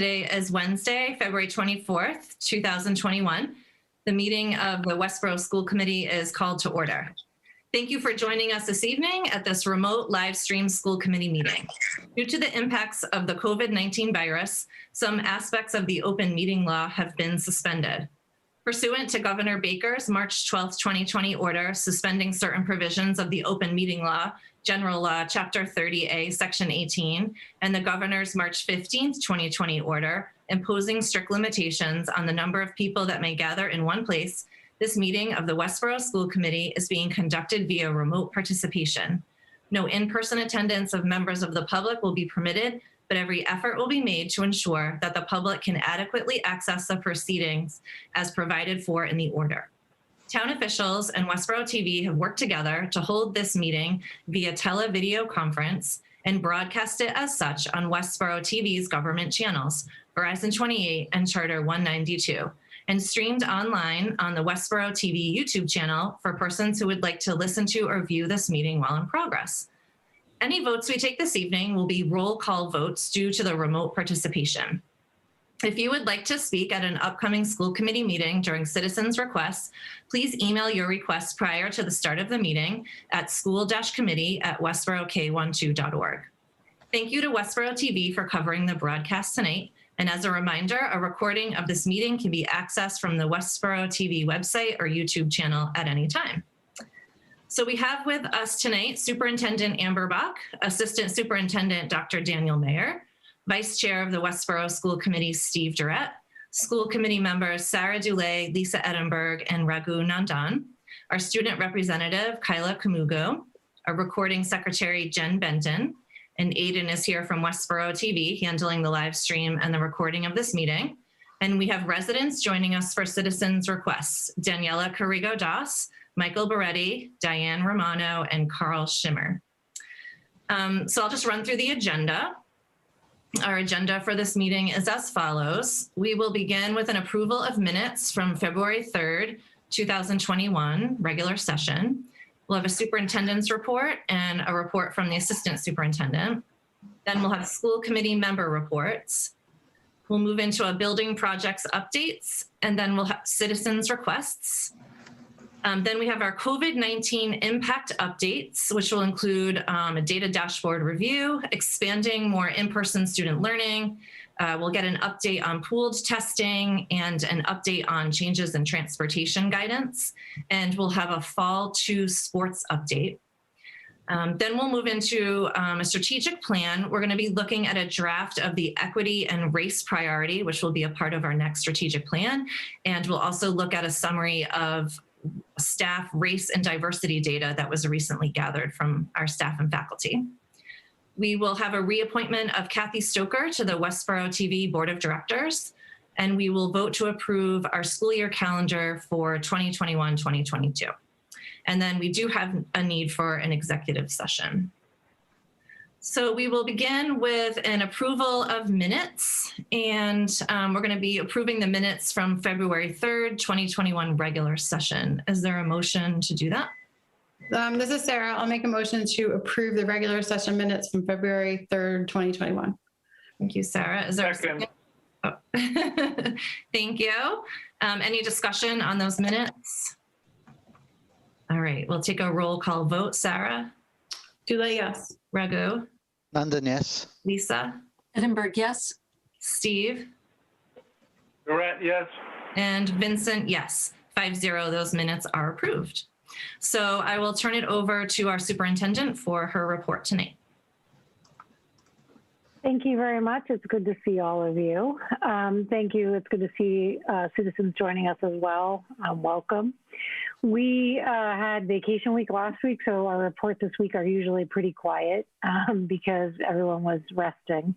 Today is Wednesday, February 24th, 2021. The meeting of the Westborough School Committee is called to order. Thank you for joining us this evening at this remote live stream school committee meeting. Due to the impacts of the COVID-19 virus, some aspects of the open meeting law have been suspended. Pursuant to Governor Baker's March 12, 2020 order suspending certain provisions of the open meeting law, General Law, Chapter 30A, Section 18, and the Governor's March 15, 2020 order imposing strict limitations on the number of people that may gather in one place, this meeting of the Westborough School Committee is being conducted via remote participation. No in-person attendance of members of the public will be permitted, but every effort will be made to ensure that the public can adequately access the proceedings as provided for in the order. Town officials and Westborough TV have worked together to hold this meeting via televideo conference and broadcast it as such on Westborough TV's government channels, Verizon 28 and Charter 192, and streamed online on the Westborough TV YouTube channel for persons who would like to listen to or view this meeting while in progress. Any votes we take this evening will be roll call votes due to the remote participation. If you would like to speak at an upcoming school committee meeting during citizens' requests, please email your request prior to the start of the meeting at school-committee@westboroughk12.org. Thank you to Westborough TV for covering the broadcast tonight. And as a reminder, a recording of this meeting can be accessed from the Westborough TV website or YouTube channel at any time. So we have with us tonight Superintendent Amber Bach, Assistant Superintendent Dr. Daniel Mayer, Vice Chair of the Westborough School Committee Steve Durrett, School Committee members Sarah Dulé, Lisa Edinburgh, and Raghu Nandan, our Student Representative Kyla Kamugo, our Recording Secretary Jen Benton, and Aiden is here from Westborough TV handling the live stream and the recording of this meeting. And we have residents joining us for citizens' requests, Daniela Carrigo-Das, Michael Beretti, Diane Romano, and Carl Schimmer. So I'll just run through the agenda. Our agenda for this meeting is as follows. We will begin with an approval of minutes from February 3rd, 2021, regular session. We'll have a superintendent's report and a report from the assistant superintendent. Then we'll have school committee member reports. We'll move into a building projects updates, and then we'll have citizens' requests. Then we have our COVID-19 impact updates, which will include a data dashboard review, expanding more in-person student learning. We'll get an update on pooled testing and an update on changes in transportation guidance. And we'll have a fall 2 sports update. Then we'll move into a strategic plan. We're going to be looking at a draft of the equity and race priority, which will be a part of our next strategic plan. And we'll also look at a summary of staff race and diversity data that was recently gathered from our staff and faculty. We will have a reappointment of Kathy Stoker to the Westborough TV Board of Directors, and we will vote to approve our school year calendar for 2021-2022. And then we do have a need for an executive session. So we will begin with an approval of minutes, and we're going to be approving the minutes from February 3rd, 2021 regular session. Is there a motion to do that? This is Sarah. I'll make a motion to approve the regular session minutes from February 3rd, 2021. Thank you, Sarah. Is there a second? Oh. Thank you. Any discussion on those minutes? All right, we'll take a roll call vote. Sarah? Dulé, yes. Raghu? Nandan, yes. Lisa? Edinburgh, yes. Steve? Durrett, yes. And Vincent, yes. 5-0, those minutes are approved. So I will turn it over to our superintendent for her report tonight. Thank you very much. It's good to see all of you. Thank you. It's good to see citizens joining us as well. Welcome. We had vacation week last week, so our reports this week are usually pretty quiet because everyone was resting.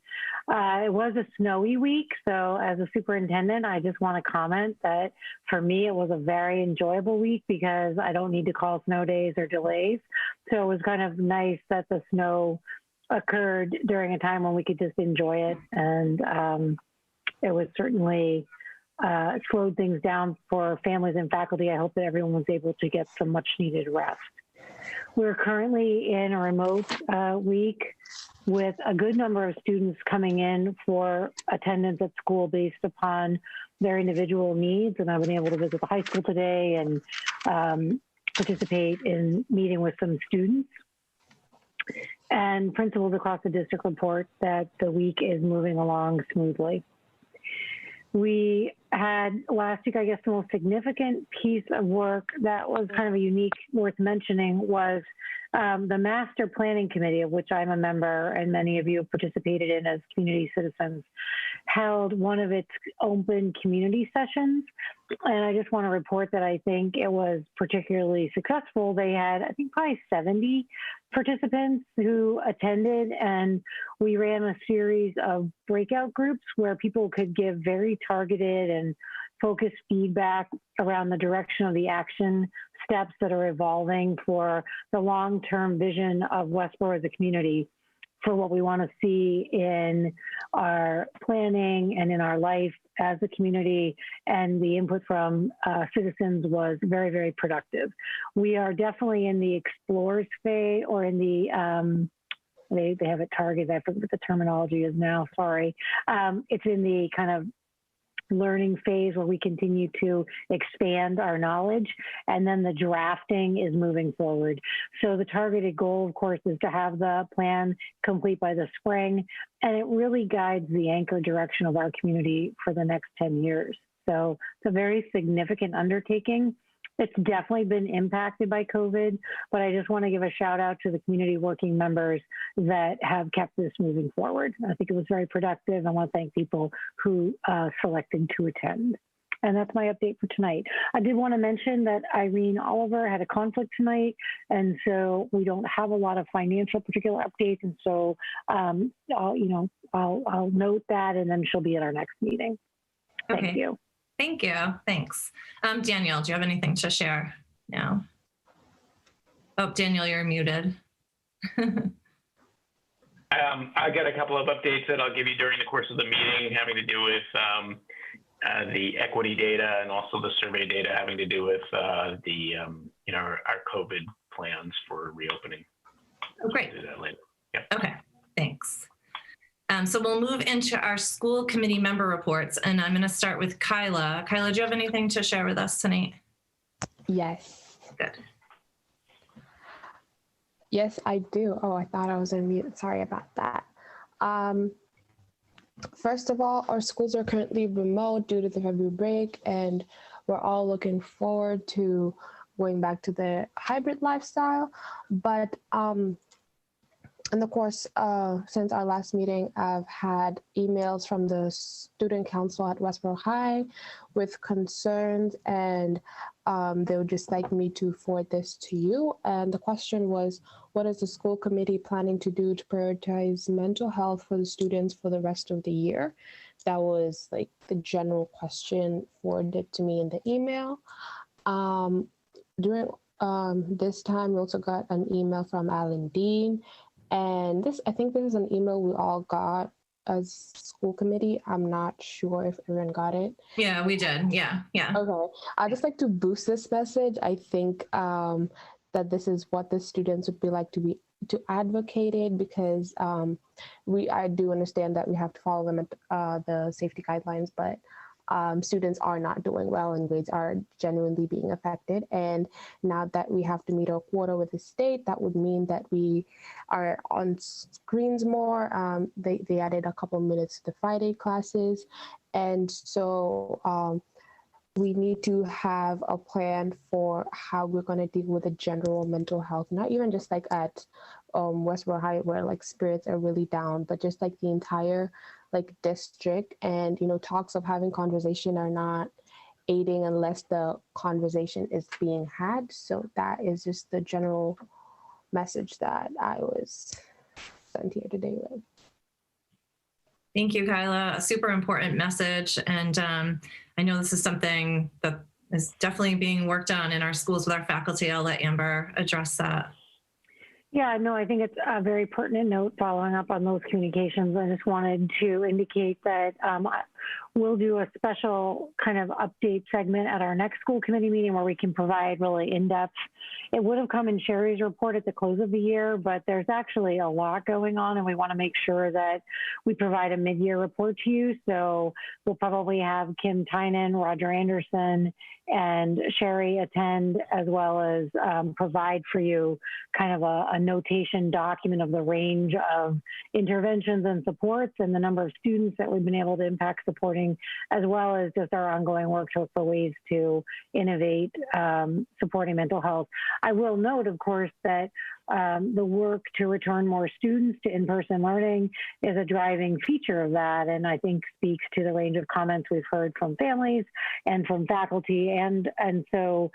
It was a snowy week, so as a superintendent, I just want to comment that for me, it was a very enjoyable week because I don't need to call snow days or delays. So it was kind of nice that the snow occurred during a time when we could just enjoy it, and it was certainly slowed things down for families and faculty. I hope that everyone was able to get some much needed rest. We're currently in a remote week with a good number of students coming in for attendance at school based upon their individual needs. And I've been able to visit the high school today and participate in meeting with some students. And principals across the district report that the week is moving along smoothly. We had last week, I guess, the most significant piece of work that was kind of a unique, worth mentioning, was the Master Planning Committee, of which I'm a member and many of you have participated in as community citizens, held one of its open community sessions. And I just want to report that I think it was particularly successful. They had, I think, probably 70 participants who attended, and we ran a series of breakout groups where people could give very targeted and focused feedback around the direction of the action steps that are evolving for the long-term vision of Westborough as a community, for what we want to see in our planning and in our life as a community. And the input from citizens was very, very productive. We are definitely in the explorers phase, or in the, they have it targeted, I forget what the terminology is now, sorry. It's in the kind of learning phase where we continue to expand our knowledge, and then the drafting is moving forward. So the targeted goal, of course, is to have the plan complete by the spring, and it really guides the anchor direction of our community for the next 10 years. So it's a very significant undertaking. It's definitely been impacted by COVID, but I just want to give a shout out to the community working members that have kept this moving forward. I think it was very productive. I want to thank people who selected to attend. And that's my update for tonight. I did want to mention that Irene Oliver had a conflict tonight, and so we don't have a lot of financial particular updates. And so I'll note that, and then she'll be at our next meeting. Thank Okay. you. Thank you. Thanks. Daniel, do you have anything to share now? Oh, Daniel, you're muted. I got a couple of updates that I'll give you during the course of the meeting, having to do with the equity data and also the survey data having to do with our COVID plans for reopening. Oh, great. I'll do that later. Yeah. Okay, thanks. So we'll move into our school committee member reports, and I'm going to start with Kyla. Kyla, do you have anything to share with us tonight? Yes. Good. Yes, I do. Oh, I thought I was on mute. Sorry about that. First of all, our schools are currently remote due to the February break, and we're all looking forward to going back to the hybrid lifestyle. But and of course, since our last meeting, I've had emails from the student council at Westborough High with concerns, and they would just like me to forward this to you. And the question was, what is the school committee planning to do to prioritize mental health for the students for the rest of the year? That was like the general question forwarded to me in the email. During this time, we also got an email from Alan Dean. And I think this is an email we all got as school committee. I'm not sure if everyone got it. Yeah, we did. Yeah. Okay. I'd just like to boost this message. I think that this is what the students would be like to advocate it, because I do understand that we have to follow them at the safety guidelines, but students are not doing well and grades are genuinely being affected. And now that we have to meet our quota with the state, that would mean that we are on screens more. They added a couple minutes to the Friday classes. And so we need to have a plan for how we're going to deal with the general mental health, not even just like at Westborough High where like spirits are really down, but just like the entire like district. And talks of having conversation are not aiding unless the conversation is being had. So that is just the general message that I was sent here today with. Thank you, Kyla. A super important message. And I know this is something that is definitely being worked on in our schools with our faculty. I'll let Amber address that. Yeah, no, I think it's a very pertinent note following up on those communications. I just wanted to indicate that we'll do a special kind of update segment at our next school committee meeting where we can provide really in-depth. It would have come in Sherry's report at the close of the year, but there's actually a lot going on, and we want to make sure that we provide a mid-year report to you. So we'll probably have Kim Tynan, Roger Anderson, and Sherry attend, as well as provide for you kind of a notation document of the range of interventions and supports and the number of students that we've been able to impact supporting, as well as just our ongoing work to look for ways to innovate supporting mental health. I will note, of course, that the work to return more students to in-person learning is a driving feature of that, and I think speaks to the range of comments we've heard from families and from faculty, and so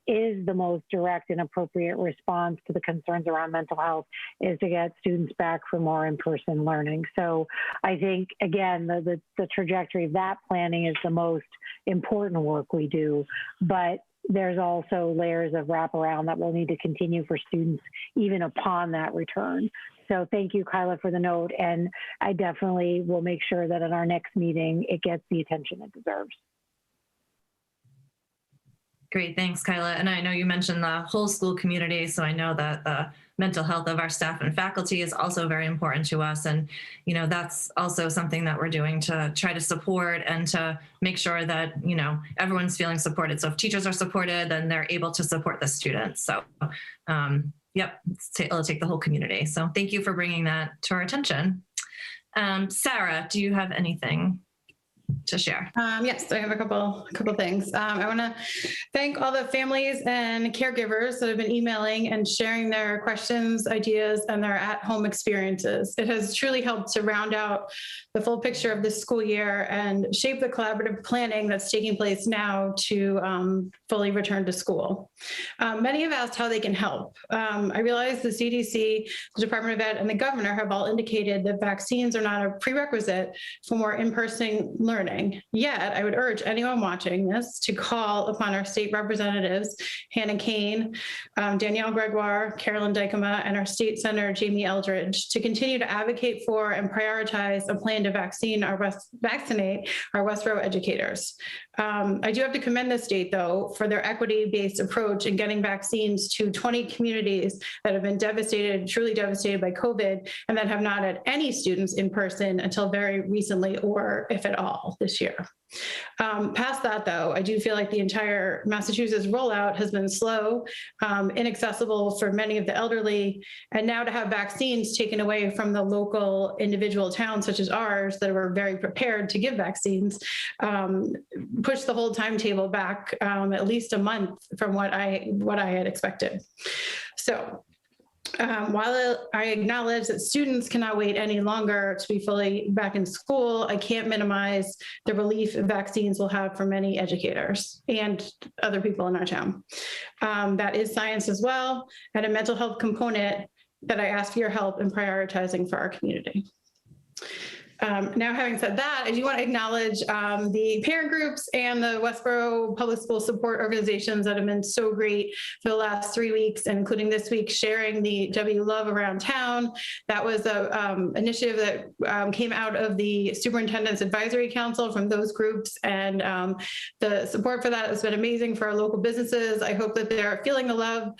is the most direct and appropriate response to the concerns around mental health is to get students back for more in-person learning. So I think, again, the trajectory of that planning is the most important work we do, but there's also layers of wraparound that will need to continue for students even upon that return. So thank you, Kyla, for the note. And I definitely will make sure that at our next meeting, it gets the attention it deserves. Great, thanks, Kyla. And I know you mentioned the whole school community, so I know that the mental health of our staff and faculty is also very important to us. And, you know, that's also something that we're doing to try to support and to make sure that, you know, everyone's feeling supported. So if teachers are supported, then they're able to support the students. So, yep, it'll take the whole community. So thank you for bringing that to our attention. Sarah, do you have anything to share? Yes, I have a couple things. I want to thank all the families and caregivers that have been emailing and sharing their questions, ideas, and their at-home experiences. It has truly helped to round out the full picture of this school year and shape the collaborative planning that's taking place now to fully return to school. Many have asked how they can help. I realize the CDC, the Department of Ed, and the governor have all indicated that vaccines are not a prerequisite for more in-person learning. Yet, I would urge anyone watching this to call upon our state representatives, Hannah Kane, Danielle Gregoire, Carolyn Dykema, and our state senator, Jamie Eldridge, to continue to advocate for and prioritize a plan to vaccinate our Westborough educators. I do have to commend the state, though, for their equity-based approach in getting vaccines to 20 communities that have been devastated, truly devastated by COVID, and that have not had any students in person until very recently, or if at all, this year. Past that, though, I do feel like the entire Massachusetts rollout has been slow, inaccessible for many of the elderly, and now to have vaccines taken away from the local individual towns such as ours that were very prepared to give vaccines, push the whole timetable back at least a month from what I had expected. So while I acknowledge that students cannot wait any longer to be fully back in school, I can't minimize the relief vaccines will have for many educators and other people in our town. That is science as well, and a mental health component that I ask for your help in prioritizing for our community. Now, having said that, I do want to acknowledge the parent groups and the Westborough Public School support organizations that have been so great for the last 3 weeks, and including this week, sharing the W Love Around Town. That was an initiative that came out of the Superintendent's Advisory Council from those groups, and the support for that has been amazing for our local businesses. I hope that they're feeling the love,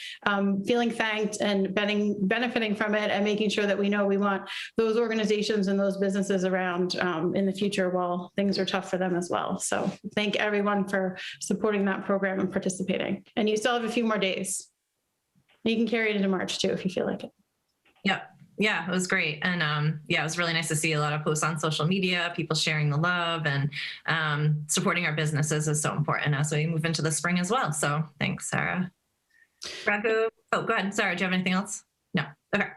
feeling thanked, and benefiting from it, and making sure that we know we want those organizations and those businesses around in the future while things are tough for them as well. So thank everyone for supporting that program and participating. And you still have a few more days. You can carry it into March too, if you feel like it. Yeah, it was great. And yeah, it was really nice to see a lot of posts on social media, people sharing the love, and supporting our businesses is so important as we move into the spring as well. So thanks, Sarah. Raghu, oh, go ahead. Sarah, do you have anything else? No. Okay.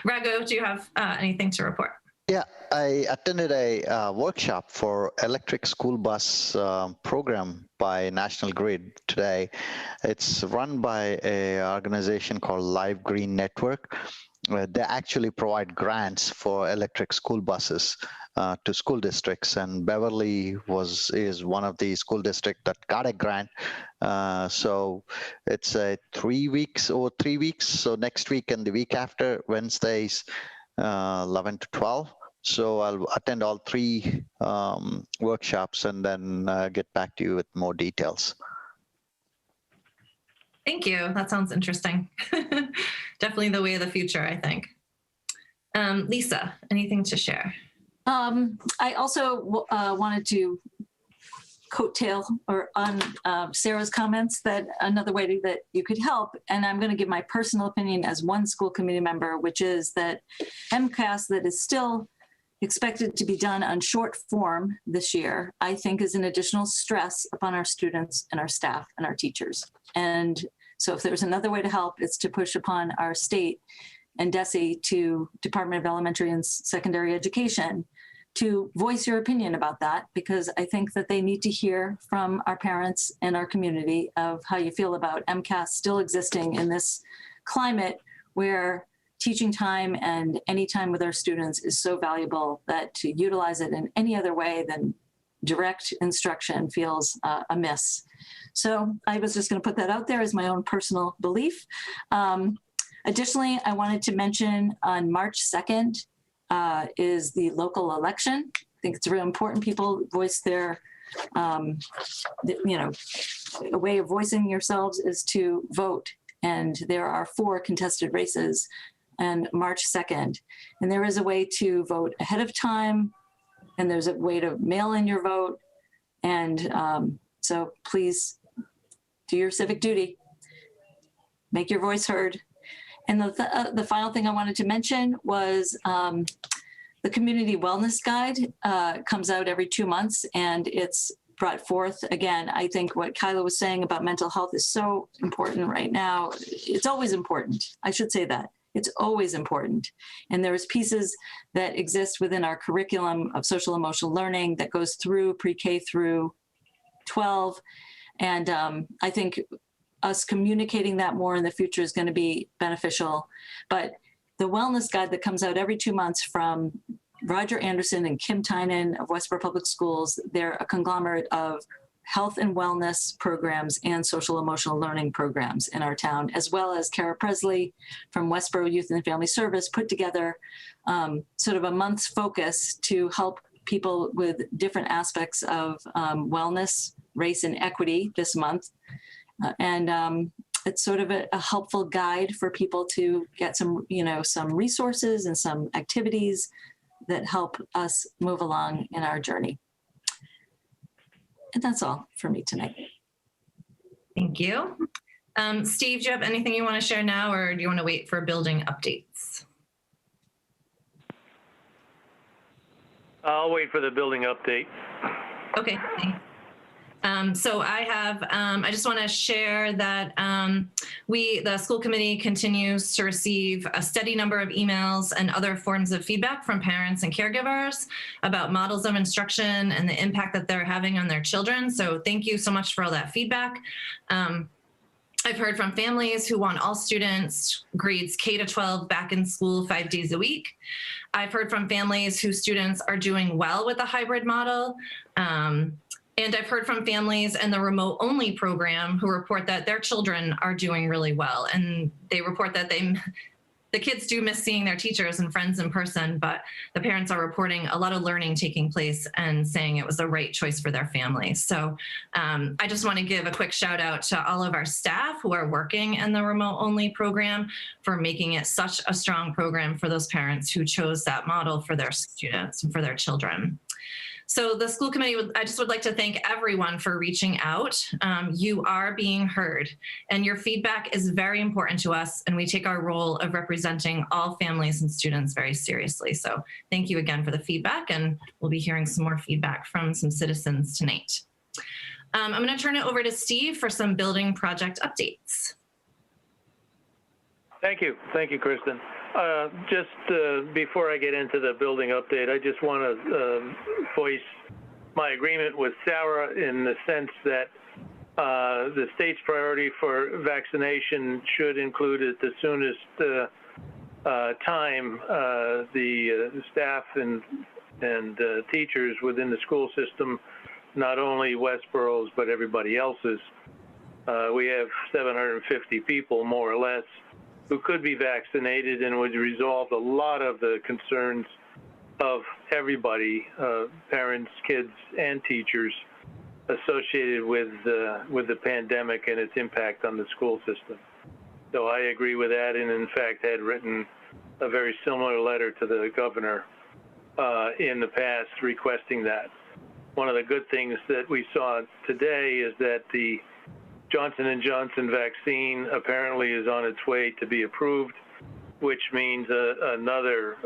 Raghu, do you have anything to report? Yeah, I attended a workshop for electric school bus program by National Grid today. It's run by an organization called Live Green Network. They actually provide grants for electric school buses to school districts, and Beverly is one of the school districts that got a grant. So it's 3 weeks. So next week and the week after, Wednesdays 11 to 12 So I'll attend all 3 workshops and then get back to you with more details. Thank you. That sounds interesting. Definitely the way of the future, I think. Lisa, anything to share? I also wanted to coattail or on Sarah's comments that another way that you could help, and I'm going to give my personal opinion as one school committee member, which is that MCAS that is still expected to be done on short form this year, I think is an additional stress upon our students and our staff and our teachers. And so if there's another way to help, it's to push upon our state and DESE to Department of Elementary and Secondary Education to voice your opinion about that, because I think that they need to hear from our parents and our community of how you feel about MCAS still existing in this climate where teaching time and any time with our students is so valuable that to utilize it in any other way than direct instruction feels amiss. So I was just going to put that out there as my own personal belief. Additionally, I wanted to mention on March 2nd is the local election. I think it's really important people voice their, a way of voicing yourselves is to vote. And there are 4 contested races on March 2nd. And there is a way to vote ahead of time, and there's a way to mail in your vote. And so please do your civic duty, make your voice heard. And the final thing I wanted to mention was the Community Wellness Guide comes out every 2 months, and it's brought forth. Again, I think what Kyla was saying about mental health is so important right now. It's always important. I should say that. It's always important. And there's pieces that exist within our curriculum of social emotional learning that goes through pre-K through 12. And I think us communicating that more in the future is going to be beneficial. But the wellness guide that comes out every 2 months from Roger Anderson and Kim Tynan of Westborough Public Schools, they're a conglomerate of health and wellness programs and social emotional learning programs in our town, as well as Kara Presley from Westborough Youth and Family Service put together sort of a month's focus to help people with different aspects of wellness, race, and equity this month. It's sort of a helpful guide for people to get some, some resources and some activities that help us move along in our journey. And that's all for me tonight. Thank you. Steve, do you have anything you want to share now, or do you want to wait for building updates? I'll wait for the building update. Okay, thanks. So I just want to share that the school committee continues to receive a steady number of emails and other forms of feedback from parents and caregivers about models of instruction and the impact that they're having on their children. So thank you so much for all that feedback. I've heard from families who want all students grades K to 12 back in school 5 days a week. I've heard from families whose students are doing well with the hybrid model. And I've heard from families in the remote only program who report that their children are doing really well. And they report that the kids do miss seeing their teachers and friends in person, but the parents are reporting a lot of learning taking place and saying it was the right choice for their family. So I just want to give a quick shout out to all of our staff who are working in the remote only program for making it such a strong program for those parents who chose that model for their students and for their children. So the school committee, I just would like to thank everyone for reaching out. You are being heard, and your feedback is very important to us, and we take our role of representing all families and students very seriously. So thank you again for the feedback, and we'll be hearing some more feedback from some citizens tonight. I'm going to turn it over to Steve for some building project updates. Thank you, Kristen. Just before I get into the building update, I just want to voice my agreement with Sarah in the sense that the state's priority for vaccination should include at the soonest time the staff and teachers within the school system, not only Westborough's but everybody else's. We have 750 people, more or less, who could be vaccinated and would resolve a lot of the concerns of everybody, parents, kids, and teachers, associated with the pandemic and its impact on the school system. So I agree with that, and in fact had written a very similar letter to the governor in the past requesting that. One of the good things that we saw today is that the Johnson & Johnson vaccine apparently is on its way to be approved, which means another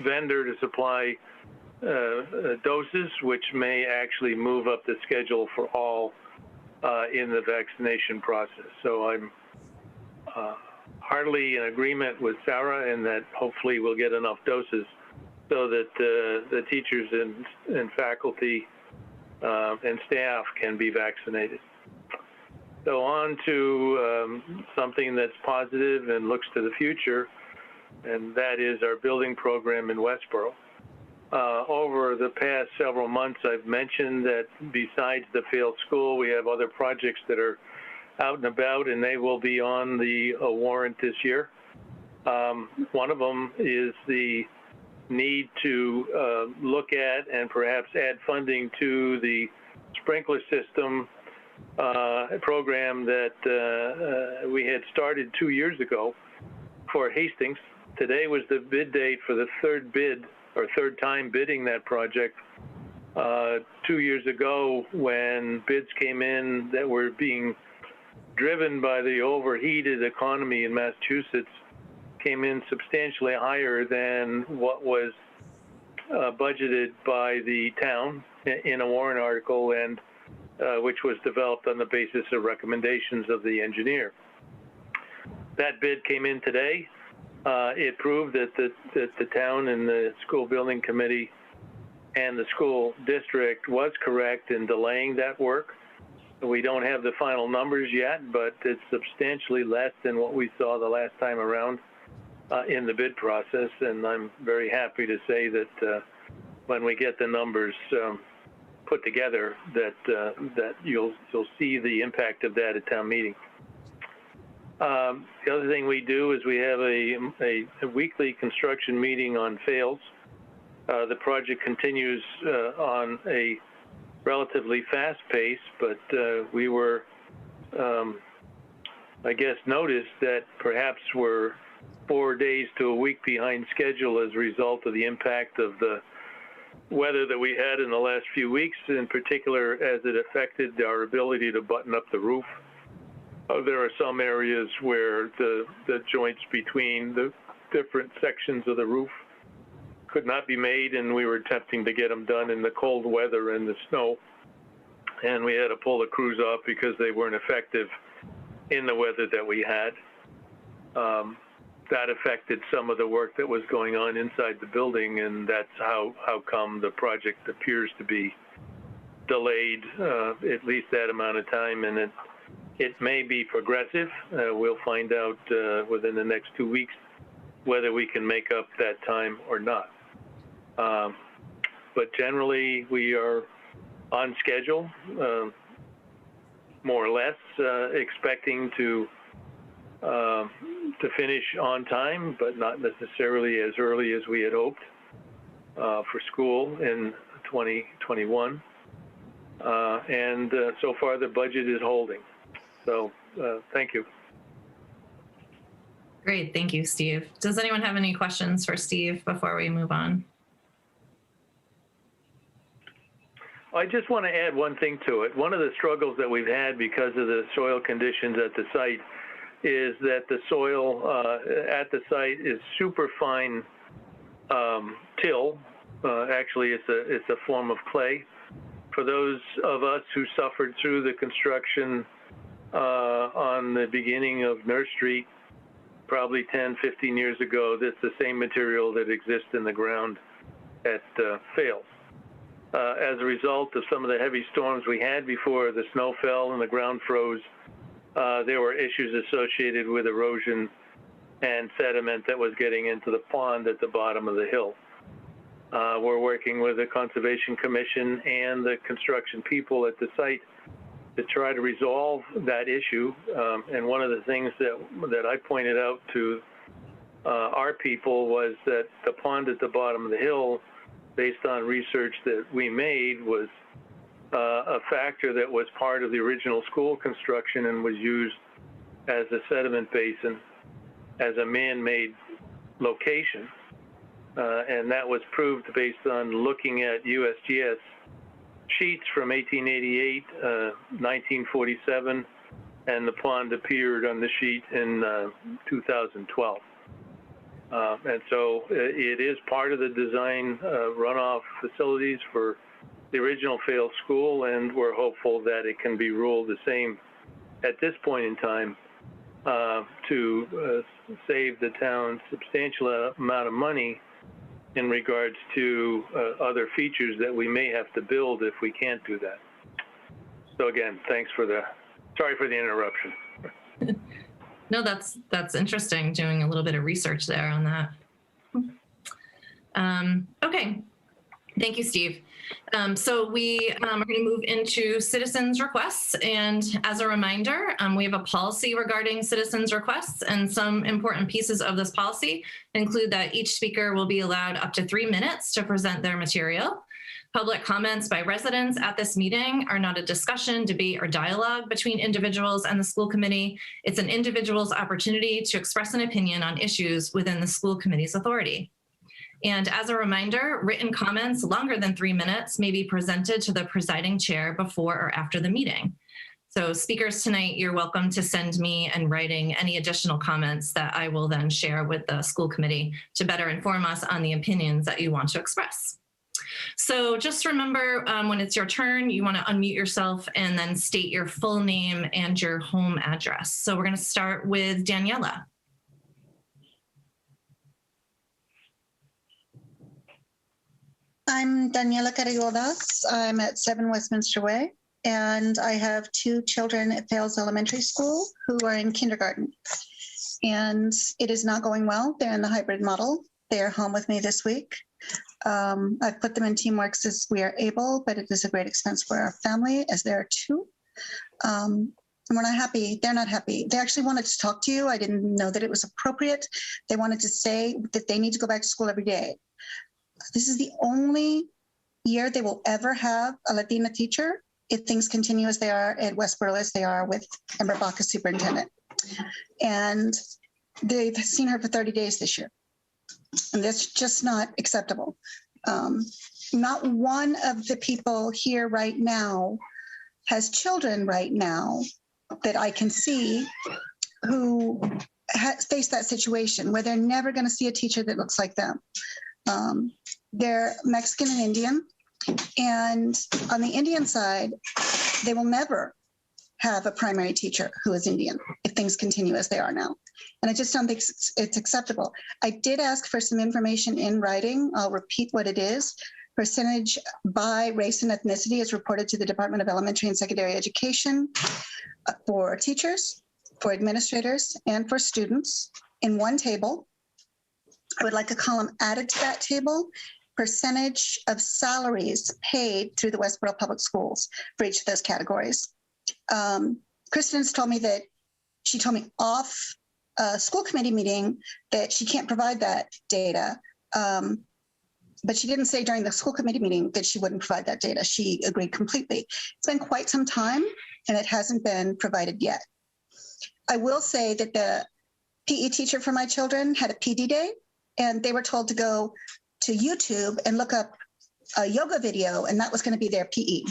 vendor to supply doses, which may actually move up the schedule for all in the vaccination process. So I'm heartily in agreement with Sarah, and that hopefully we'll get enough doses so that the teachers and faculty and staff can be vaccinated. So on to something that's positive and looks to the future, and that is our building program in Westborough. Over the past several months, I've mentioned that besides the failed school, we have other projects that are out and about, and they will be on the warrant this year. One of them is the need to look at and perhaps add funding to the sprinkler system program that we had started 2 years ago for Hastings. Today was the bid date for the third time bidding that project. 2 years ago, when bids came in that were being driven by the overheated economy in Massachusetts, came in substantially higher than what was budgeted by the town in a warrant article, and which was developed on the basis of recommendations of the engineer. That bid came in today. It proved that the town and the school building committee and the school district was correct in delaying that work. We don't have the final numbers yet, but it's substantially less than what we saw the last time around in the bid process. And I'm very happy to say that when we get the numbers put together, that you'll see the impact of that at town meeting. The other thing we do is we have a weekly construction meeting on fails. The project continues on a relatively fast pace, but we were, I guess, noticed that perhaps we're 4 days to a week behind schedule as a result of the impact of the weather that we had in the last few weeks, in particular as it affected our ability to button up the roof. There are some areas where the joints between the different sections of the roof could not be made, and we were attempting to get them done in the cold weather and the snow. And we had to pull the crews off because they weren't effective in the weather that we had. That affected some of the work that was going on inside the building, and that's how come the project appears to be delayed at least that amount of time. And it may be progressive. We'll find out within the next 2 weeks whether we can make up that time or not. But generally, we are on schedule, more or less, expecting to finish on time, but not necessarily as early as we had hoped for school in 2021. And so far, the budget is holding. So thank you. Great, thank you, Steve. Does anyone have any questions for Steve before we move on? I just want to add one thing to it. One of the struggles that we've had because of the soil conditions at the site is that the soil at the site is super fine till. Actually, it's a form of clay. For those of us who suffered through the construction on the beginning of Nurse Street, probably 10, 15 years ago, that's the same material that exists in the ground at Fales. As a result of some of the heavy storms we had before the snow fell and the ground froze, there were issues associated with erosion and sediment that was getting into the pond at the bottom of the hill. We're working with the Conservation Commission and the construction people at the site to try to resolve that issue. And one of the things that I pointed out to our people was that the pond at the bottom of the hill, based on research that we made, was a factor that was part of the original school construction and was used as a sediment basin, as a man-made location. And that was proved based on looking at USGS sheets from 1888, 1947, and the pond appeared on the sheet in 2012. And so it is part of the design runoff facilities for the original failed school, and we're hopeful that it can be ruled the same at this point in time to save the town substantial amount of money in regards to other features that we may have to build if we can't do that. So again, sorry for the interruption. No, that's interesting, doing a little bit of research there on that. Okay, thank you, Steve. So we are going to move into citizens' requests. And as a reminder, we have a policy regarding citizens' requests, and some important pieces of this policy include that each speaker will be allowed up to 3 minutes to present their material. Public comments by residents at this meeting are not a discussion, debate, or dialogue between individuals and the school committee. It's an individual's opportunity to express an opinion on issues within the school committee's authority. And as a reminder, written comments longer than 3 minutes may be presented to the presiding chair before or after the meeting. So speakers tonight, you're welcome to send me in writing any additional comments that I will then share with the school committee to better inform us on the opinions that you want to express. So just remember, when it's your turn, you want to unmute yourself and then state your full name and your home address. So we're going to start with Daniela. I'm Daniela Carriodas. I'm at 7 Westminster Way, and I have 2 children at Fales Elementary School who are in kindergarten. And it is not going well. They're in the hybrid model. They are home with me this week. I've put them in teamworks as we are able, but it is a great expense for our family, as there are 2. And we're not happy. They're not happy. They actually wanted to talk to you. I didn't know that it was appropriate. They wanted to say that they need to go back to school every day. This is the only year they will ever have a Latina teacher if things continue as they are at Westborough, as they are with Amber Bach as superintendent. And they've seen her for 30 days this year. And that's just not acceptable. Not one of the people here right now has children right now that I can see who face that situation where they're never going to see a teacher that looks like them. They're Mexican and Indian, and on the Indian side, they will never have a primary teacher who is Indian if things continue as they are now. And I just don't think it's acceptable. I did ask for some information in writing. I'll repeat what it is. Percentage by race and ethnicity is reported to the Department of Elementary and Secondary Education for teachers, for administrators, and for students in one table. I would like a column added to that table, percentage of salaries paid through the Westborough Public Schools for each of those categories. Kristen's told me that she told me off a school committee meeting that she can't provide that data. But she didn't say during the school committee meeting that she wouldn't provide that data. She agreed completely. It's been quite some time and it hasn't been provided yet. I will say that the PE teacher for my children had a PD day, and they were told to go to YouTube and look up a yoga video, and that was going to be their PE.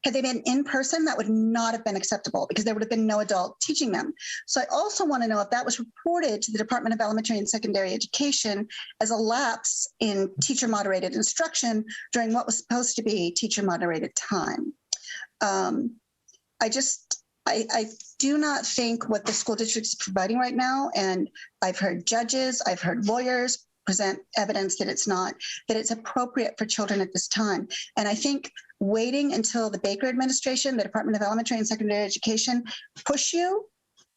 Had they been in person, that would not have been acceptable because there would have been no adult teaching them. So I also want to know if that was reported to the Department of Elementary and Secondary Education as a lapse in teacher moderated instruction during what was supposed to be teacher moderated time. I do not think what the school district is providing right now, and I've heard judges, I've heard lawyers present evidence that it's appropriate for children at this time. And I think waiting until the Baker administration, the Department of Elementary and Secondary Education push you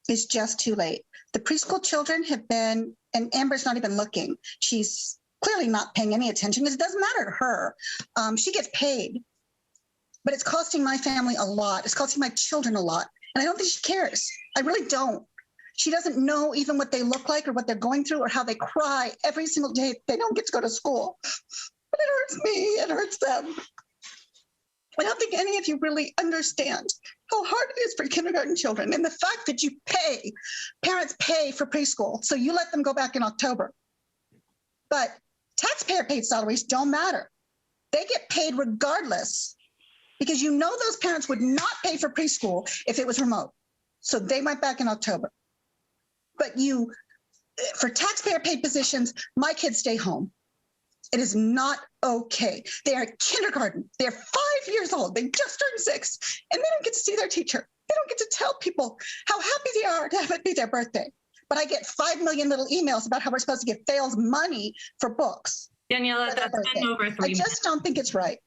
is just too late. The preschool children have been, and Amber's not even looking. She's clearly not paying any attention. It doesn't matter to her. She gets paid, but it's costing my family a lot. It's costing my children a lot. And I don't think she cares. I really don't. She doesn't know even what they look like or what they're going through or how they cry every single day they don't get to go to school. But it hurts me, it hurts them. I don't think any of you really understand how hard it is for kindergarten children, and the fact that parents pay for preschool, so you let them go back in October. But taxpayer paid salaries don't matter. They get paid regardless, because you know those parents would not pay for preschool if it was remote. So they went back in October. But for taxpayer paid positions, my kids stay home. It is not okay. They are kindergarten. They're 5 years old. They just turned 6, and they don't get to see their teacher. They don't get to tell people how happy they are to have it be their birthday. But I get 5 million little emails about how we're supposed to give fails money for books. Daniela, that's been over 3 minutes. I just don't think it's right.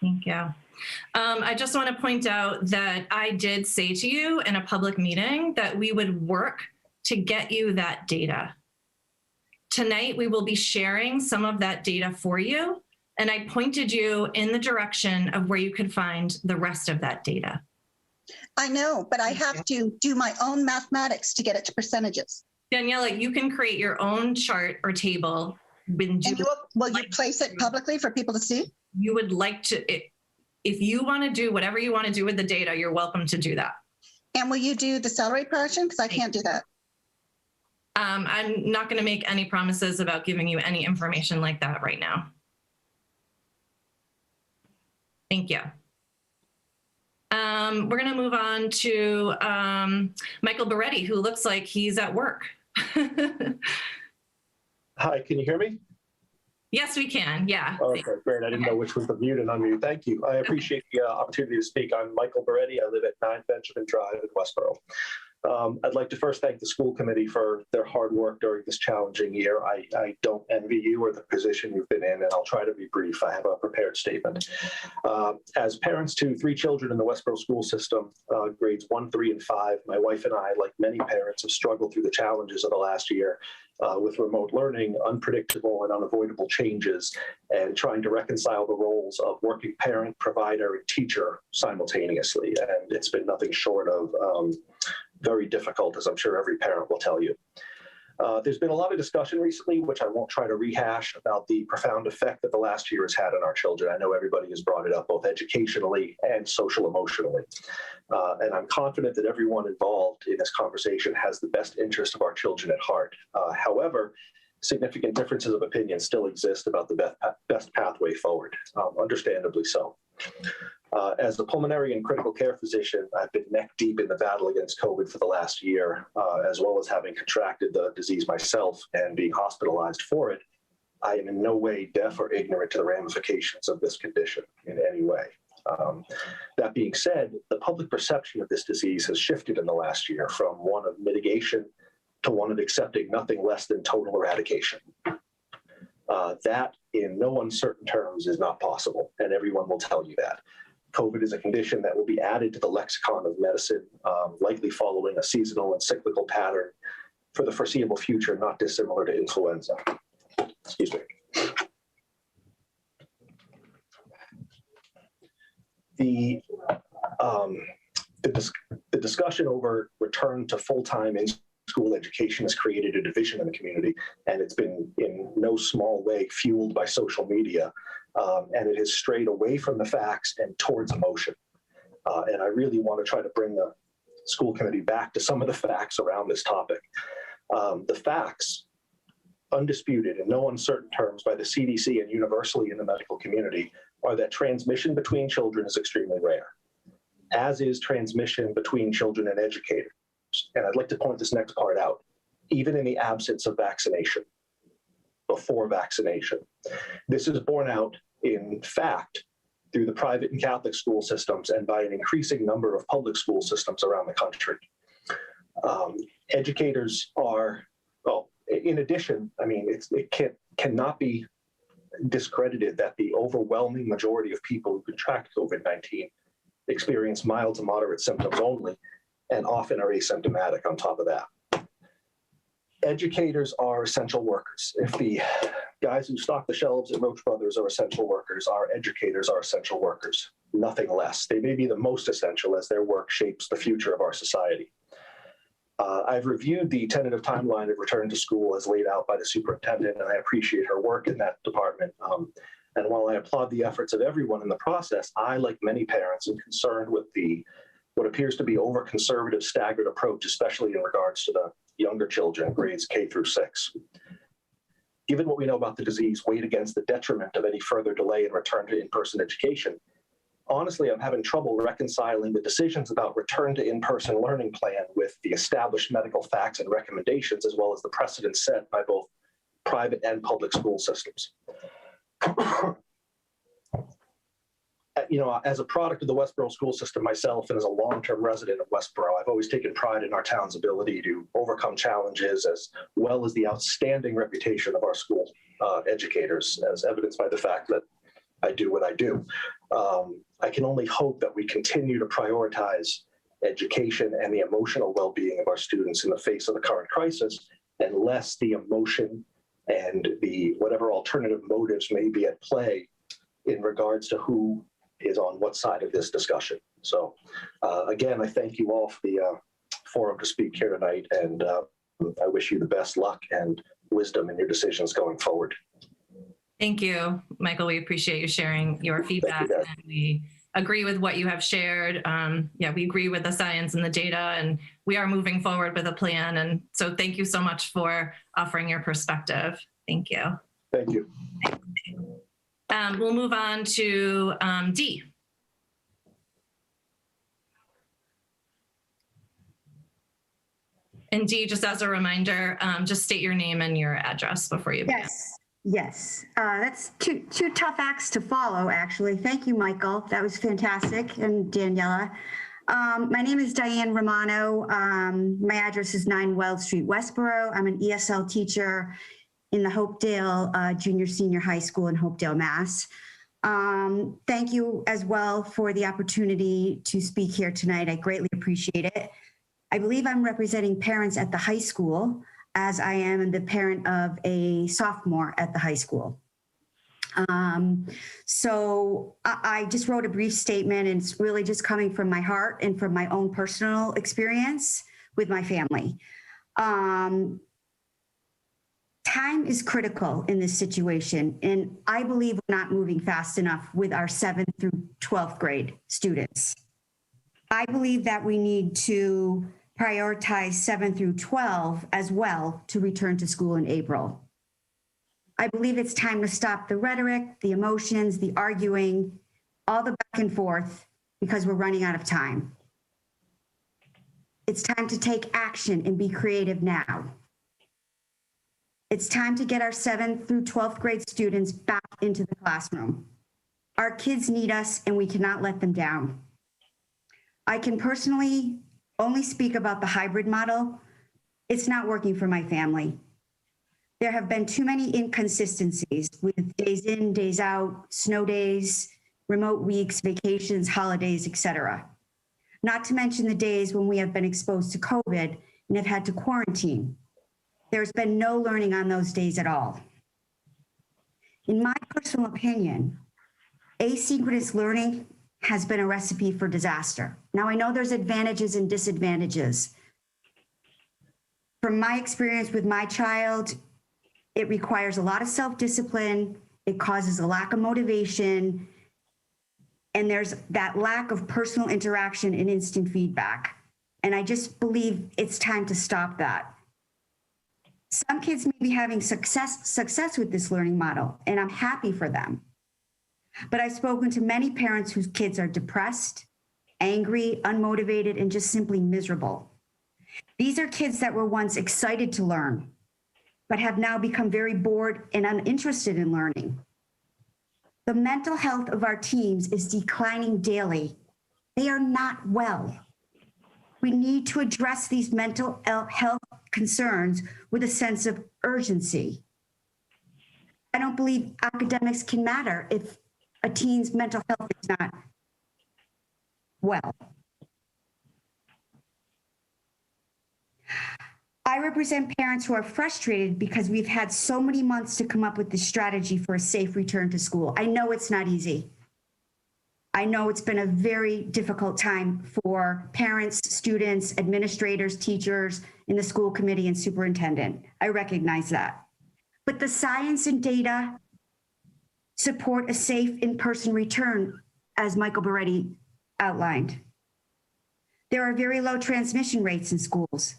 Thank you. I just want to point out that I did say to you in a public meeting that we would work to get you that data. Tonight, we will be sharing some of that data for you, and I pointed you in the direction of where you could find the rest of that data. I know, but I have to do my own mathematics to get it to percentages. Daniela, you can create your own chart or table. And will you place it publicly for people to see? You would like to, if you want to do whatever you want to do with the data, you're welcome to do that. And will you do the salary portion? Because I can't do that. I'm not going to make any promises about giving you any information like that right now. Thank you. We're going to move on to Michael Beretti, who looks like he's at work. Hi, can you hear me? Yes, we can. Yeah. Okay, great. I didn't know which was the mute and unmute. Thank you. I appreciate the opportunity to speak. I'm Michael Beretti. I live at 9 Benjamin Drive in Westborough. I'd like to first thank the school committee for their hard work during this challenging year. I don't envy you or the position you've been in, and I'll try to be brief. I have a prepared statement. As parents to 3 children in the Westborough school system, grades 1, 3, and 5, my wife and I, like many parents, have struggled through the challenges of the last year with remote learning, unpredictable and unavoidable changes, and trying to reconcile the roles of working parent, provider, and teacher simultaneously. And it's been nothing short of very difficult, as I'm sure every parent will tell you. There's been a lot of discussion recently, which I won't try to rehash, about the profound effect that the last year has had on our children. I know everybody has brought it up, both educationally and social emotionally. And I'm confident that everyone involved in this conversation has the best interest of our children at heart. However, significant differences of opinion still exist about the best pathway forward, understandably so. As a pulmonary and critical care physician, I've been neck deep in the battle against COVID for the last year, as well as having contracted the disease myself and being hospitalized for it. I am in no way deaf or ignorant to the ramifications of this condition in any way. That being said, the public perception of this disease has shifted in the last year from one of mitigation to one of accepting nothing less than total eradication. That, in no uncertain terms, is not possible, and everyone will tell you that. COVID is a condition that will be added to the lexicon of medicine, likely following a seasonal and cyclical pattern for the foreseeable future, not dissimilar to influenza. Excuse me. The discussion over return to full-time in-school education has created a division in the community, and it's been in no small way fueled by social media. And it has strayed away from the facts and towards emotion. And I really want to try to bring the school committee back to some of the facts around this topic. The facts, undisputed in no uncertain terms by the CDC and universally in the medical community, are that transmission between children is extremely rare, as is transmission between children and educators. And I'd like to point this next part out. Even in the absence of vaccination, before vaccination. This is borne out, in fact, through the private and Catholic school systems and by an increasing number of public school systems around the country. Educators are, well, in addition, I mean, it cannot be discredited that the overwhelming majority of people who contract COVID-19 experience mild to moderate symptoms only, and often are asymptomatic on top of that. Educators are essential workers. If the guys who stock the shelves at Roach Brothers are essential workers, our educators are essential workers, nothing less. They may be the most essential as their work shapes the future of our society. I've reviewed the tentative timeline of return to school as laid out by the superintendent, and I appreciate her work in that department. And while I applaud the efforts of everyone in the process, I, like many parents, am concerned with what appears to be over-conservative staggered approach, especially in regards to the younger children, grades K through 6. Given what we know about the disease, weighed against the detriment of any further delay in return to in-person education, honestly, I'm having trouble reconciling the decisions about return to in-person learning plan with the established medical facts and recommendations, as well as the precedents set by both private and public school systems. As a product of the Westborough school system myself and as a long-term resident of Westborough, I've always taken pride in our town's ability to overcome challenges, as well as the outstanding reputation of our school educators, as evidenced by the fact that I do what I do. I can only hope that we continue to prioritize education and the emotional well-being of our students in the face of the current crisis, and less the emotion and the whatever alternative motives may be at play in regards to who is on what side of this discussion. So again, I thank you all for the forum to speak here tonight, and I wish you the best luck and wisdom in your decisions going forward. Thank you, Michael. We appreciate you sharing your feedback. And we agree with what you have shared. We agree with the science and the data, and we are moving forward with a plan. And so thank you so much for offering your perspective. Thank you. Thank you. We'll move on to D. And D, just as a reminder, just state your name and your address before you begin. Yes. That's two tough acts to follow, actually. Thank you, Michael. That was fantastic. And Daniela. My name is Diane Romano. My address is 9 Weld Street, Westborough. I'm an ESL teacher in the Hopedale Junior Senior High School in Hopedale, Mass. Thank you as well for the opportunity to speak here tonight. I greatly appreciate it. I believe I'm representing parents at the high school, as I am the parent of a sophomore at the high school. So I just wrote a brief statement, and it's really just coming from my heart and from my own personal experience with my family. Time is critical in this situation, and I believe we're not moving fast enough with our 7th through 12th grade students. I believe that we need to prioritize 7 through 12 as well to return to school in April. I believe it's time to stop the rhetoric, the emotions, the arguing, all the back and forth, because we're running out of time. It's time to take action and be creative now. It's time to get our 7th through 12th grade students back into the classroom. Our kids need us, and we cannot let them down. I can personally only speak about the hybrid model. It's not working for my family. There have been too many inconsistencies with days in, days out, snow days, remote weeks, vacations, holidays, etc. Not to mention the days when we have been exposed to COVID and have had to quarantine. There's been no learning on those days at all. In my personal opinion, asynchronous learning has been a recipe for disaster. Now, I know there's advantages and disadvantages. From my experience with my child, it requires a lot of self-discipline, it causes a lack of motivation, and there's that lack of personal interaction and instant feedback. And I just believe it's time to stop that. Some kids may be having success with this learning model, and I'm happy for them. But I've spoken to many parents whose kids are depressed, angry, unmotivated, and just simply miserable. These are kids that were once excited to learn, but have now become very bored and uninterested in learning. The mental health of our teams is declining daily. They are not well. We need to address these mental health concerns with a sense of urgency. I don't believe academics can matter if a teen's mental health is not well. I represent parents who are frustrated because we've had so many months to come up with this strategy for a safe return to school. I know it's not easy. I know it's been a very difficult time for parents, students, administrators, teachers, in the school committee and superintendent. I recognize that. But the science and data support a safe in-person return, as Michael Beretti outlined. There are very low transmission rates in schools.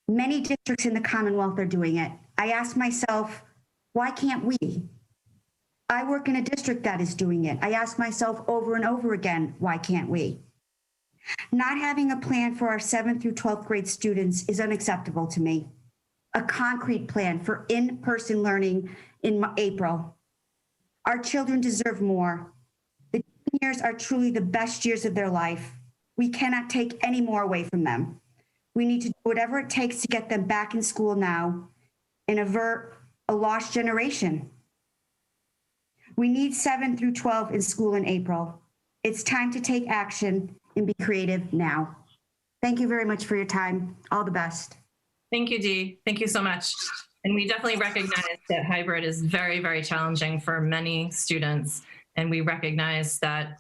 Many districts in the Commonwealth are doing it. I ask myself, why can't we? I work in a district that is doing it. I ask myself over and over again, why can't we? Not having a plan for our 7th through 12th grade students is unacceptable to me. A concrete plan for in-person learning in April. Our children deserve more. The teen years are truly the best years of their life. We cannot take any more away from them. We need to do whatever it takes to get them back in school now and avert a lost generation. We need 7 through 12 in school in April. It's time to take action and be creative now. Thank you very much for your time. All the best. Thank you, Dee. Thank you so much. And we definitely recognize that hybrid is very, very challenging for many students. And we recognize that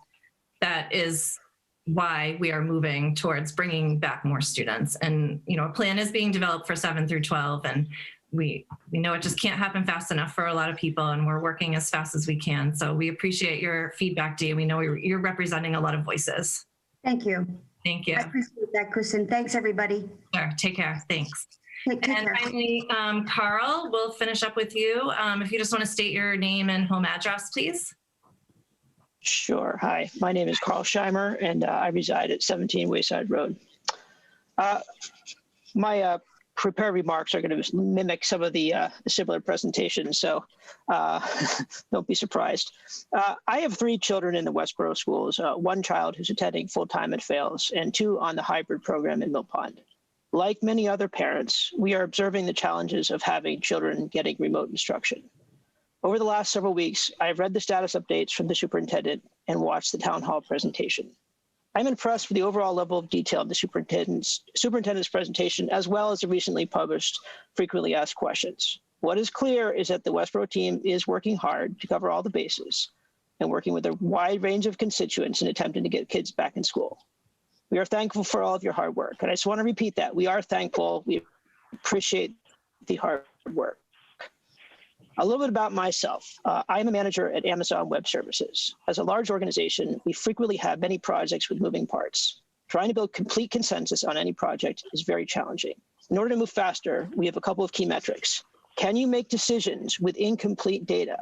that is why we are moving towards bringing back more students. And, you know, a plan is being developed for 7 through 12. And we know it just can't happen fast enough for a lot of people, and we're working as fast as we can. So we appreciate your feedback, Dee. We know you're representing a lot of voices. Thank you. Thank you. I appreciate that, Kristen. Thanks, everybody. Sure. Take care. Thanks. Take And care. finally, Carl, we'll finish up with you. If you just want to state your name and home address, please. Sure. Hi, my name is Carl Scheimer, and I reside at 17 Wayside Road. My prepared remarks are going to mimic some of the similar presentations, so don't be surprised. I have 3 children in the Westborough schools, 1 child who's attending full-time at Fales, and 2 on the hybrid program in Mill Pond. Like many other parents, we are observing the challenges of having children getting remote instruction. Over the last several weeks, I've read the status updates from the superintendent and watched the town hall presentation. I'm impressed with the overall level of detail of the superintendent's presentation, as well as the recently published frequently asked questions. What is clear is that the Westborough team is working hard to cover all the bases and working with a wide range of constituents in attempting to get kids back in school. We are thankful for all of your hard work. And I just want to repeat that. We are thankful. We appreciate the hard work. A little bit about myself. I'm a manager at Amazon Web Services. As a large organization, we frequently have many projects with moving parts. Trying to build complete consensus on any project is very challenging. In order to move faster, we have a couple of key metrics. Can you make decisions with incomplete data?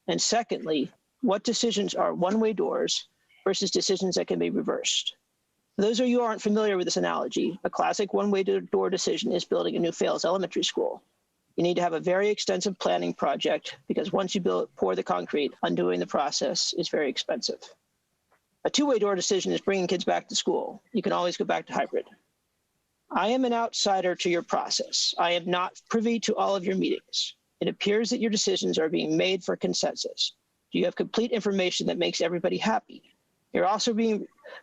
And secondly, what decisions are one-way doors versus decisions that can be reversed? For those of you who aren't familiar with this analogy, a classic one-way door decision is building a new Fales elementary school. You need to have a very extensive planning project because once you pour the concrete, undoing the process is very expensive. A two-way door decision is bringing kids back to school. You can always go back to hybrid. I am an outsider to your process. I am not privy to all of your meetings. It appears that your decisions are being made for consensus. Do you have complete information that makes everybody happy? You're also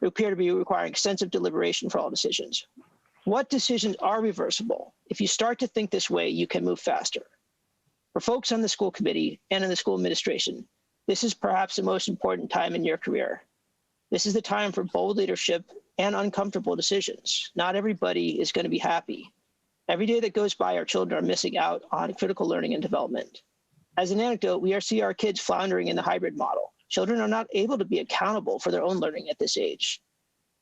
appear to be requiring extensive deliberation for all decisions. What decisions are reversible? If you start to think this way, you can move faster. For folks on the school committee and in the school administration, this is perhaps the most important time in your career. This is the time for bold leadership and uncomfortable decisions. Not everybody is going to be happy. Every day that goes by, our children are missing out on critical learning and development. As an anecdote, we see our kids floundering in the hybrid model. Children are not able to be accountable for their own learning at this age.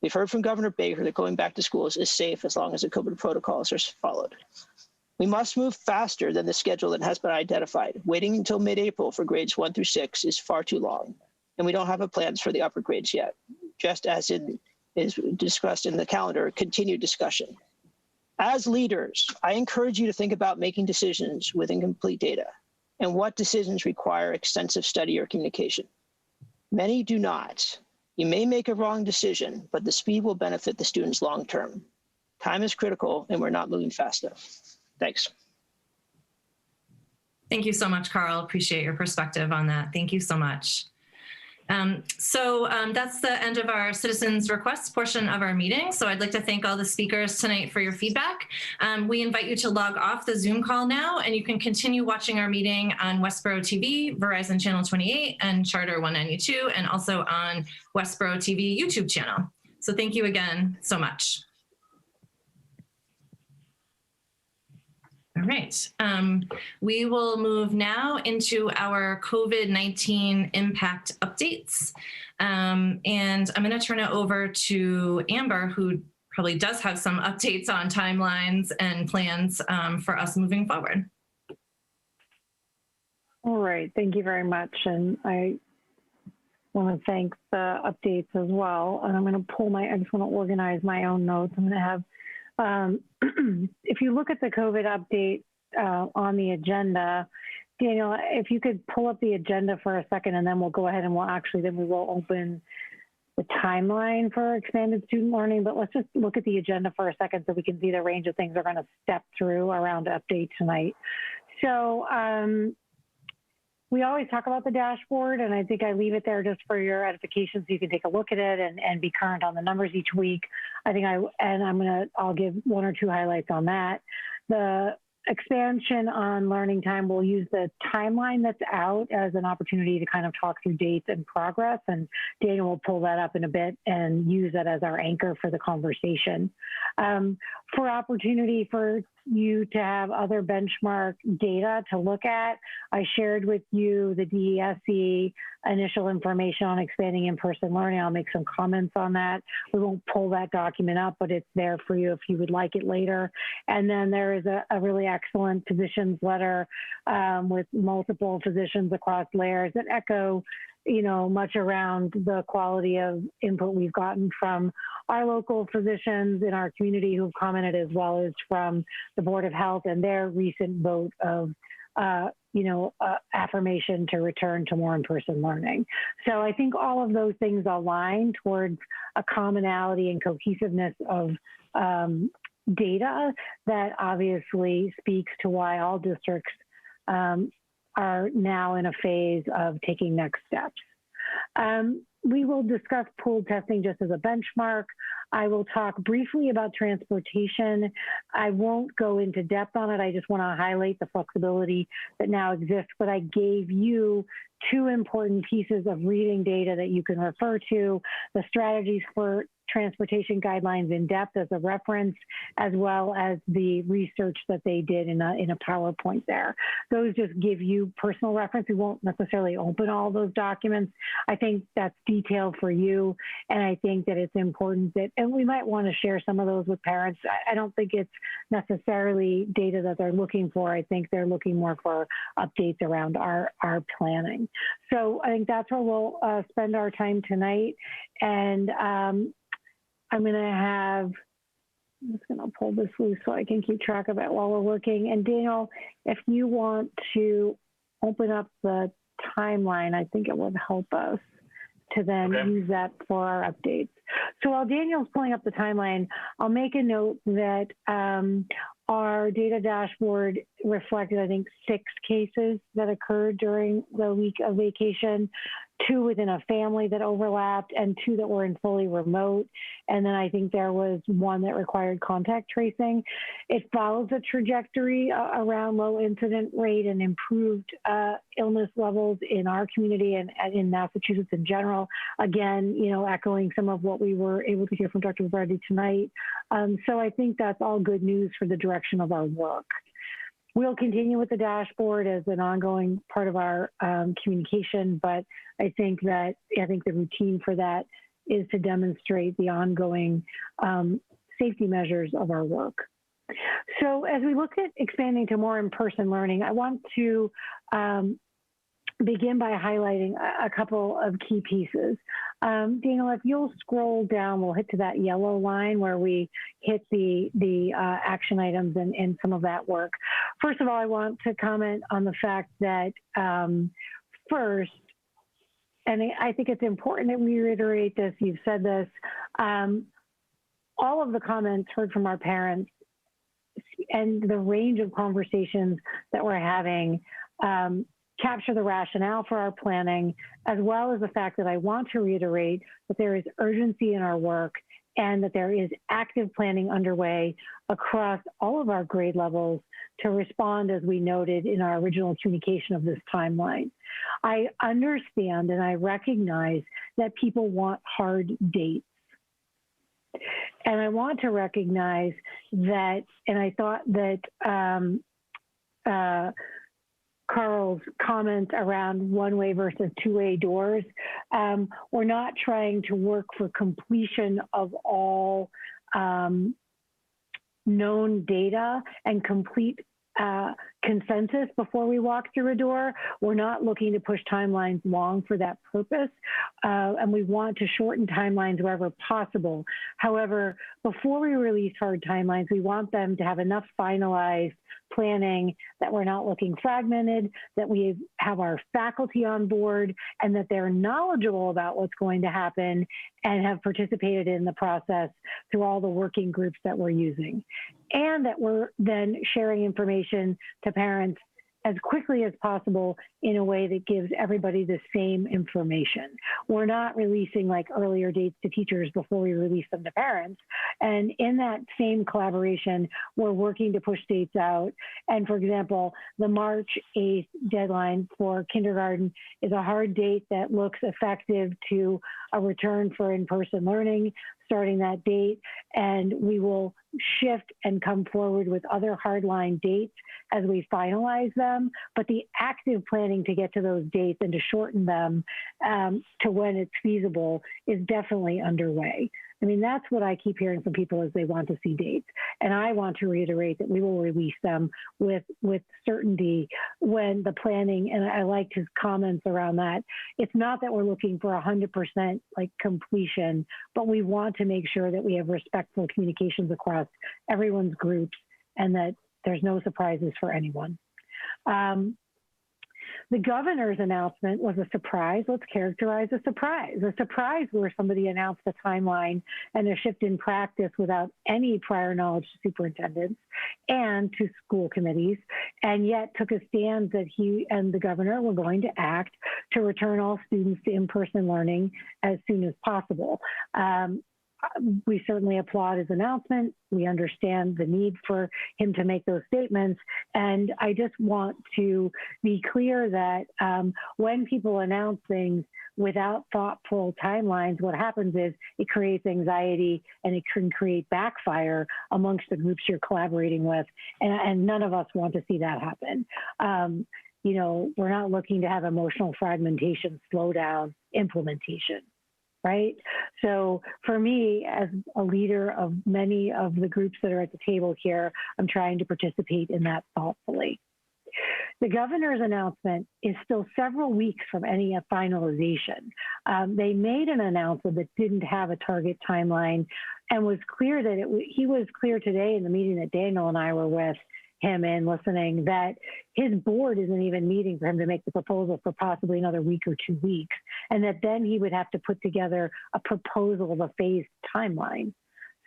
We've heard from Governor Baker that going back to schools is safe as long as the COVID protocols are followed. We must move faster than the schedule that has been identified. Waiting until mid-April for grades 1 through 6 is far too long, and we don't have plans for the upper grades yet, just as is discussed in the calendar, continued discussion. As leaders, I encourage you to think about making decisions with incomplete data and what decisions require extensive study or communication. Many do not. You may make a wrong decision, but the speed will benefit the students long term. Time is critical, and we're not moving fast enough. Thanks. Thank you so much, Carl. Appreciate your perspective on that. Thank you so much. That's the end of our citizens requests portion of our meeting. So I'd like to thank all the speakers tonight for your feedback. We invite you to log off the Zoom call now, and you can continue watching our meeting on Westborough TV, Verizon Channel 28, and Charter 192, and also on Westborough TV YouTube channel. So thank you again so much. All right, we will move now into our COVID-19 impact updates. And I'm going to turn it over to Amber, who probably does have some updates on timelines and plans for us moving forward. All right, thank you very much. And I want to thank the updates as well. And I'm going to I just want to organize my own notes. I'm going to have if you look at the COVID update on the agenda, Daniel, if you could pull up the agenda for a second, and then we'll go ahead and then we will open the timeline for expanded student learning. But let's just look at the agenda for a second so we can see the range of things we're going to step through around update tonight. So we always talk about the dashboard, and I think I leave it there just for your edification so you can take a look at it and be current on the numbers each week. I'll give one or two highlights on that. The expansion on learning time, we'll use the timeline that's out as an opportunity to kind of talk through dates and progress, and Daniel will pull that up in a bit and use that as our anchor for the conversation. For opportunity for you to have other benchmark data to look at, I shared with you the DESE initial information on expanding in-person learning. I'll make some comments on that. We won't pull that document up, but it's there for you if you would like it later. And then there is a really excellent physician's letter with multiple physicians across layers that echo much around the quality of input we've gotten from our local physicians in our community who've commented, as well as from the Board of Health and their recent vote of, affirmation to return to more in-person learning. So I think all of those things align towards a commonality and cohesiveness of data that obviously speaks to why all districts are now in a phase of taking next steps. We will discuss pooled testing just as a benchmark. I will talk briefly about transportation. I won't go into depth on it. I just want to highlight the flexibility that now exists, but I gave you two important pieces of reading data that you can refer to: the strategies for transportation guidelines in depth as a reference, as well as the research that they did in a PowerPoint there. Those just give you personal reference. We won't necessarily open all those documents. I think that's detail for you, and I think that it's important that, and we might want to share some of those with parents. I don't think it's necessarily data that they're looking for. I think they're looking more for updates around our planning. So I think that's where we'll spend our time tonight. And I'm just going to pull this loose so I can keep track of it while we're working. And Daniel, if you want to open up the timeline, I think it would help us to then use that for our updates. So while Daniel's pulling up the timeline, I'll make a note that our data dashboard reflected, I think, 6 cases that occurred during the week of vacation, 2 within a family that overlapped, and 2 that were in fully remote. And then I think there was 1 that required contact tracing. It follows a trajectory around low incident rate and improved illness levels in our community and in Massachusetts in general. Again, echoing some of what we were able to hear from Dr. Brady tonight. So I think that's all good news for the direction of our work. We'll continue with the dashboard as an ongoing part of our communication, but I think the routine for that is to demonstrate the ongoing safety measures of our work. So as we look at expanding to more in-person learning, I want to begin by highlighting a couple of key pieces. Daniel, if you'll scroll down, we'll hit to that yellow line where we hit the action items and some of that work. First of all, I want to comment on the fact that first, and I think it's important that we reiterate this, you've said this, all of the comments heard from our parents and the range of conversations that we're having capture the rationale for our planning, as well as the fact that I want to reiterate that there is urgency in our work and that there is active planning underway across all of our grade levels to respond, as we noted in our original communication of this timeline. I understand and I recognize that people want hard dates. And I want to recognize that, and I thought that Carl's comment around one-way versus two-way doors, we're not trying to work for completion of all known data and complete consensus before we walk through a door. We're not looking to push timelines long for that purpose, and we want to shorten timelines wherever possible. However, before we release hard timelines, we want them to have enough finalized planning that we're not looking fragmented, that we have our faculty on board, and that they're knowledgeable about what's going to happen and have participated in the process through all the working groups that we're using. And that we're then sharing information to parents as quickly as possible in a way that gives everybody the same information. We're not releasing like earlier dates to teachers before we release them to parents. And in that same collaboration, we're working to push dates out. And for example, the March 8th deadline for kindergarten is a hard date that looks effective to a return for in-person learning starting that date, and we will shift and come forward with other hardline dates as we finalize them. But the active planning to get to those dates and to shorten them to when it's feasible is definitely underway. I mean, that's what I keep hearing from people is they want to see dates. And I want to reiterate that we will release them with certainty when the planning, and I liked his comments around that. It's not that we're looking for 100% like completion, but we want to make sure that we have respectful communications across everyone's groups and that there's no surprises for anyone. The governor's announcement was a surprise. Let's characterize a surprise. A surprise where somebody announced a timeline and a shift in practice without any prior knowledge to superintendents and to school committees, and yet took a stand that he and the governor were going to act to return all students to in-person learning as soon as possible. We certainly applaud his announcement. We understand the need for him to make those statements. And I just want to be clear that when people announce things without thoughtful timelines, what happens is it creates anxiety and it can create backfire amongst the groups you're collaborating with. And none of us want to see that happen. You know, we're not looking to have emotional fragmentation slow down implementation. Right? So for me, as a leader of many of the groups that are at the table here, I'm trying to participate in that thoughtfully. The governor's announcement is still several weeks from any finalization. They made an announcement that didn't have a target timeline and was clear that he was clear today in the meeting that Daniel and I were with him in listening that his board isn't even meeting for him to make the proposal for possibly another week or 2 weeks, and that then he would have to put together a proposal of a phased timeline.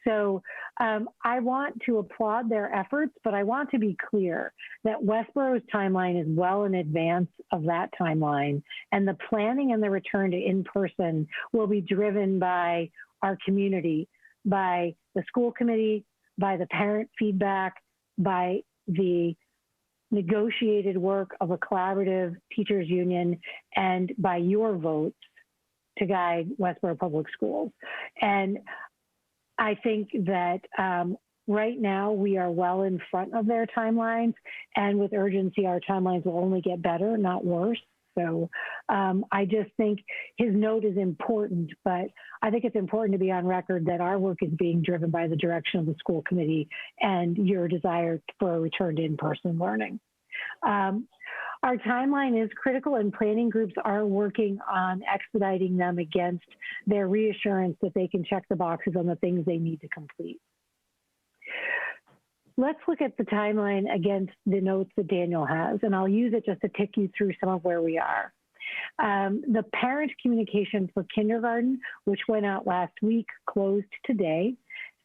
So I want to applaud their efforts, but I want to be clear that Westborough's timeline is well in advance of that timeline, and the planning and the return to in-person will be driven by our community, by the school committee, by the parent feedback, by the negotiated work of a collaborative teachers union, and by your votes to guide Westborough Public Schools. And I think that right now we are well in front of their timelines, and with urgency, our timelines will only get better, not worse. So I just think his note is important, but I think it's important to be on record that our work is being driven by the direction of the school committee and your desire for a return to in-person learning. Our timeline is critical, and planning groups are working on expediting them against their reassurance that they can check the boxes on the things they need to complete. Let's look at the timeline against the notes that Daniel has, and I'll use it just to tick you through some of where we are. The parent communication for kindergarten, which went out last week, closed today.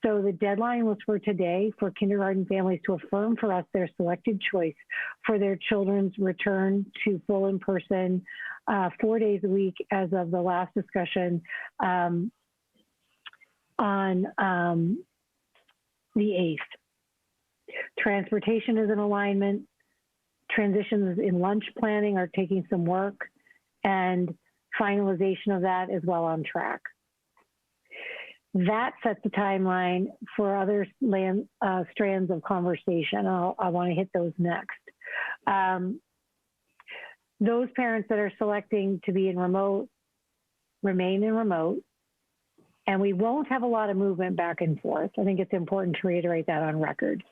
So the deadline was for today for kindergarten families to affirm for us their selected choice for their children's return to full in-person 4 days a week as of the last discussion on the 8th. Transportation is in alignment. Transitions in lunch planning are taking some work, and finalization of that is well on track. That sets the timeline for other strands of conversation. I want to hit those next. Those parents that are selecting to be in remote remain in remote, and we won't have a lot of movement back and forth. I think it's important to reiterate that on record.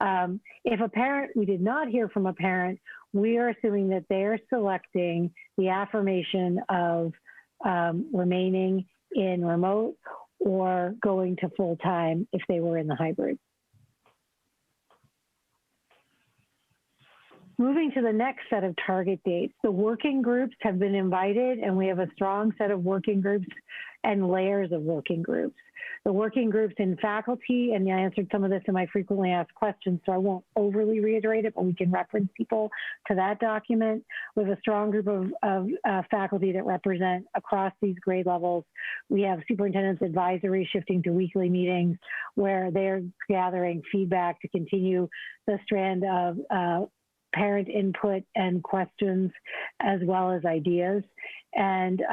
If a parent, we did not hear from a parent, we are assuming that they're selecting the affirmation of remaining in remote or going to full-time if they were in the hybrid. Moving to the next set of target dates, the working groups have been invited, and we have a strong set of working groups and layers of working groups. The working groups in faculty, and I answered some of this in my frequently asked questions, so I won't overly reiterate it, but we can reference people to that document. We have a strong group of faculty that represent across these grade levels. We have superintendent's advisory shifting to weekly meetings where they're gathering feedback to continue the strand of parent input and questions as well as ideas. And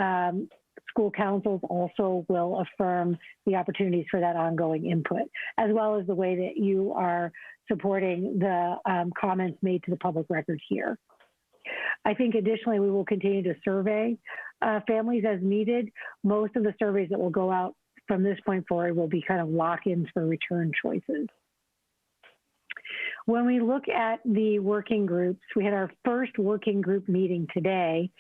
school councils also will affirm the opportunities for that ongoing input, as well as the way that you are supporting the comments made to the public record here. I think additionally, we will continue to survey families as needed. Most of the surveys that will go out from this point forward will be kind of lock-ins for return choices. When we look at the working groups, we had our first working group meeting today.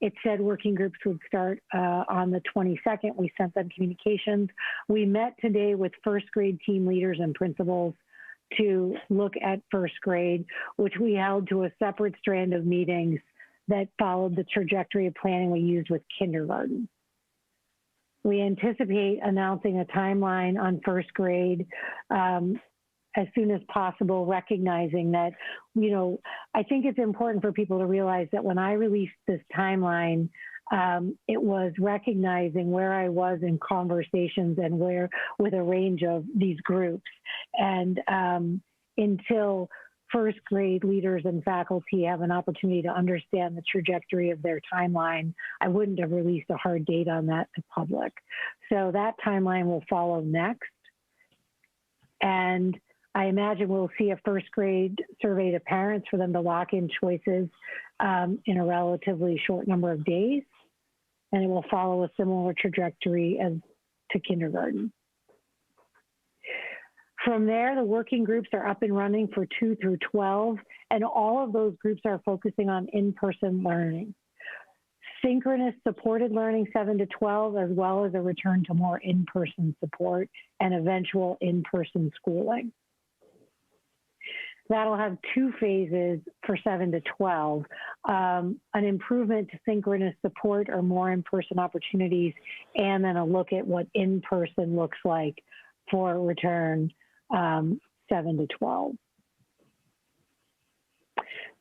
It said working groups would start on the 22nd. We sent them communications. We met today with first grade team leaders and principals to look at first grade, which we held to a separate strand of meetings that followed the trajectory of planning we used with kindergarten. We anticipate announcing a timeline on first grade as soon as possible, recognizing that, you know, I think it's important for people to realize that when I released this timeline, it was recognizing where I was in conversations and where with a range of these groups. And until first grade leaders and faculty have an opportunity to understand the trajectory of their timeline, I wouldn't have released a hard date on that to public. So that timeline will follow next. And I imagine we'll see a first grade survey to parents for them to lock in choices in a relatively short number of days. And it will follow a similar trajectory as to kindergarten. From there, the working groups are up and running for 2 through 12, and all of those groups are focusing on in-person learning. Synchronous supported learning 7 to 12, as well as a return to more in-person support and eventual in-person schooling. That'll have 2 phases for 7 to 12, an improvement to synchronous support or more in-person opportunities, and then a look at what in-person looks like for return 7 to 12.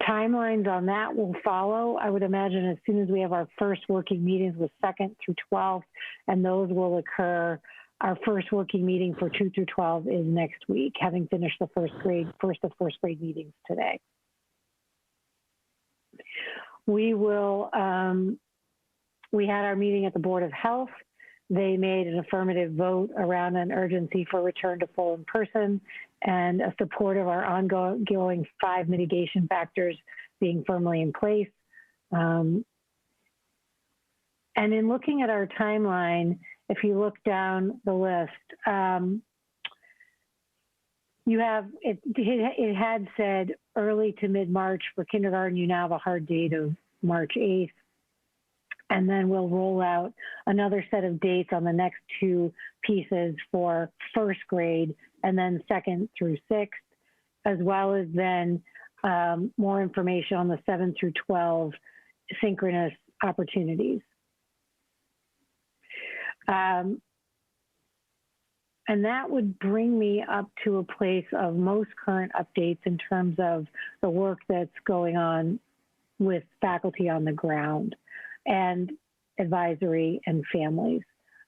Timelines on that will follow. I would imagine as soon as we have our first working meetings with 2nd through 12th, and those will occur. Our first working meeting for 2 through 12 is next week, having finished the first of first grade meetings today. We will, we had our meeting at the Board of Health. They made an affirmative vote around an urgency for return to full in-person and a support of our ongoing 5 mitigation factors being firmly in place. And in looking at our timeline, if you look down the list, you have, it had said early to mid-March for kindergarten. You now have a hard date of March 8th. And then we'll roll out another set of dates on the next 2 pieces for first grade and then 2nd through 6th, as well as then more information on the 7 through 12 synchronous opportunities. And that would bring me up to a place of most current updates in terms of the work that's going on with faculty on the ground and advisory and families.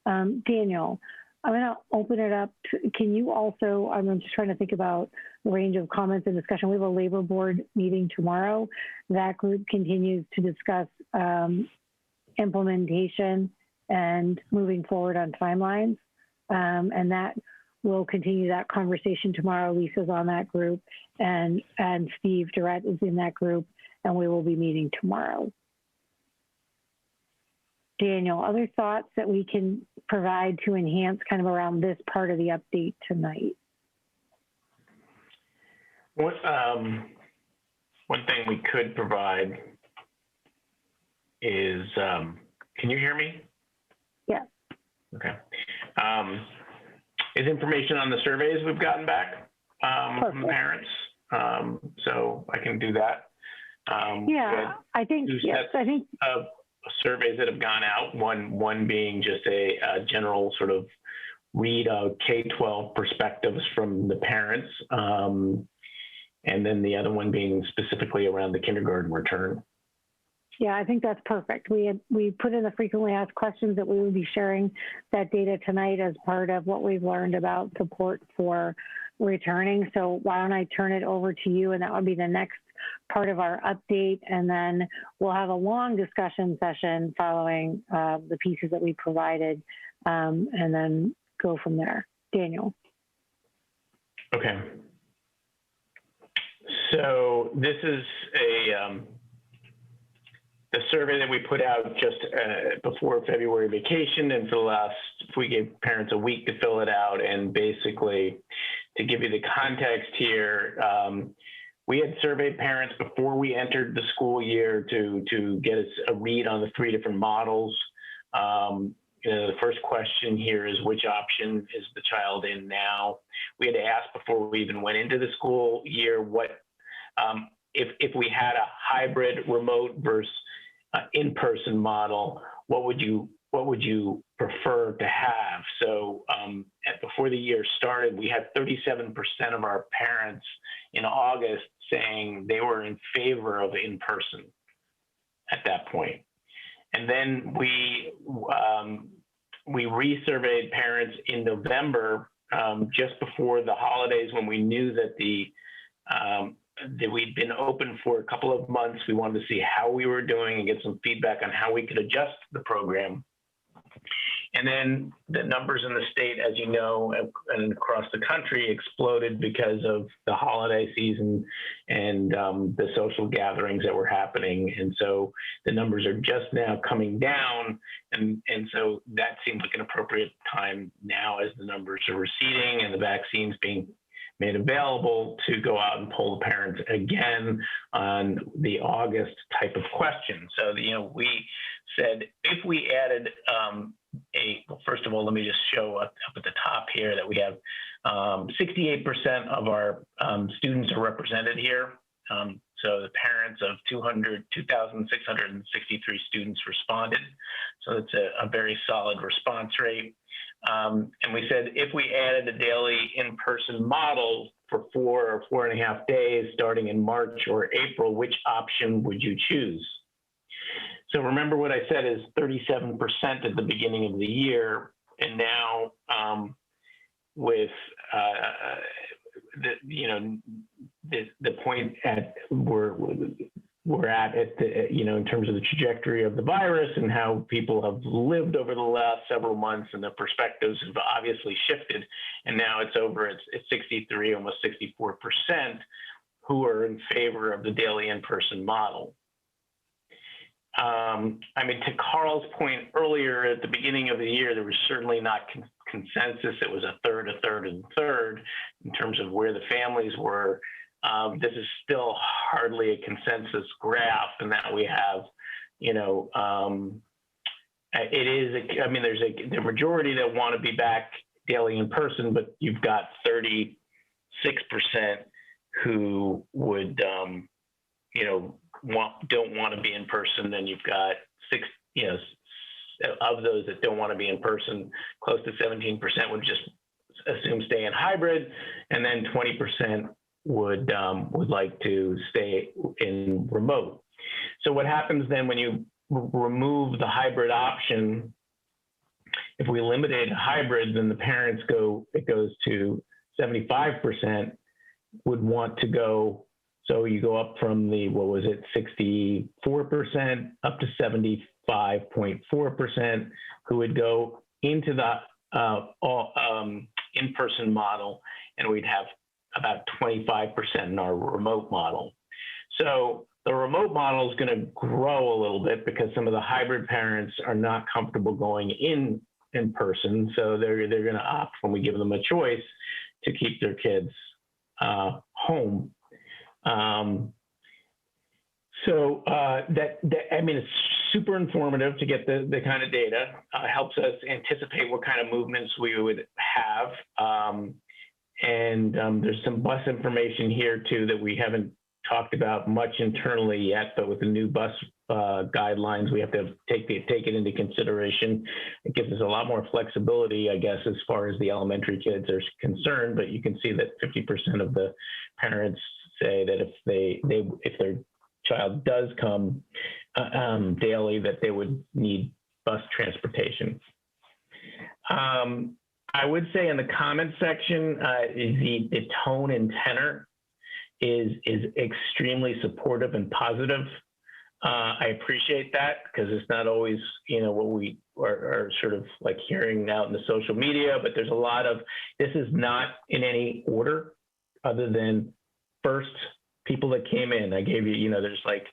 Daniel, I'm going to open it up. Can you also, I'm just trying to think about the range of comments and discussion. We have a labor board meeting tomorrow. That group continues to discuss implementation and moving forward on timelines. And that will continue that conversation tomorrow. Lisa's on that group and Steve Durrett is in that group, and we will be meeting tomorrow. Daniel, other thoughts that we can provide to enhance kind of around this part of the update tonight? One thing we could provide is, can you hear me? Yeah. Okay. Is information on the surveys we've gotten back from the parents. So I can do that. Yeah, I think, yes, I think. Surveys that have gone out, one being just a general sort of read of K-12 perspectives from the parents, and then the other one being specifically around the kindergarten return. Yeah, I think that's perfect. We put in the frequently asked questions that we will be sharing that data tonight as part of what we've learned about support for returning. So why don't I turn it over to you, and that would be the next part of our update, and then we'll have a long discussion session following the pieces that we provided, and then go from there. Daniel. Okay. So this is the survey that we put out just before February vacation, and for the last, we gave parents a week to fill it out, and basically, to give you the context here, we had surveyed parents before we entered the school year to get us a read on the 3 different models. The first question here is, which option is the child in now? We had to ask before we even went into the school year what if we had a hybrid remote versus in-person model, what would you prefer to have? So before the year started, we had 37% of our parents in August saying they were in favor of in-person at that point. And then we resurveyed parents in November, just before the holidays, when we knew that that we'd been open for a couple of months. We wanted to see how we were doing and get some feedback on how we could adjust the program. And then the numbers in the state, as you know, and across the country exploded because of the holiday season and the social gatherings that were happening. And so the numbers are just now coming down. And so that seems like an appropriate time now, as the numbers are receding and the vaccines being made available, to go out and poll the parents again on the August type of question. So, we said if we added well, first of all, let me just show up at the top here that we have 68% of our students are represented here. So the parents of 2,663 students responded. So it's a very solid response rate. And we said if we added a daily in-person model for 4 or 4.5 days starting in March or April, which option would you choose? So remember what I said is 37% at the beginning of the year, and now with the point at we're at the, in terms of the trajectory of the virus and how people have lived over the last several months, and their perspectives have obviously shifted, and now it's over. It's 63, almost 64% who are in favor of the daily in-person model. To Carl's point earlier, at the beginning of the year, there was certainly not consensus. It was a third in terms of where the families were. This is still hardly a consensus graph, in that we have, it is, there's the majority that want to be back daily in person, but you've got 36% who would, don't want to be in person. Then you've got of those that don't want to be in person, close to 17% would just assume stay in hybrid, and then 20% would like to stay in remote. So what happens then when you remove the hybrid option? If we eliminate hybrid, then the parents it goes to 75% would want to go. So you go up from the, 64% up to 75.4% who would go into the in-person model, and we'd have about 25% in our remote model. So the remote model is going to grow a little bit because some of the hybrid parents are not comfortable going in person. So they're going to opt, when we give them a choice, to keep their kids home. It's super informative to get the kind of data. Helps us anticipate what kind of movements we would have. There's some bus information here too that we haven't talked about much internally yet, but with the new bus guidelines, we have to take it into consideration. It gives us a lot more flexibility, I guess, as far as the elementary kids are concerned. But you can see that 50% of the parents say that if their child does come daily, that they would need bus transportation. I would say in the comment section, the tone and tenor is extremely supportive and positive. I appreciate that, because it's not always, what we are sort of like hearing out in the social media, but there's a lot of, this is not in any order other than first people that came in. I gave you, there's like,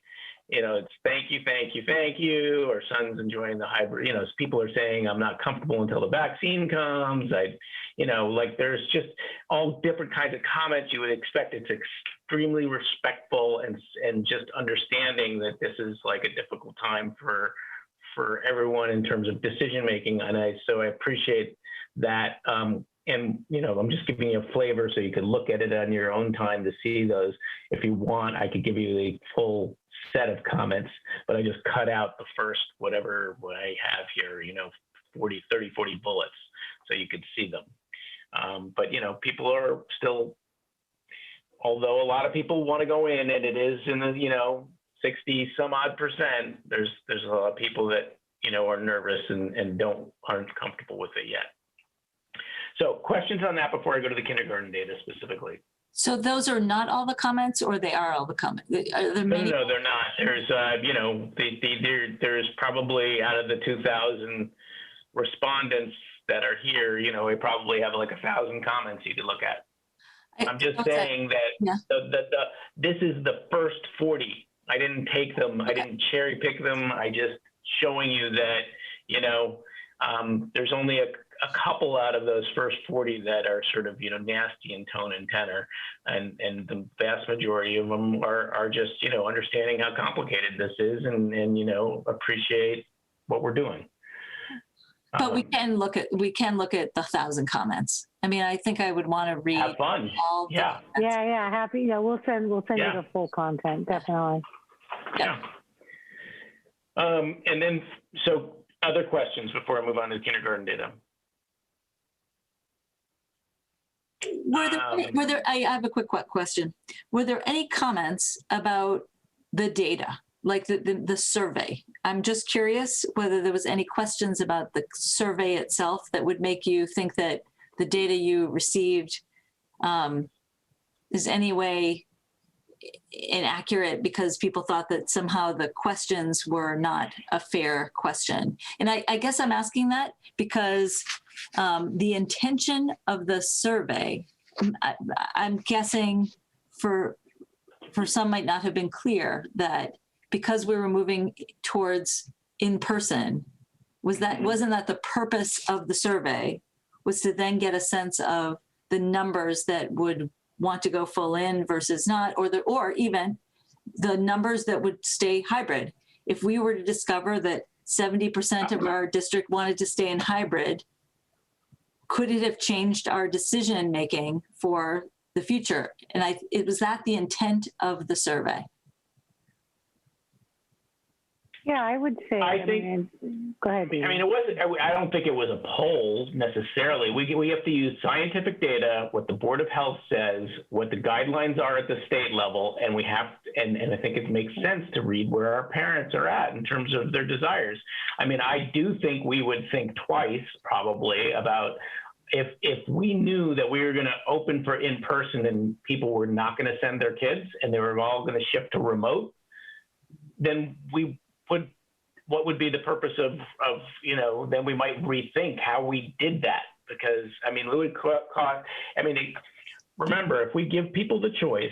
it's thank you, or son's enjoying the hybrid, people are saying I'm not comfortable until the vaccine comes. There's just all different kinds of comments you would expect. It's extremely respectful and just understanding that this is like a difficult time for everyone in terms of decision making. So I appreciate that. I'm just giving you a flavor so you can look at it on your own time to see those. If you want, I could give you the full set of comments, but I just cut out the first, what I have here, 30, 40 bullets, so you could see them. But people are still, although a lot of people want to go in, and it is in the, 60 some odd %, there's a lot of people that, are nervous and aren't comfortable with it yet. So questions on that before I go to the kindergarten data specifically? So those are not all the comments, or they are all the comments? Are there many? No, they're not. There's, there's probably, out of the 2,000 respondents that are here, we probably have like 1,000 comments you could look at. I'm just saying that this is the first 40. I didn't take them. I didn't cherry pick them. I just showing you that, there's only a couple out of those first 40 that are sort of, nasty in tone and tenor. And the vast majority of them are just, understanding how complicated this is and appreciate what we're doing. But we can look at the 1,000 comments. I mean, I think I would want to read. Have fun. All Yeah, happy. Yeah, we'll send you the full content, definitely. Yeah. And then, so other questions before I move on to the kindergarten data? I have a quick question. Were there any comments about the data, like the survey? I'm just curious whether there was any questions about the survey itself that would make you think that the data you received is any way inaccurate because people thought that somehow the questions were not a fair question. And I guess I'm asking that because the intention of the survey, I'm guessing for some might not have been clear that because we were moving towards in-person, wasn't that the purpose of the survey, was to then get a sense of the numbers that would want to go full in versus not, or even the numbers that would stay hybrid. If we were to discover that 70% of our district wanted to stay in hybrid, could it have changed our decision making for the future? And was that the intent of the survey? Yeah, I would say. Go ahead, Dee. I mean, it wasn't. I don't think it was a poll necessarily. We have to use scientific data, what the Board of Health says, what the guidelines are at the state level, and we have. And I think it makes sense to read where our parents are at in terms of their desires. I mean, I do think we would think twice probably about if we knew that we were going to open for in person and people were not going to send their kids and they were all going to shift to remote, then we would, what would be the purpose of, then we might rethink how we did that, because I mean, it would cost, remember, if we give people the choice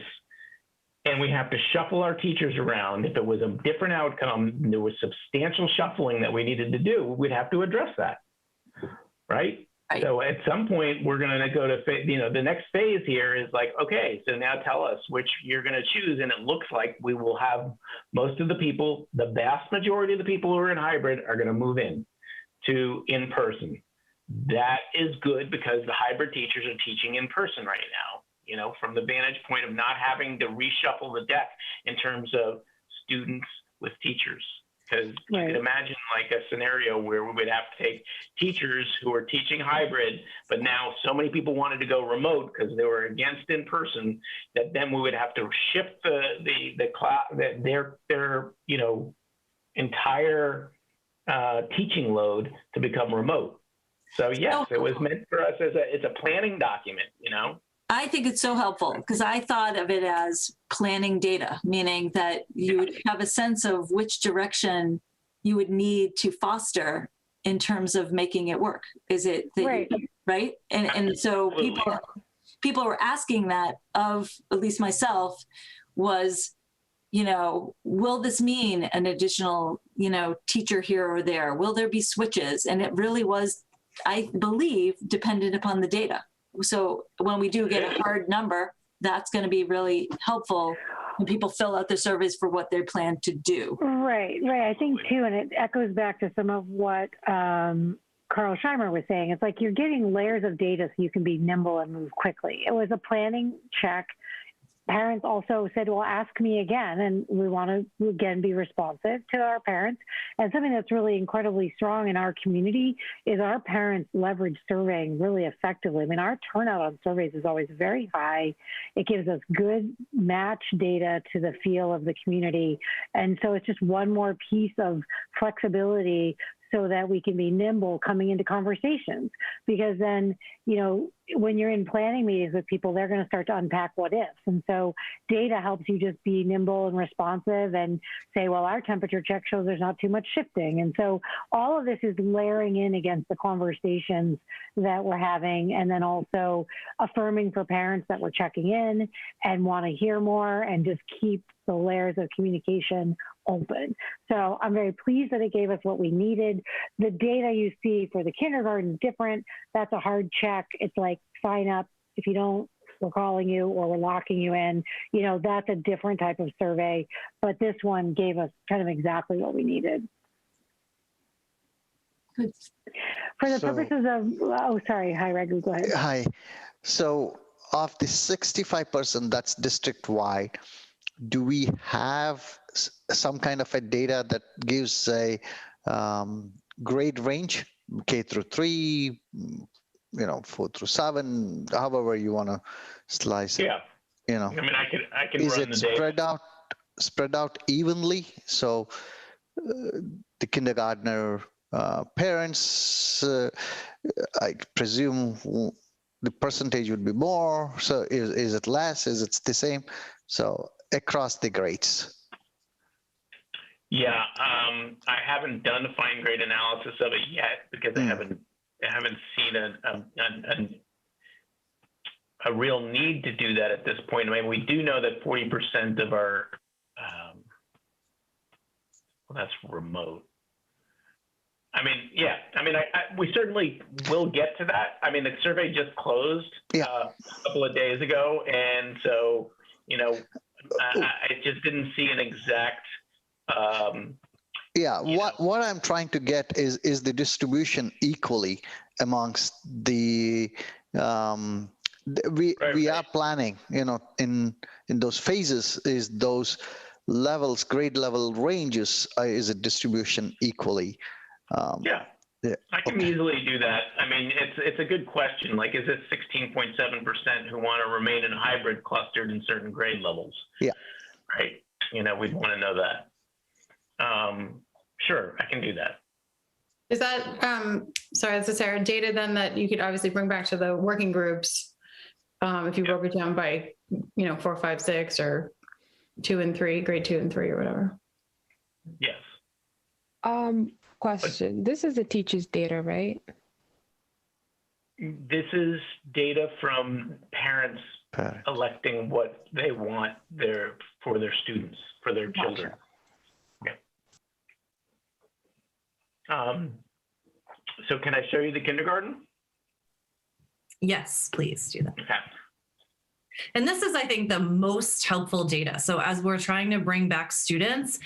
and we have to shuffle our teachers around, if it was a different outcome, there was substantial shuffling that we needed to do, we'd have to address that, right? Right. So at some point, we're going to go to, the next phase here is like, okay, so now tell us which you're going to choose. And it looks like we will have most of the people, the vast majority of the people who are in hybrid are going to move in to in-person. That is good because the hybrid teachers are teaching in person right now, from the vantage point of not having to reshuffle the deck in terms of students with teachers. Because you can imagine like a scenario where we would have to take teachers who are teaching hybrid, but now so many people wanted to go remote because they were against in person, that then we would have to shift the class, their entire teaching load to become remote. So yes, it was meant for us as it's a planning document, I think it's so helpful because I thought of it as planning data, meaning that you would have a sense of which direction you would need to foster in terms of making it work. Is it right? And so people were asking that of at least myself was, will this mean an additional, teacher here or there? Will there be switches? And it really was, I believe, dependent upon the data. So when we do get a hard number, that's going to be really helpful when people fill out their surveys for what they plan to do. Right. I think too, and it echoes back to some of what Carl Scheimer was saying. It's like you're getting layers of data so you can be nimble and move quickly. It was a planning check. Parents also said, well, ask me again. And we want to, again, be responsive to our parents. And something that's really incredibly strong in our community is our parents leverage surveying really effectively. I mean, our turnout on surveys is always very high. It gives us good match data to the feel of the community. And so it's just one more piece of flexibility so that we can be nimble coming into conversations. Because then, when you're in planning meetings with people, they're going to start to unpack what ifs. And so data helps you just be nimble and responsive and say, well, our temperature check shows there's not too much shifting. And so all of this is layering in against the conversations that we're having, and then also affirming for parents that we're checking in and want to hear more and just keep the layers of communication open. So I'm very pleased that it gave us what we needed. The data you see for the kindergarten is different. That's a hard check. It's like sign up. If you don't, we're calling you or we're locking you in. That's a different type of survey. But this one gave us kind of exactly what we needed. Good. For the purposes of, sorry. Hi, Raghu, go ahead. Hi. So of the 65% that's district-wide, do we have some kind of a data that gives a grade range, K through 3, 4 through 7, however you want to slice it? Yeah. I can is run it the data. spread out evenly? So the kindergartner parents, I presume the percentage would be more. So is it less? Is it the same? So across the grades. Yeah, I haven't done a fine grade analysis of it yet because I haven't seen a real need to do that at this point. I mean, we do know that 40% of our that's remote. We certainly will get to that. I mean, the survey just closed a couple of days ago, and so I just didn't see an exact. What I'm trying to get is the distribution equally amongst the we are planning, in those phases is those levels, grade level ranges, is it distribution equally? Yeah. Yeah. I can easily do that. I mean, it's a good question. Like, is it 16.7% who want to remain in hybrid clustered in certain grade levels? Yeah. Right. You know, we'd want to know that. Sure, I can do that. Is that, sorry, this is Sarah, data then that you could obviously bring back to the working groups if you broke it down by, 4, 5, 6, or 2 and 3, grade 2 and 3 or whatever? Yes. Question. This is the teacher's data, right? This is data from parents electing what they want for their students, for their children. Yeah. So can I show you the kindergarten? Yes, please do that. Okay. And this is, I think, the most helpful data. So as we're trying to bring back students,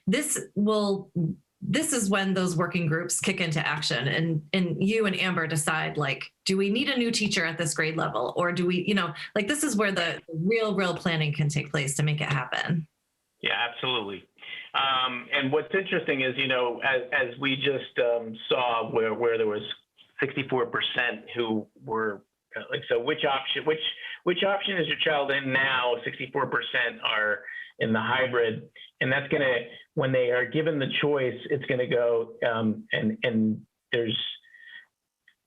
this is when those working groups kick into action, and you and Amber decide, like, do we need a new teacher at this grade level, or do we, this is where the real planning can take place to make it happen. Yeah, absolutely. And what's interesting is, as we just saw where there was 64% who were so which option is your child in now? 64% are in the hybrid, and that's going to, when they are given the choice, it's going to go, and there's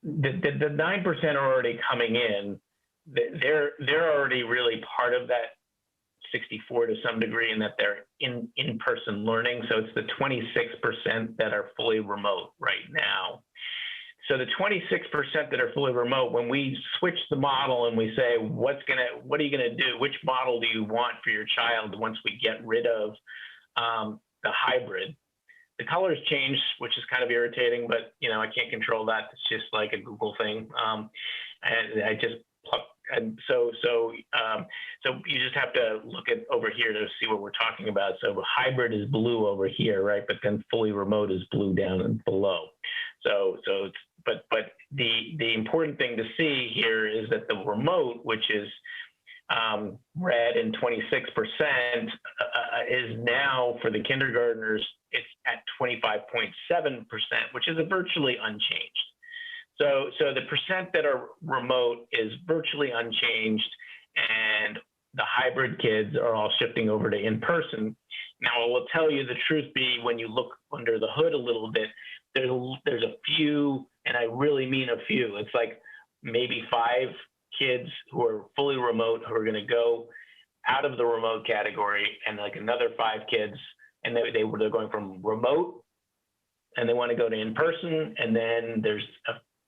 the 9% are already coming in. They're already really part of that 64 to some degree, in that they're in-person learning. So it's the 26% that are fully remote right now. So the 26% that are fully remote, when we switch the model and we say, what are you going to do? Which model do you want for your child once we get rid of the hybrid? The colors change, which is kind of irritating, but I can't control that. It's just like a Google thing. And I just pluck. And so you just have to look at over here to see what we're talking about. So hybrid is blue over here, right? But then fully remote is blue down and below. So it's, but the important thing to see here is that the remote, which is red and 26%, is now for the kindergartners, it's at 25.7%, which is virtually unchanged. So the percent that are remote is virtually unchanged, and the hybrid kids are all shifting over to in-person. Now, I will tell you the truth be, when you look under the hood a little bit, there's a few, and I really mean a few. It's like maybe 5 kids who are fully remote who are going to go out of the remote category, and like another 5 kids, and they're going from remote, and they want to go to in-person, and then there's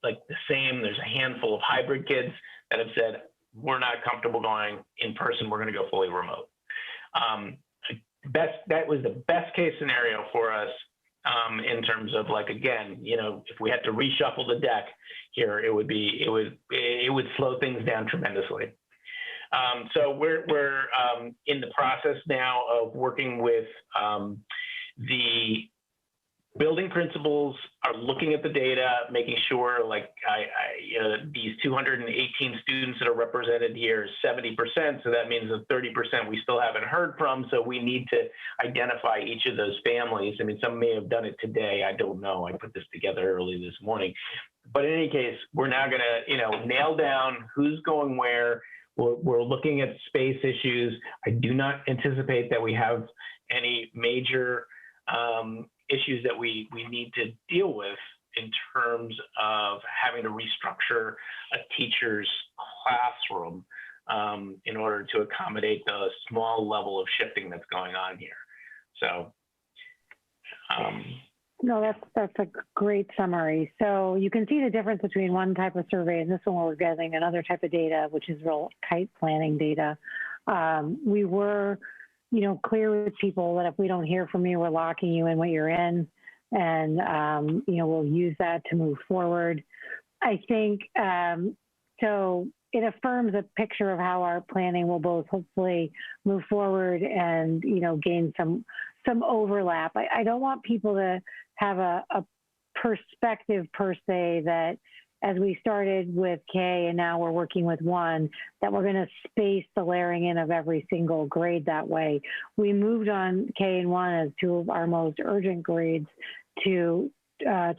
there's a handful of hybrid kids that have said, we're not comfortable going in person, we're going to go fully remote. That was the best case scenario for us in terms of, like, again, if we had to reshuffle the deck here, it would slow things down tremendously. So we're in the process now of working with the building principals, are looking at the data, making sure, like, these 218 students that are represented here is 70%. So that means that 30% we still haven't heard from. So we need to identify each of those families. I mean, some may have done it today. I don't know. I put this together early this morning. But in any case, we're now going to, nail down who's going where. We're looking at space issues. I do not anticipate that we have any major issues that we need to deal with in terms of having to restructure a teacher's classroom in order to accommodate the small level of shifting that's going on here. So. No, that's a great summary. So you can see the difference between one type of survey and this one where we're getting another type of data, which is real tight planning data. We were, clear with people that if we don't hear from you, we're locking you in what you're in, and we'll use that to move forward. I think so. It affirms a picture of how our planning will both hopefully move forward and gain some overlap. I don't want people to have a perspective per se that as we started with K and now we're working with 1, that we're going to space the layering in of every single grade that way. We moved on K and 1 as 2 of our most urgent grades to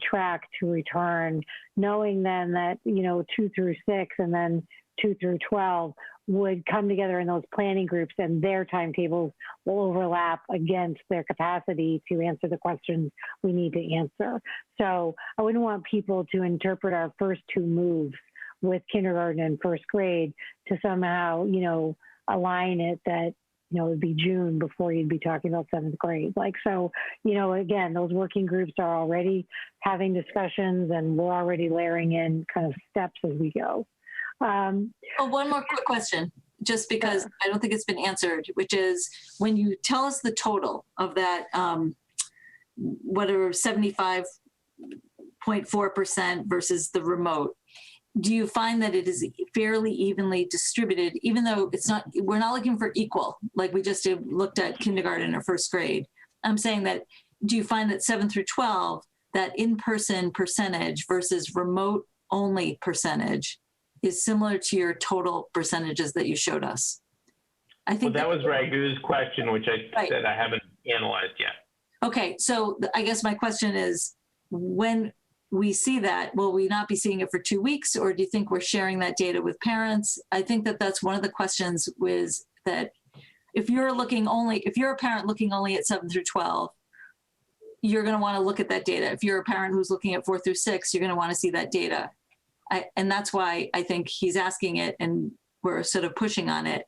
track to return, knowing then that, 2 through 6 and then 2 through 12 would come together in those planning groups, and their timetables will overlap against their capacity to answer the questions we need to answer. So I wouldn't want people to interpret our first 2 moves with kindergarten and first grade to somehow, align it that, it would be June before you'd be talking about 7th grade. Again, those working groups are already having discussions, and we're already layering in kind of steps as we go. One more quick question, just because I don't think it's been answered, which is when you tell us the total of that, whatever 75.4% versus the remote, do you find that it is fairly evenly distributed, even though we're not looking for equal, like we just looked at kindergarten or first grade? I'm saying that, do you find that 7 through 12, that in-person percentage versus remote only percentage is similar to your total percentages that you showed us? I think that was Raghu's question, which I said I haven't analyzed yet. Okay, so I guess my question is, when we see that, will we not be seeing it for 2 weeks, or do you think we're sharing that data with parents? I think that that's one of the questions, was that if you're a parent looking only at 7 through 12, you're going to want to look at that data. If you're a parent who's looking at 4 through 6, you're going to want to see that data. And that's why I think he's asking it, and we're sort of pushing on it.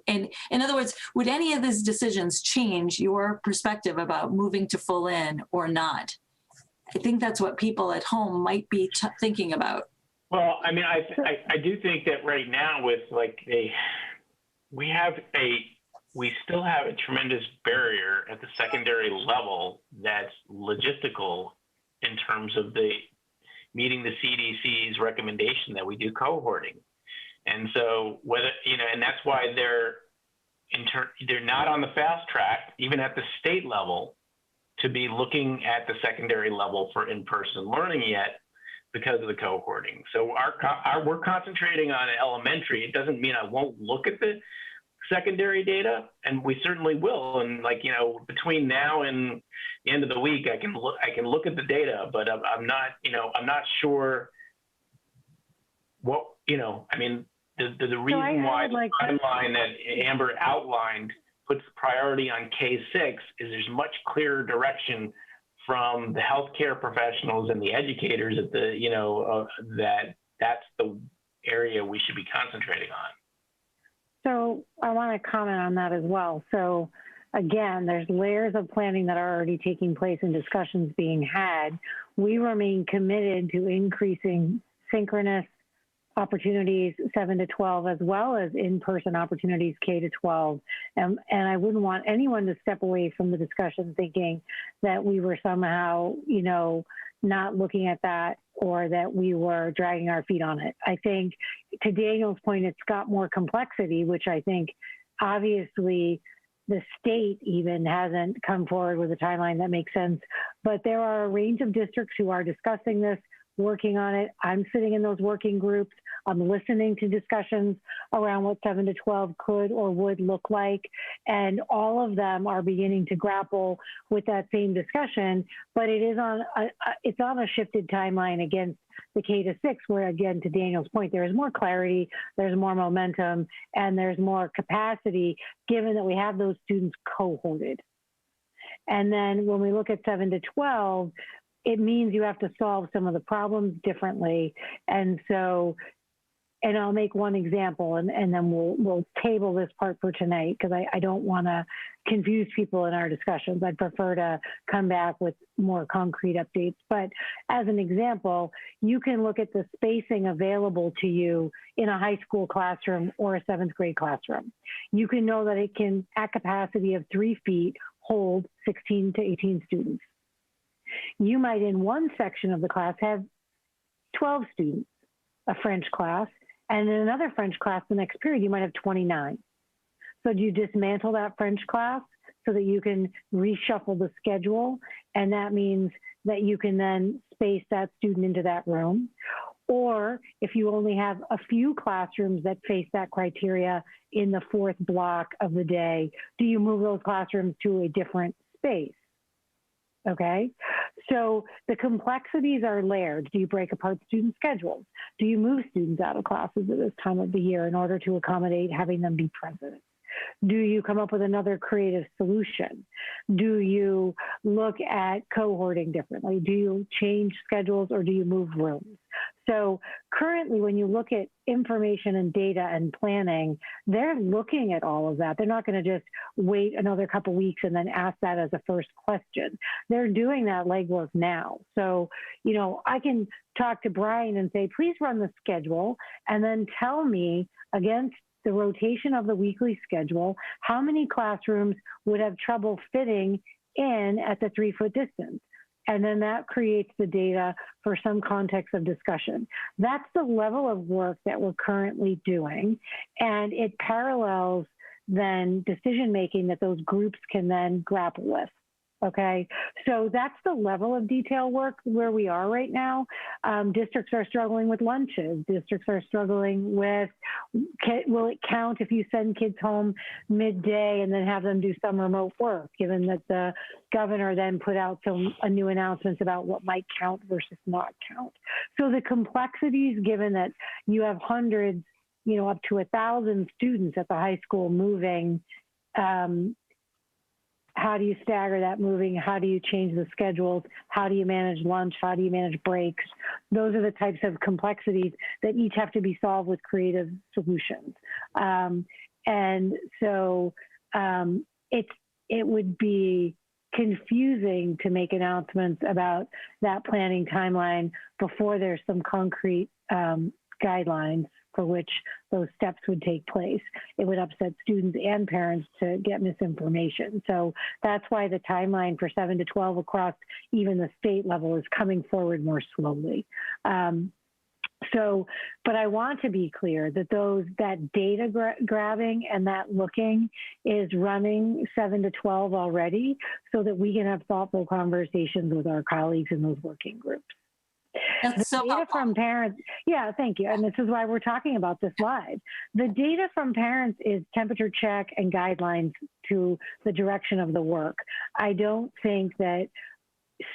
And in other words, would any of these decisions change your perspective about moving to full in or not? I think that's what people at home might be thinking about. Well, I mean, I do think that right now with we still have a tremendous barrier at the secondary level that's logistical in terms of meeting the CDC's recommendation that we do cohorting. And so and that's why they're not on the fast track, even at the state level, to be looking at the secondary level for in-person learning yet, because of the cohorting. So we're concentrating on elementary. It doesn't mean I won't look at the secondary data, and we certainly will. And between now and the end of the week, I can look at the data, but I'm not sure what, I mean, the reason why the timeline that Amber outlined puts priority on K-6 is there's much clearer direction from the healthcare professionals and the educators at that's the area we should be concentrating on. So I want to comment on that as well. So again, there's layers of planning that are already taking place and discussions being had. We remain committed to increasing synchronous opportunities 7 to 12, as well as in-person opportunities K to 12. And I wouldn't want anyone to step away from the discussion thinking that we were somehow, not looking at that, or that we were dragging our feet on it. I think, to Daniel's point, it's got more complexity, which I think obviously the state even hasn't come forward with a timeline that makes sense. But there are a range of districts who are discussing this, working on it. I'm sitting in those working groups. I'm listening to discussions around what 7 to 12 could or would look like. And all of them are beginning to grapple with that same discussion, but it's on a shifted timeline against the K to 6, where, again, to Daniel's point, there is more clarity, there's more momentum, and there's more capacity, given that we have those students cohorted. And then when we look at 7 to 12, it means you have to solve some of the problems differently. And so, and I'll make one example, and then we'll table this part for tonight, because I don't want to confuse people in our discussions. I'd prefer to come back with more concrete updates. But as an example, you can look at the spacing available to you in a high school classroom or a 7th grade classroom. You can know that it can, at capacity of 3 feet, hold 16 to 18 students. You might, in one section of the class, have 12 students, a French class, and in another French class the next period, you might have 29. So do you dismantle that French class so that you can reshuffle the schedule? And that means that you can then space that student into that room. Or if you only have a few classrooms that face that criteria in the fourth block of the day, do you move those classrooms to a different space? Okay, so the complexities are layered. Do you break apart student schedules? Do you move students out of classes at this time of the year in order to accommodate having them be present? Do you come up with another creative solution? Do you look at cohorting differently? Do you change schedules or do you move rooms? So currently, when you look at information and data and planning, they're looking at all of that. They're not going to just wait another couple weeks and then ask that as a first question. They're doing that legwork now. So, you know, I can talk to Brian and say, please run the schedule and then tell me against the rotation of the weekly schedule, how many classrooms would have trouble fitting in at the 3-foot distance? And then that creates the data for some context of discussion. That's the level of work that we're currently doing. And it parallels then decision-making that those groups can then grapple with. Okay, so that's the level of detail work where we are right now. Districts are struggling with lunches. Districts are struggling with, will it count if you send kids home midday and then have them do some remote work, given that the governor then put out a new announcements about what might count versus not count. So the complexities, given that you have hundreds, you know, up to 1,000 students at the high school moving, how do you stagger that moving? How do you change the schedules? How do you manage lunch? How do you manage breaks? Those are the types of complexities that each have to be solved with creative solutions. And so it would be confusing to make announcements about that planning timeline before there's some concrete guidelines for which those steps would take place. It would upset students and parents to get misinformation. So that's why the timeline for 7 to 12 across even the state level is coming forward more slowly. But I want to be clear that that data grabbing and that looking is running 7 to 12 already, so that we can have thoughtful conversations with our colleagues in those working groups. That's so data helpful. from parents, yeah, thank you. And this is why we're talking about this live. The data from parents is temperature check and guidelines to the direction of the work. I don't think that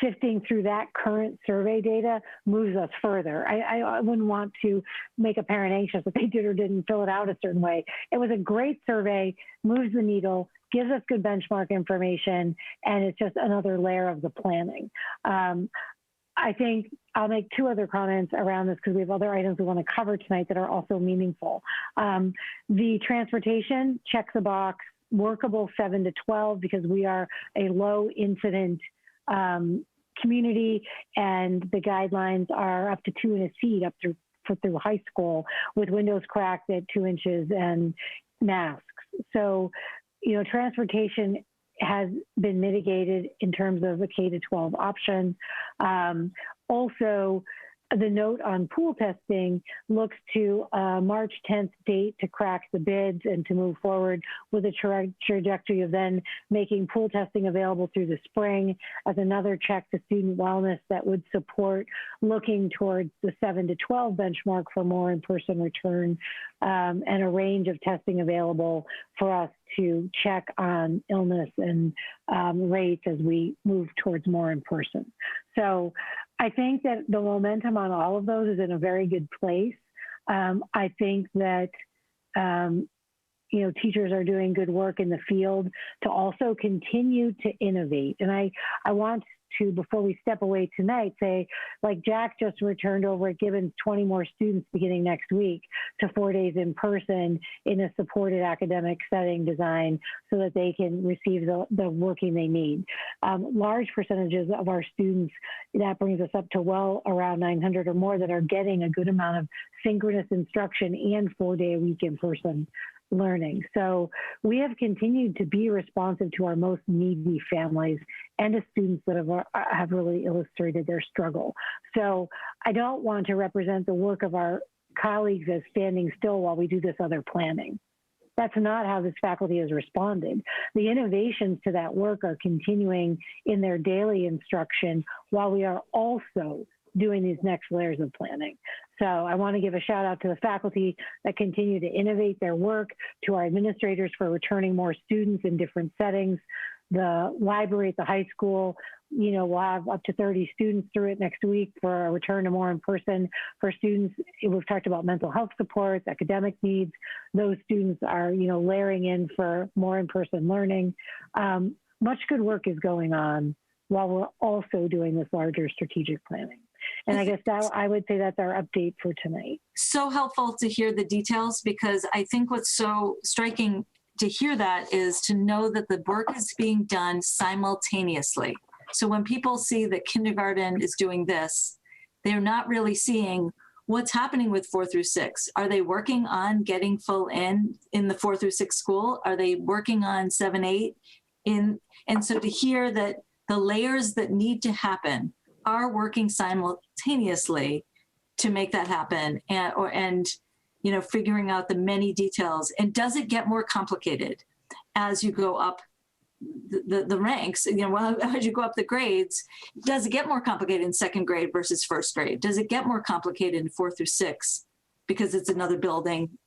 sifting through that current survey data moves us further. I wouldn't want to make a parent anxious if they did or didn't fill it out a certain way. It was a great survey, moves the needle, gives us good benchmark information, and it's just another layer of the planning. I think I'll make 2 other comments around this because we have other items we want to cover tonight that are also meaningful. The transportation checks the box, workable 7 to 12 because we are a low incident community, and the guidelines are up to 2 in a seat up through high school with windows cracked at 2 inches and masks. So, you know, transportation has been mitigated in terms of a K-12 option. Also, the note on pool testing looks to a March 10th date to crack the bids and to move forward with a trajectory of then making pool testing available through the spring as another check to student wellness that would support looking towards the 7 to 12 benchmark for more in-person return, and a range of testing available for us to check on illness and rates as we move towards more in person. So I think that the momentum on all of those is in a very good place. I think that, you know, teachers are doing good work in the field to also continue to innovate. And I want to, before we step away tonight, say, like Jack just returned over at Gibbons, 20 more students beginning next week to 4 days in person in a supported academic setting design so that they can receive the working they need. Large percentages of our students, that brings us up to well around 900 or more, that are getting a good amount of synchronous instruction and 4-day-a-week in person learning. So we have continued to be responsive to our most needy families and to students that have really illustrated their struggle. So I don't want to represent the work of our colleagues as standing still while we do this other planning. That's not how this faculty has responded. The innovations to that work are continuing in their daily instruction while we are also doing these next layers of planning. So I want to give a shout out to the faculty that continue to innovate their work, to our administrators for returning more students in different settings. The library at the high school, we'll have up to 30 students through it next week for a return to more in person for students. We've talked about mental health supports, academic needs. Those students are, layering in for more in-person learning. Much good work is going on while we're also doing this larger strategic planning. And I guess that I would say that's our update for tonight. So helpful to hear the details, because I think what's so striking to hear that is to know that the work is being done simultaneously. So when people see that kindergarten is doing this, they're not really seeing what's happening with 4 through 6. Are they working on getting full in the 4 through 6 school? Are they working on 7, 8? And so to hear that the layers that need to happen are working simultaneously to make that happen, and figuring out the many details. And does it get more complicated as you go up the ranks? As you go up the grades, does it get more complicated in second grade versus first grade? Does it get more complicated in 4 through 6 because it's another building?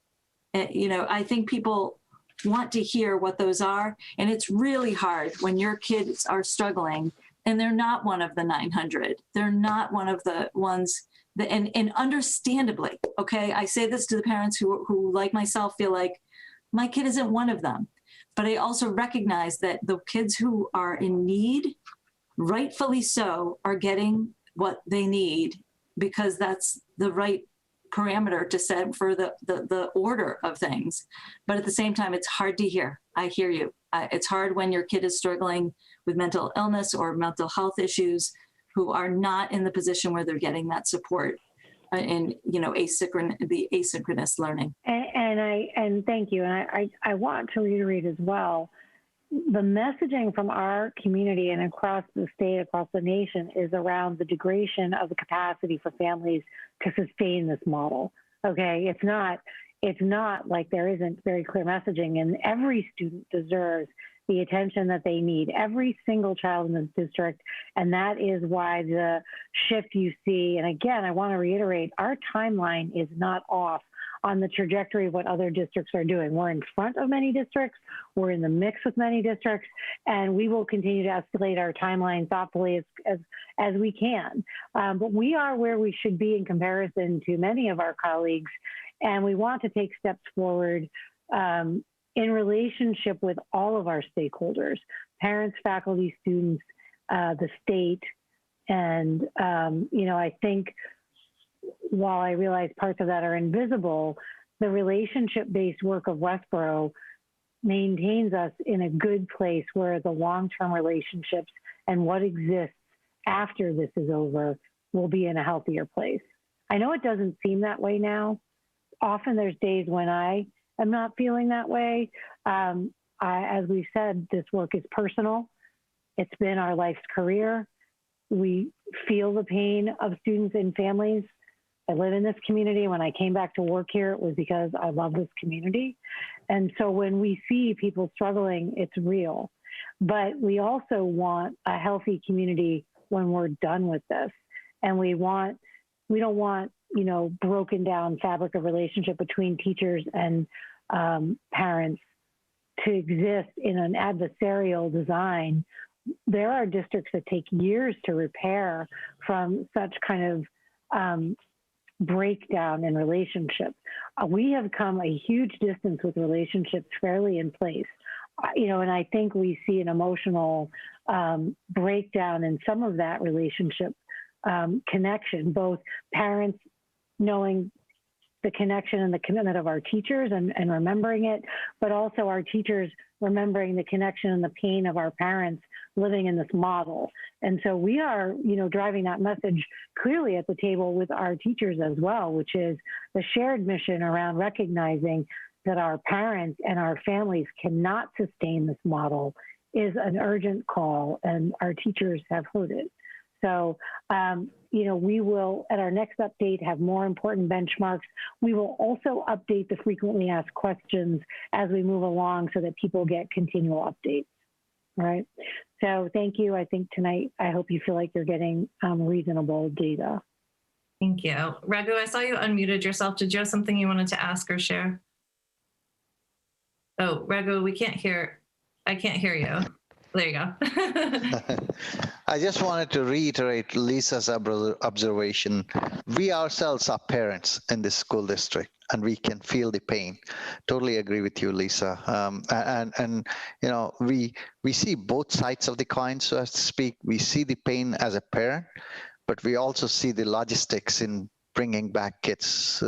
I think people want to hear what those are, and it's really hard when your kids are struggling and they're not one of the 900. They're not one of the ones that, and understandably, okay, I say this to the parents who like myself feel like my kid isn't one of them, but I also recognize that the kids who are in need, rightfully so, are getting what they need because that's the right parameter to set for the order of things. But at the same time, it's hard to hear. I hear you. It's hard when your kid is struggling with mental illness or mental health issues, who are not in the position where they're getting that support in the asynchronous learning. And thank you. And I want to reiterate as well, the messaging from our community and across the state, across the nation, is around the degradation of the capacity for families to sustain this model. Okay, it's not like there isn't very clear messaging, and every student deserves the attention that they need, every single child in this district. And that is why the shift you see, and again, I want to reiterate, our timeline is not off on the trajectory of what other districts are doing. We're in front of many districts, we're in the mix with many districts, and we will continue to escalate our timeline thoughtfully as we can. But we are where we should be in comparison to many of our colleagues, and we want to take steps forward in relationship with all of our stakeholders, parents, faculty, students, the state. And, I think while I realize parts of that are invisible, the relationship-based work of Westborough maintains us in a good place where the long-term relationships and what exists after this is over will be in a healthier place. I know it doesn't seem that way now. Often there's days when I am not feeling that way. As we said, this work is personal. It's been our life's career. We feel the pain of students and families. I live in this community. When I came back to work here, it was because I love this community. And so when we see people struggling, it's real. But we also want a healthy community when we're done with this. And we don't want, broken down fabric of relationship between teachers and parents to exist in an adversarial design. There are districts that take years to repair from such kind of breakdown in relationships. We have come a huge distance with relationships fairly in place. And I think we see an emotional breakdown in some of that relationship connection, both parents knowing the connection and the commitment of our teachers and remembering it, but also our teachers remembering the connection and the pain of our parents living in this model. And so we are, driving that message clearly at the table with our teachers as well, which is the shared mission around recognizing that our parents and our families cannot sustain this model is an urgent call, and our teachers have heard it. So, we will, at our next update, have more important benchmarks. We will also update the frequently asked questions as we move along so that people get continual updates. All right. So thank you. I think tonight, I hope you feel like you're getting reasonable data. Thank you. Raghu, I saw you unmuted yourself. Did you have something you wanted to ask or share? Oh, Raghu, we can't hear. I can't hear you. There you go. I just wanted to reiterate Lisa's observation. We ourselves are parents in this school district, and we can feel the pain. Totally agree with you, Lisa. And you know, we see both sides of the coin, so to speak. We see the pain as a parent, but we also see the logistics in bringing back kids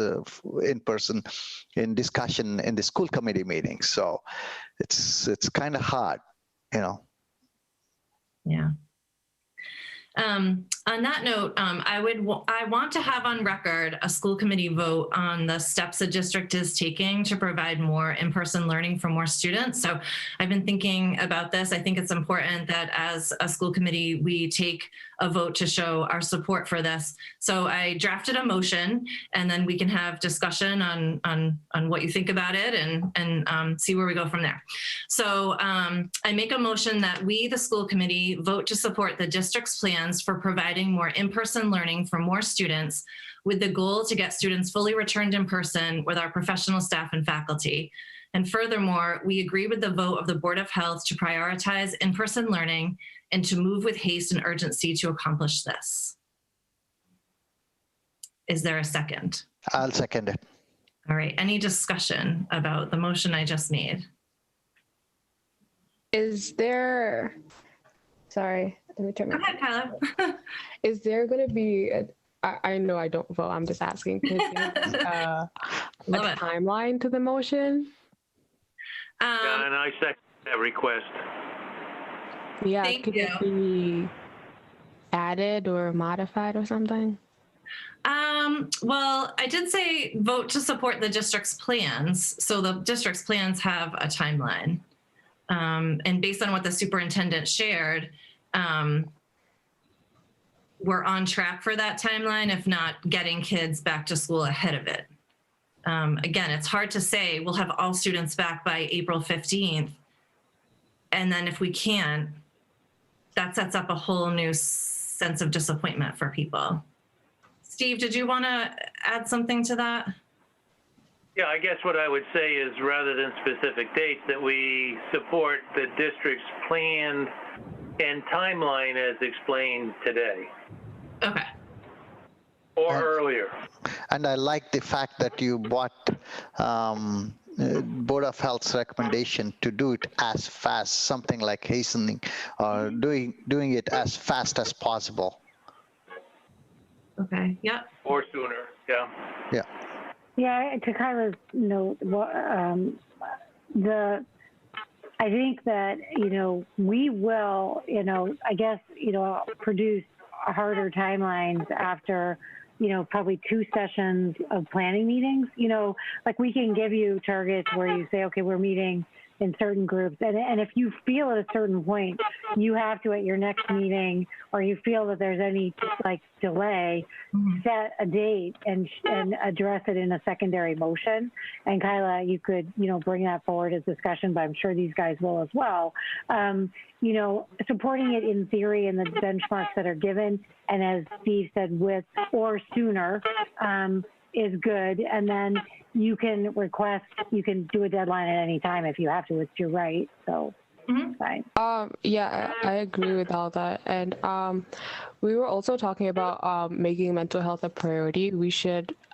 in person in discussion in the school committee meetings. So it's kind of hard, you know. Yeah. On that note, I want to have on record a school committee vote on the steps the district is taking to provide more in-person learning for more students. So I've been thinking about this. I think it's important that as a school committee, we take a vote to show our support for this. So I drafted a motion, and then we can have discussion on what you think about it and see where we go from there. So I make a motion that we, the school committee, vote to support the district's plans for providing more in-person learning for more students, with the goal to get students fully returned in person with our professional staff and faculty. And furthermore, we agree with the vote of the Board of Health to prioritize in-person learning and to move with haste and urgency to accomplish this. Is there a second? I'll second it. All right, any discussion about the motion I just made? Is there, sorry, let me turn my. Go ahead, Kyla. Is there going to be, I know I don't vote, I'm just asking, is there a timeline to the motion? Yeah, and I second that request. Yeah, Thank could you. it be added or modified or something? Well, I did say vote to support the district's plans. So the district's plans have a timeline. And based on what the superintendent shared, we're on track for that timeline, if not getting kids back to school ahead of it. Again, it's hard to say we'll have all students back by April 15th. And then if we can't, that sets up a whole new sense of disappointment for people. Steve, did you want to add something to that? Yeah, I guess what I would say is, rather than specific dates, that we support the district's plan and timeline as explained today. Okay. Or earlier. And I like the fact that you bought Board of Health's recommendation to do it as fast, something like hastening, or doing it as fast as possible. Okay, yeah. Or sooner, yeah. Yeah. Yeah, to Kyla's note, I think that, we will, I guess, produce harder timelines after, probably 2 sessions of planning meetings. Like we can give you targets where you say, okay, we're meeting in certain groups. And if you feel at a certain point, you have to, at your next meeting, or you feel that there's any delay, set a date and address it in a secondary motion. And Kyla, you could, bring that forward as discussion, but I'm sure these guys will as well. Supporting it in theory and the benchmarks that are given, and as Steve said, with or sooner, is good. And then you can do a deadline at any time if you have to. It's your right. So fine. Yeah, I agree with all that. And we were also talking about making mental health a priority.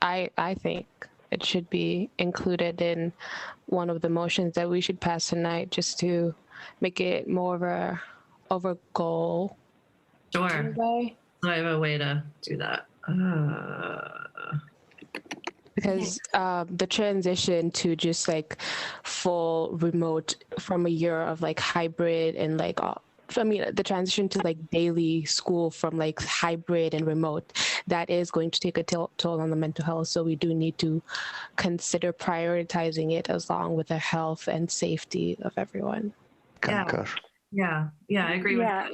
I think it should be included in one of the motions that we should pass tonight, just to make it more of a goal. Sure. So I have a way to do that. Because the transition to just full remote from a year of hybrid and the transition to daily school from hybrid and remote, that is going to take a toll on the mental health. So we do need to consider prioritizing it along with the health and safety of everyone. Yeah, I agree with that.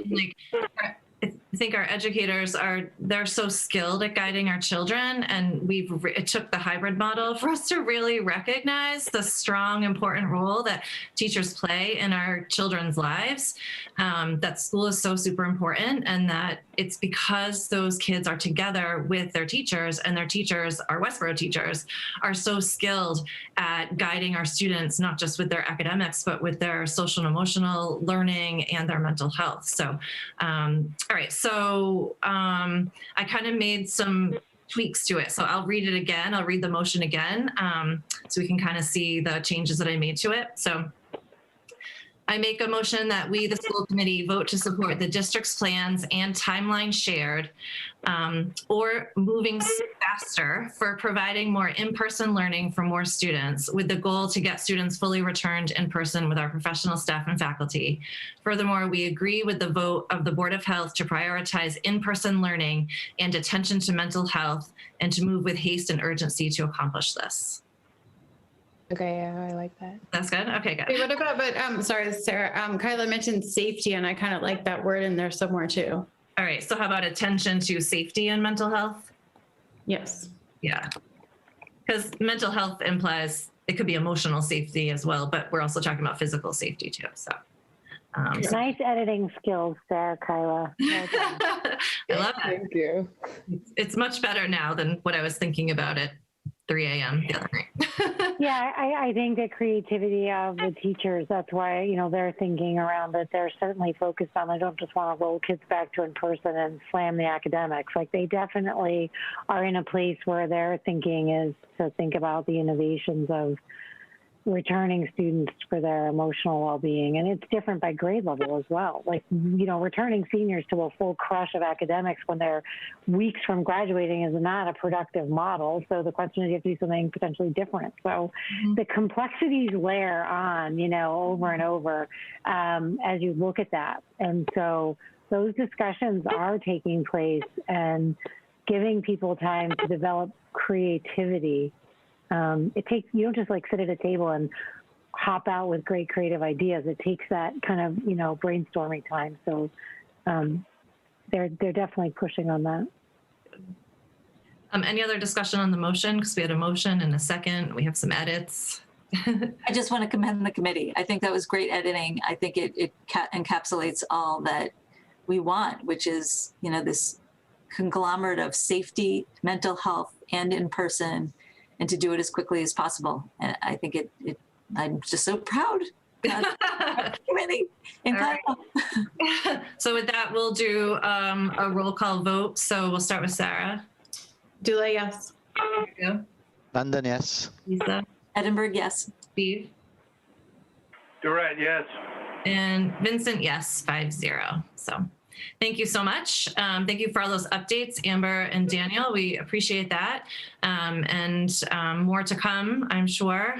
I think our educators they're so skilled at guiding our children, and it took the hybrid model for us to really recognize the strong, important role that teachers play in our children's lives, that school is so super important, and that it's because those kids are together with their teachers, and their teachers, our Westborough teachers, are so skilled at guiding our students, not just with their academics, but with their social and emotional learning and their mental health. So, all right. So I kind of made some tweaks to it. So I'll read it again. I'll read the motion again, so we can kind of see the changes that I made to it. So I make a motion that we, the school committee, vote to support the district's plans and timeline shared, or moving faster for providing more in-person learning for more students, with the goal to get students fully returned in person with our professional staff and faculty. Furthermore, we agree with the vote of the Board of Health to prioritize in-person learning and attention to mental health, and to move with haste and urgency to accomplish this. Okay, yeah, I like that. That's good. Okay, good. Hey, what about, sorry, Sarah, Kyla mentioned safety, and I kind of like that word in there somewhere too. All right, so how about attention to safety and mental health? Yes. Yeah, because mental health implies it could be emotional safety as well, but we're also talking about physical safety too. So, nice editing skills there, Kyla. Well done. I love it. Thank you. It's much better now than what I was thinking about at 3 a.m. the other night. Yeah, I think the creativity of the teachers, that's why, you know, they're thinking around that. They're certainly focused on, they don't just want to roll kids back to in person and slam the academics. Like, they definitely are in a place where their thinking is to think about the innovations of returning students for their emotional well-being. And it's different by grade level as well. Like, you know, returning seniors to a full crush of academics when they're weeks from graduating is not a productive model. So the question is, you have to do something potentially different. So the complexities layer on, you know, over and over as you look at that. And so those discussions are taking place, and giving people time to develop creativity. It takes, you don't just like sit at a table and hop out with great creative ideas. It takes that kind of, you know, brainstorming time. So they're definitely pushing on that. Any other discussion on the motion? Because we had a motion and a second. We have some edits. I just want to commend the committee. I think that was great editing. I think it encapsulates all that we want, which is, you know, this conglomerate of safety, mental health, and in person, and to do it as quickly as possible. And I think I'm just so proud. Committee. Right. So with that, we'll do a roll call vote. So we'll start with Sarah. Dule, yes. Nandan, yes. Lisa. Edinburgh, yes. Steve. Durant, yes. And Vincent, yes, 5-0. So thank you so much. Thank you for all those updates, Amber and Daniel. We appreciate that. And more to come, I'm sure.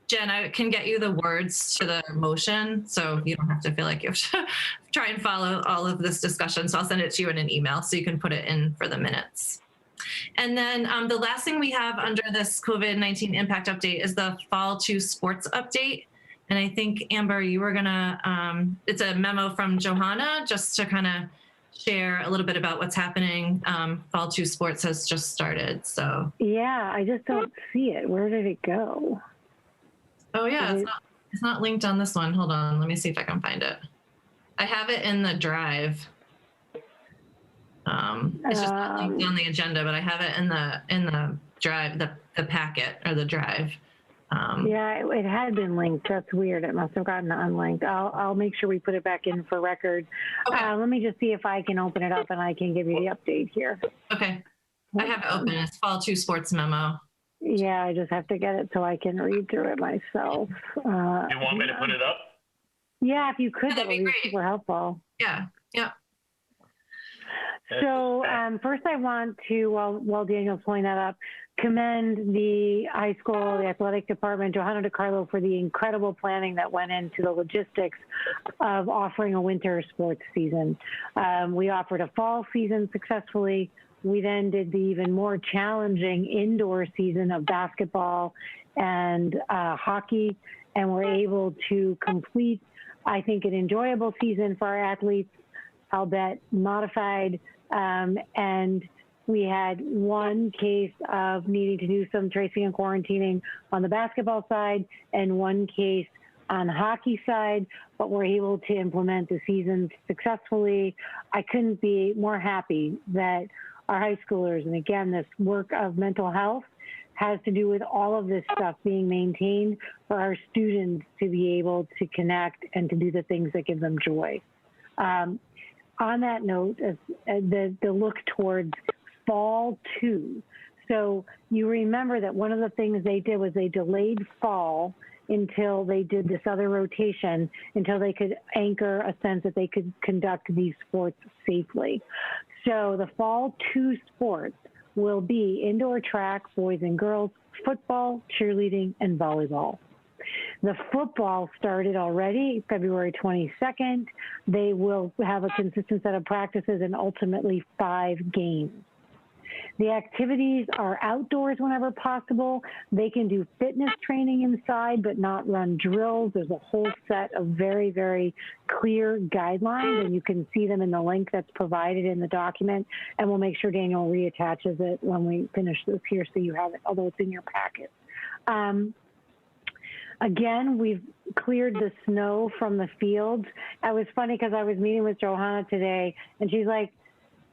Jen, I can get you the words to the motion, so you don't have to feel like you have to try and follow all of this discussion. So I'll send it to you in an email so you can put it in for the minutes. And then the last thing we have under this COVID-19 impact update is the Fall 2 sports update. And I think, Amber, you were gonna, it's a memo from Johanna just to kind of share a little bit about what's happening. Fall 2 sports has just started, so. Yeah, I just don't see it. Where did it go? Oh yeah, it's not linked on this one. Hold on, let me see if I can find it. I have it in the drive. It's just not linked on the agenda, but I have it in the drive, the packet or the drive. Yeah, it had been linked. That's weird. It must have gotten unlinked. I'll make sure we put it back in for record. Okay. Let me just see if I can open it up and I can give you the update here. Okay. I have it open. It's Fall 2 sports memo. Yeah, I just have to get it so I can read through it myself. You want me to put it up? Yeah, if you could, that'd that would be super helpful. Yeah. So first I want to, while Daniel's pulling that up, commend the high school, the athletic department, Johanna DiCarlo, for the incredible planning that went into the logistics of offering a winter sports season. We offered a fall season successfully. We then did the even more challenging indoor season of basketball and hockey, and were able to complete I think, an enjoyable season for our athletes, albeit modified. And we had one case of needing to do some tracing and quarantining on the basketball side and one case on the hockey side, but we're able to implement the seasons successfully. I couldn't be more happy that our high schoolers, and again, this work of mental health has to do with all of this stuff being maintained for our students to be able to connect and to do the things that give them joy. On that note, the look towards fall 2. So you remember that one of the things they did was they delayed fall until they did this other rotation, until they could anchor a sense that they could conduct these sports safely. So the fall 2 sports will be indoor track, boys and girls, football, cheerleading, and volleyball. The football started already February 22nd. They will have a consistent set of practices and ultimately 5 games. The activities are outdoors whenever possible. They can do fitness training inside, but not run drills. There's a whole set of very, very clear guidelines, and you can see them in the link that's provided in the document. And we'll make sure Daniel reattaches it when we finish this here so you have it, although it's in your packet. Again, we've cleared the snow from the fields. It was funny because I was meeting with Johanna today, and she's like,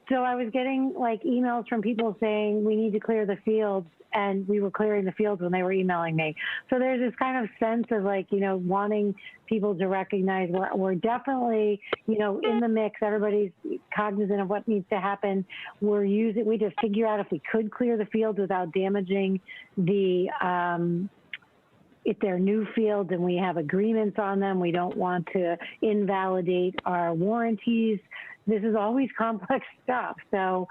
so I was getting like emails from people saying we need to clear the fields, and we were clearing the fields when they were emailing me. So there's this kind of sense of like, you know, wanting people to recognize we're definitely, you know, in the mix. Everybody's cognizant of what needs to happen. We just figure out if we could clear the fields without damaging the, if they're new fields and we have agreements on them, we don't want to invalidate our warranties. This is always complex stuff. So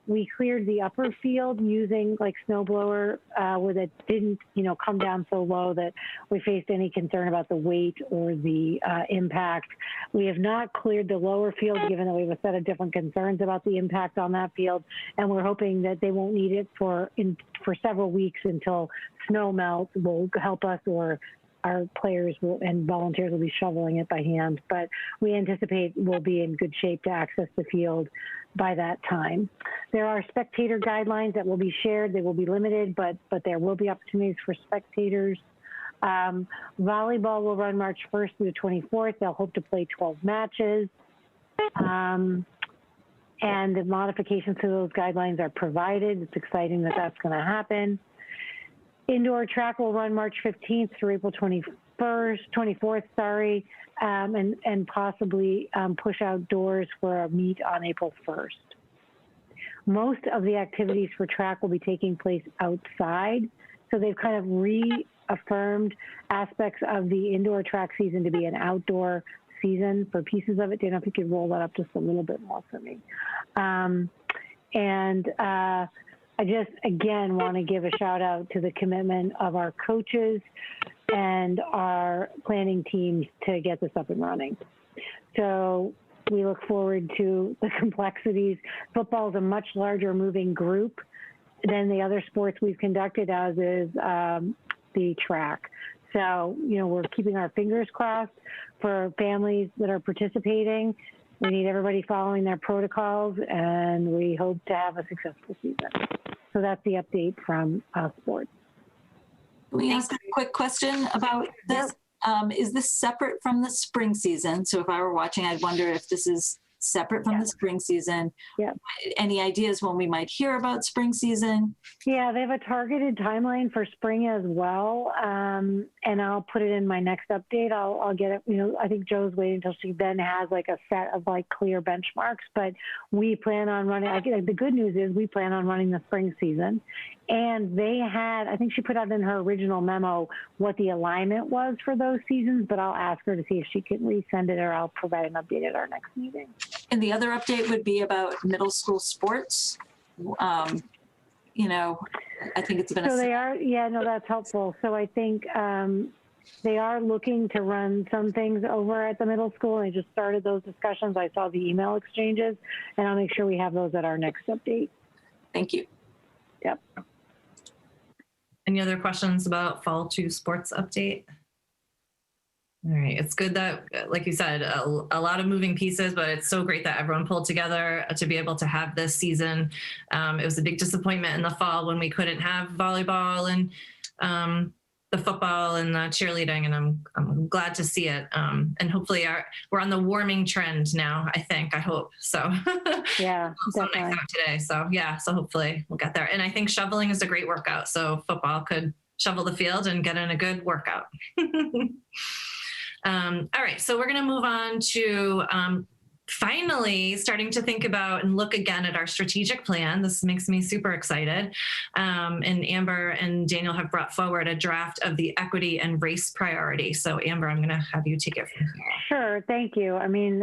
we cleared the upper field using like snow blower where that didn't, you know, come down so low that we faced any concern about the weight or the impact. We have not cleared the lower field, given that we have a set of different concerns about the impact on that field. And we're hoping that they won't need it for several weeks until snow melt will help us, or our players and volunteers will be shoveling it by hand. But we anticipate we'll be in good shape to access the field by that time. There are spectator guidelines that will be shared. They will be limited, but there will be opportunities for spectators. Volleyball will run March 1st through the 24th. They'll hope to play 12 matches. And the modifications to those guidelines are provided. It's exciting that that's going to happen. Indoor track will run March 15th through April 24th, and possibly push outdoors for a meet on April 1st. Most of the activities for track will be taking place outside, so they've kind of reaffirmed aspects of the indoor track season to be an outdoor season for pieces of it. Dan, if you could roll that up just a little bit more for me. I just, again, want to give a shout out to the commitment of our coaches and our planning teams to get this up and running. So we look forward to the complexities. Football is a much larger moving group than the other sports we've conducted, as is the track. So, you know, we're keeping our fingers crossed for families that are participating. We need everybody following their protocols, and we hope to have a successful season. So that's the update from sports. Can we ask a quick question about this? Is this separate from the spring season? So if I were watching, I'd wonder if this is separate from the spring season. Yeah. Any ideas when we might hear about spring season? Yeah, they have a targeted timeline for spring as well. And I'll put it in my next update. I'll get it. You know, I think Joe's waiting until she then has like a set of like clear benchmarks, but we plan on running. The good news is we plan on running the spring season. And they had, I think she put out in her original memo what the alignment was for those seasons, but I'll ask her to see if she can resend it, or I'll provide an update at our next meeting. And the other update would be about middle school sports. You know, I think it's been so they are, yeah, no, that's helpful. So I think they are looking to run some things over at the middle school. I just started those discussions. I saw the email exchanges, and I'll make sure we have those at our next update. Thank you. Yep. Any other questions about fall 2 sports update? All right. It's good that, like you said, a lot of moving pieces, but it's so great that everyone pulled together to be able to have this season. It was a big disappointment in the fall when we couldn't have volleyball and the football and the cheerleading, and I'm glad to see it. And hopefully we're on the warming trend now, I hope. So Yeah, so nice out today. So yeah, so hopefully we'll get there. And I think shoveling is a great workout. So football could shovel the field and get in a good workout. All right, so we're going to move on to finally starting to think about and look again at our strategic plan. This makes me super excited. And Amber and Daniel have brought forward a draft of the equity and race priority. So Amber, I'm going to have you take it from here. Sure, thank you. I mean,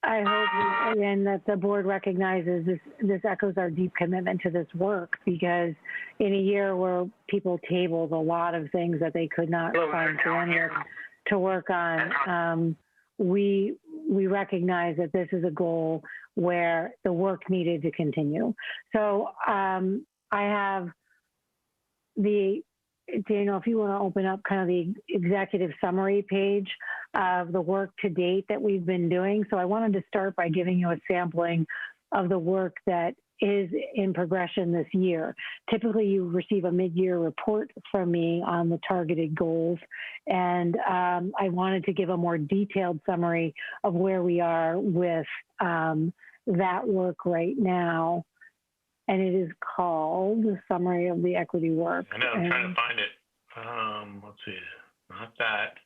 I hope again that the board recognizes this echoes our deep commitment to this work, because in a year where people tabled a lot of things that they could not find bandwidth to work on, we recognize that this is a goal where the work needed to continue. So I have Daniel, if you want to open up kind of the executive summary page of the work to date that we've been doing. So I wanted to start by giving you a sampling of the work that is in progression this year. Typically, you receive a mid-year report from me on the targeted goals, and I wanted to give a more detailed summary of where we are with that work right now. And it is called the Summary of the Equity Work. I know, I'm trying to find it. Let's see, not that.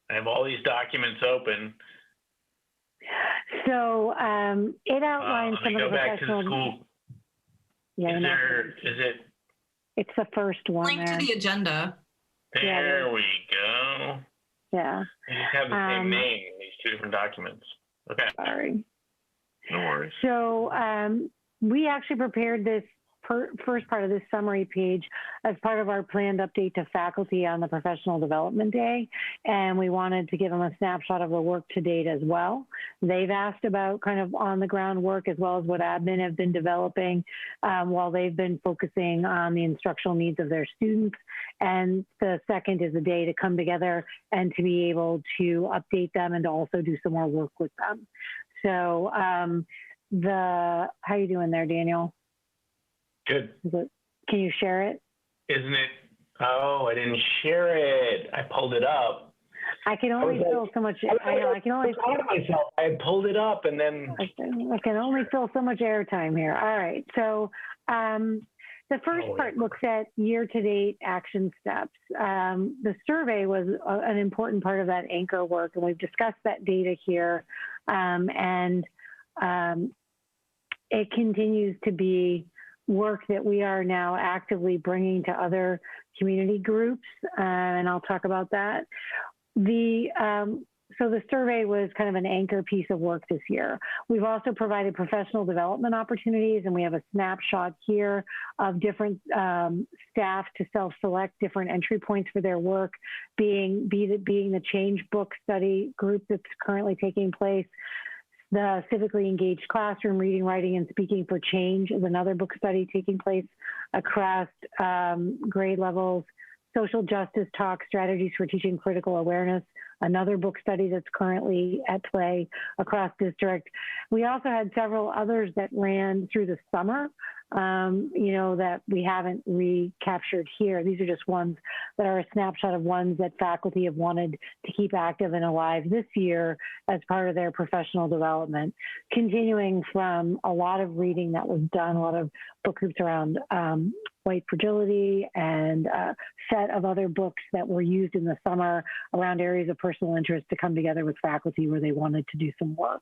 I have all these documents open. So it outlines some of the Go professional. back to the school. Yeah, is it? It's the first one. Link to the agenda. There we go. Yeah. They just have the same name in these two different documents. Okay. Sorry. No worries. So we actually prepared this first part of this summary page as part of our planned update to faculty on the Professional Development Day. And we wanted to give them a snapshot of the work to date as well. They've asked about kind of on the ground work as well as what admin have been developing while they've been focusing on the instructional needs of their students. And the second is a day to come together and to be able to update them and to also do some more work with them. So how you doing there, Daniel? Good. Can you share it? Isn't it? Oh, I didn't share it. I pulled it up. I can only fill so much. I can only. I'm proud of myself. I pulled it up and then. I can only fill so much airtime here. All right. So the first part looks at year-to-date action steps. The survey was an important part of that anchor work, and we've discussed that data here. It continues to be work that we are now actively bringing to other community groups, and I'll talk about that. So the survey was kind of an anchor piece of work this year. We've also provided professional development opportunities, and we have a snapshot here of different staff to self-select different entry points for their work, being the Change Book Study group that's currently taking place. The Civically Engaged Classroom, Reading, Writing, and Speaking for Change is another book study taking place across grade levels. Social Justice Talk, Strategies for Teaching Critical Awareness, another book study that's currently at play across district. We also had several others that ran through the summer, that we haven't recaptured here. These are just ones that are a snapshot of ones that faculty have wanted to keep active and alive this year as part of their professional development, continuing from a lot of reading that was done, a lot of book groups around white fragility and a set of other books that were used in the summer around areas of personal interest to come together with faculty where they wanted to do some work.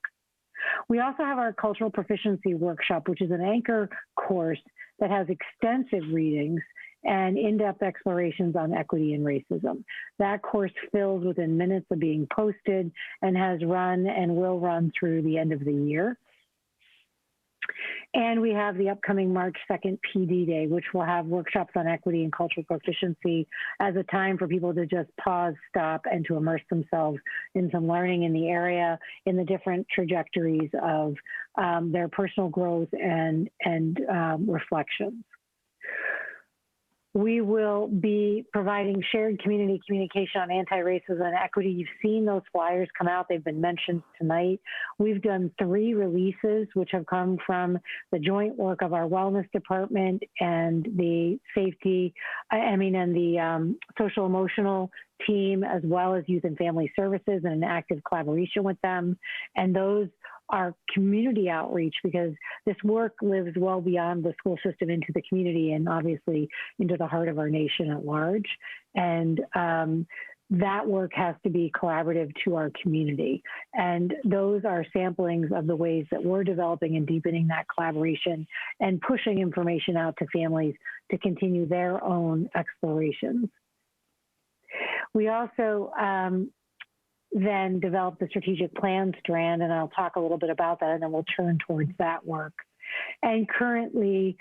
We also have our Cultural Proficiency Workshop, which is an anchor course that has extensive readings and in-depth explorations on equity and racism. That course fills within minutes of being posted and has run and will run through the end of the year. And we have the upcoming March 2nd PD Day, which will have workshops on equity and cultural proficiency as a time for people to just pause, stop, and to immerse themselves in some learning in the area, in the different trajectories of their personal growth and reflections. We will be providing shared community communication on anti-racism and equity. You've seen those flyers come out. They've been mentioned tonight. We've done 3 releases, which have come from the joint work of our wellness department and the social emotional team, as well as youth and family services, and an active collaboration with them. And those are community outreach, because this work lives well beyond the school system into the community and obviously into the heart of our nation at large. And that work has to be collaborative to our community. And those are samplings of the ways that we're developing and deepening that collaboration and pushing information out to families to continue their own explorations. We also then develop the strategic plan strand, and I'll talk a little bit about that, and then we'll turn towards that work. And currently,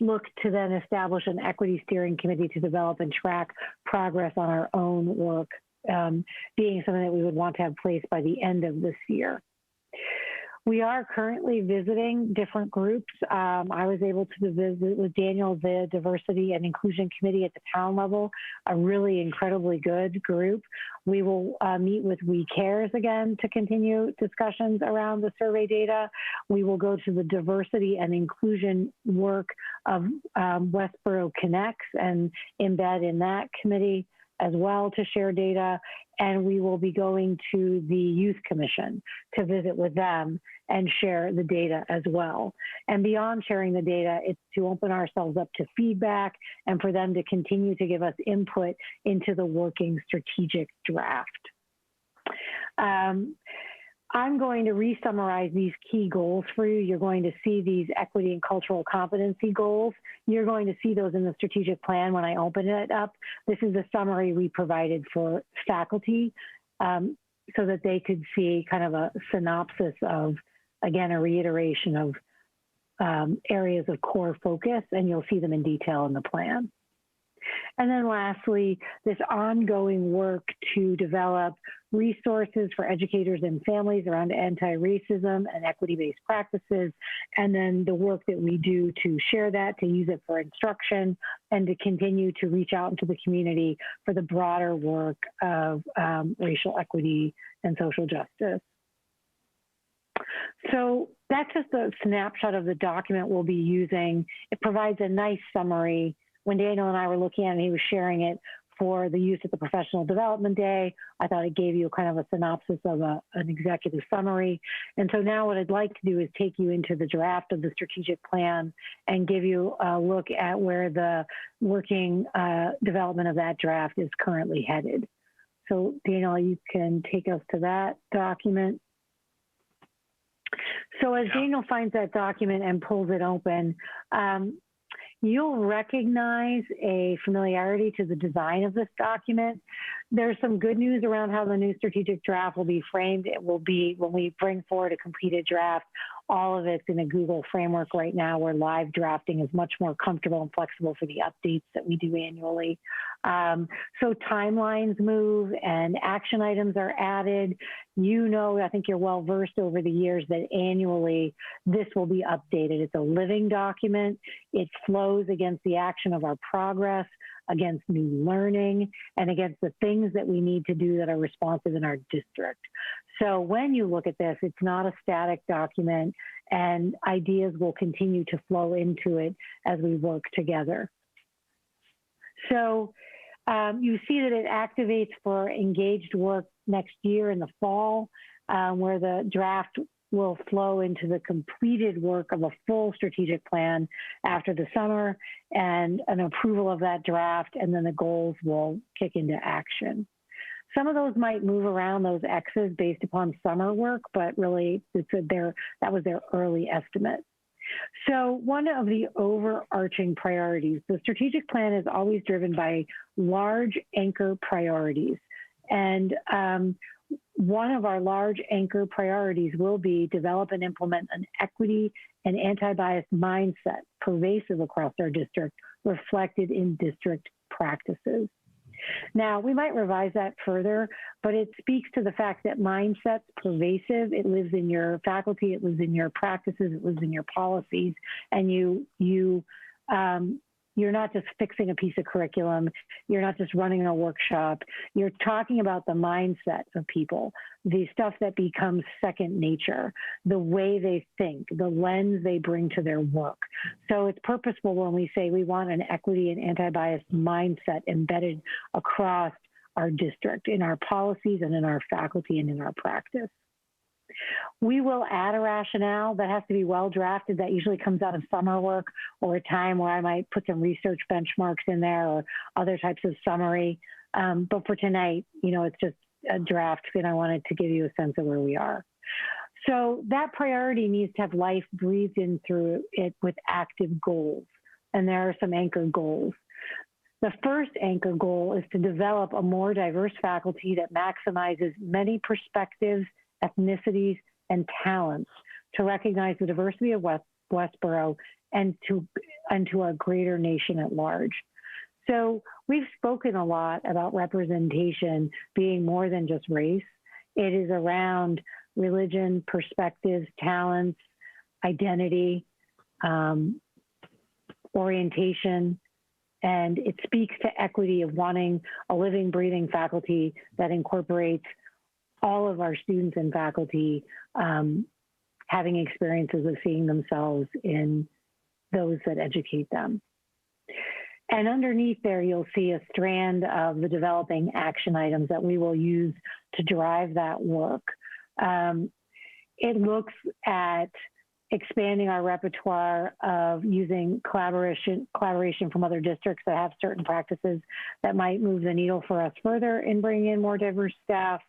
look to then establish an equity steering committee to develop and track progress on our own work, being something that we would want to have placed by the end of this year. We are currently visiting different groups. I was able to visit with Daniel the Diversity and Inclusion Committee at the town level, a really incredibly good group. We will meet with We Cares again to continue discussions around the survey data. We will go to the diversity and inclusion work of Westborough Connects and embed in that committee as well to share data. And we will be going to the Youth Commission to visit with them and share the data as well. And beyond sharing the data, it's to open ourselves up to feedback and for them to continue to give us input into the working strategic draft. I'm going to re-summarize these key goals for you. You're going to see these equity and cultural competency goals. You're going to see those in the strategic plan when I open it up. This is the summary we provided for faculty so that they could see kind of a synopsis of, again, a reiteration of areas of core focus, and you'll see them in detail in the plan. And then lastly, this ongoing work to develop resources for educators and families around anti-racism and equity-based practices, and then the work that we do to share that, to use it for instruction, and to continue to reach out into the community for the broader work of racial equity and social justice. So that's just a snapshot of the document we'll be using. It provides a nice summary. When Daniel and I were looking at it, and he was sharing it for the use at the Professional Development Day, I thought it gave you kind of a synopsis of an executive summary. And so now what I'd like to do is take you into the draft of the strategic plan and give you a look at where the working development of that draft is currently headed. So Daniel, you can take us to that document. So as Daniel finds that document and pulls it open, you'll recognize a familiarity to the design of this document. There's some good news around how the new strategic draft will be framed. It will be, when we bring forward a completed draft, all of it's in a Google framework right now where live drafting is much more comfortable and flexible for the updates that we do annually. So timelines move and action items are added. You know, I think you're well versed over the years that annually this will be updated. It's a living document. It flows against the action of our progress, against new learning, and against the things that we need to do that are responsive in our district. So when you look at this, it's not a static document, and ideas will continue to flow into it as we work together. So you see that it activates for engaged work next year in the fall, where the draft will flow into the completed work of a full strategic plan after the summer, and an approval of that draft, and then the goals will kick into action. Some of those might move around those X's based upon summer work, but really that was their early estimate. So one of the overarching priorities, the strategic plan is always driven by large anchor priorities. And one of our large anchor priorities will be develop and implement an equity and anti-bias mindset pervasive across our district, reflected in district practices. Now, we might revise that further, but it speaks to the fact that mindset's pervasive. It lives in your faculty, it lives in your practices, it lives in your policies, and you're not just fixing a piece of curriculum. You're not just running a workshop. You're talking about the mindset of people, the stuff that becomes second nature, the way they think, the lens they bring to their work. So it's purposeful when we say we want an equity and anti-bias mindset embedded across our district, in our policies and in our faculty and in our practice. We will add a rationale that has to be well drafted. That usually comes out of summer work or a time where I might put some research benchmarks in there or other types of summary. But for tonight, it's just a draft, and I wanted to give you a sense of where we are. So that priority needs to have life breathed in through it with active goals. And there are some anchor goals. The first anchor goal is to develop a more diverse faculty that maximizes many perspectives, ethnicities, and talents to recognize the diversity of Westborough and to a greater nation at large. So we've spoken a lot about representation being more than just race. It is around religion, perspectives, talents, identity, orientation, and it speaks to equity of wanting a living, breathing faculty that incorporates all of our students and faculty having experiences of seeing themselves in those that educate them. And underneath there, you'll see a strand of the developing action items that we will use to drive that work. It looks at expanding our repertoire of using collaboration from other districts that have certain practices that might move the needle for us further in bringing in more diverse staff.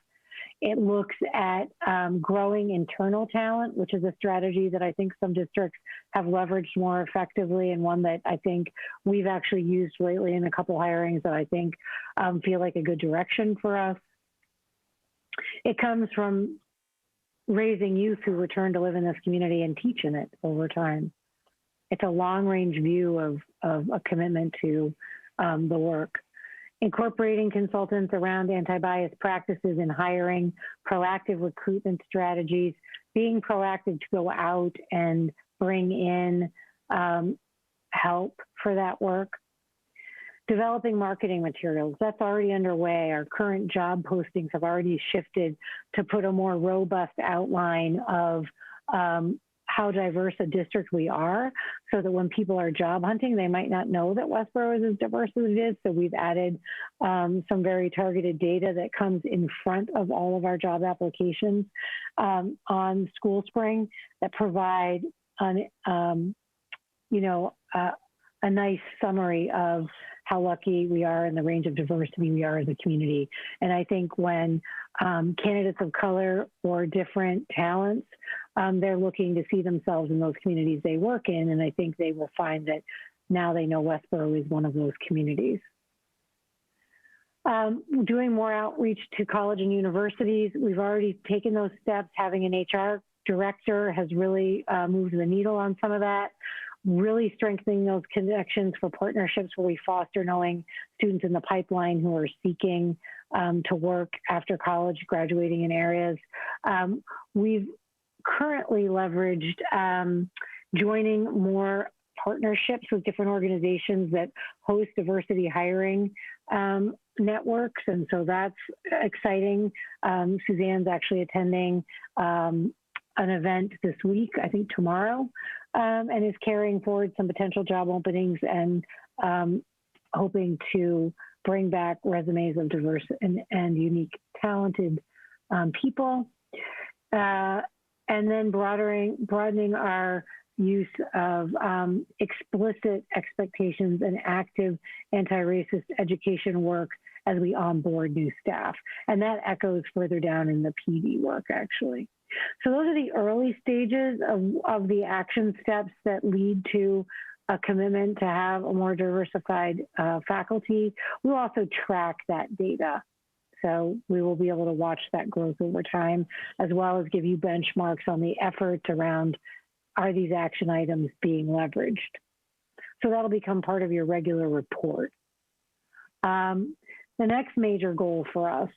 It looks at growing internal talent, which is a strategy that I think some districts have leveraged more effectively, and one that I think we've actually used lately in a couple hirings that I think feel like a good direction for us. It comes from raising youth who return to live in this community and teach in it over time. It's a long-range view of a commitment to the work. Incorporating consultants around anti-bias practices in hiring, proactive recruitment strategies, being proactive to go out and bring in help for that work. Developing marketing materials, that's already underway. Our current job postings have already shifted to put a more robust outline of how diverse a district we are, so that when people are job hunting, they might not know that Westborough is as diverse as it is. So we've added some very targeted data that comes in front of all of our job applications on School Spring that provide a nice summary of how lucky we are and the range of diversity we are as a community. And I think when candidates of color or different talents, they're looking to see themselves in those communities they work in, and I think they will find that now they know Westborough is one of those communities. Doing more outreach to college and universities. We've already taken those steps. Having an HR director has really moved the needle on some of that. Really strengthening those connections for partnerships where we foster knowing students in the pipeline who are seeking to work after college, graduating in areas. We've currently leveraged joining more partnerships with different organizations that host diversity hiring networks. And so that's exciting. Suzanne's actually attending an event this week, I think tomorrow, and is carrying forward some potential job openings and hoping to bring back resumes of diverse and unique, talented people. And then broadening our use of explicit expectations and active anti-racist education work as we onboard new staff. And that echoes further down in the PD work, actually. So those are the early stages of the action steps that lead to a commitment to have a more diversified faculty. We'll also track that data. So we will be able to watch that growth over time, as well as give you benchmarks on the efforts around, are these action items being leveraged? So that'll become part of your regular report. The next major goal for us,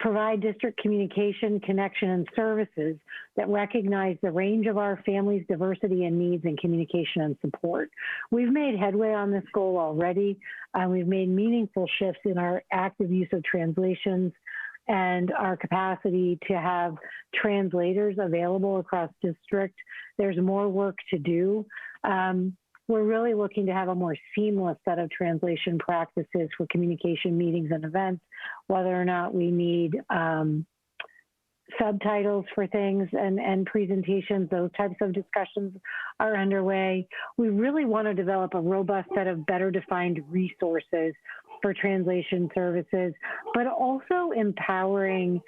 provide district communication, connection, and services that recognize the range of our families' diversity and needs in communication and support. We've made headway on this goal already. We've made meaningful shifts in our active use of translations and our capacity to have translators available across district. There's more work to do. We're really looking to have a more seamless set of translation practices for communication meetings and events, whether or not we need subtitles for things and presentations. Those types of discussions are underway. We really want to develop a robust set of better defined resources for translation services, but also empowering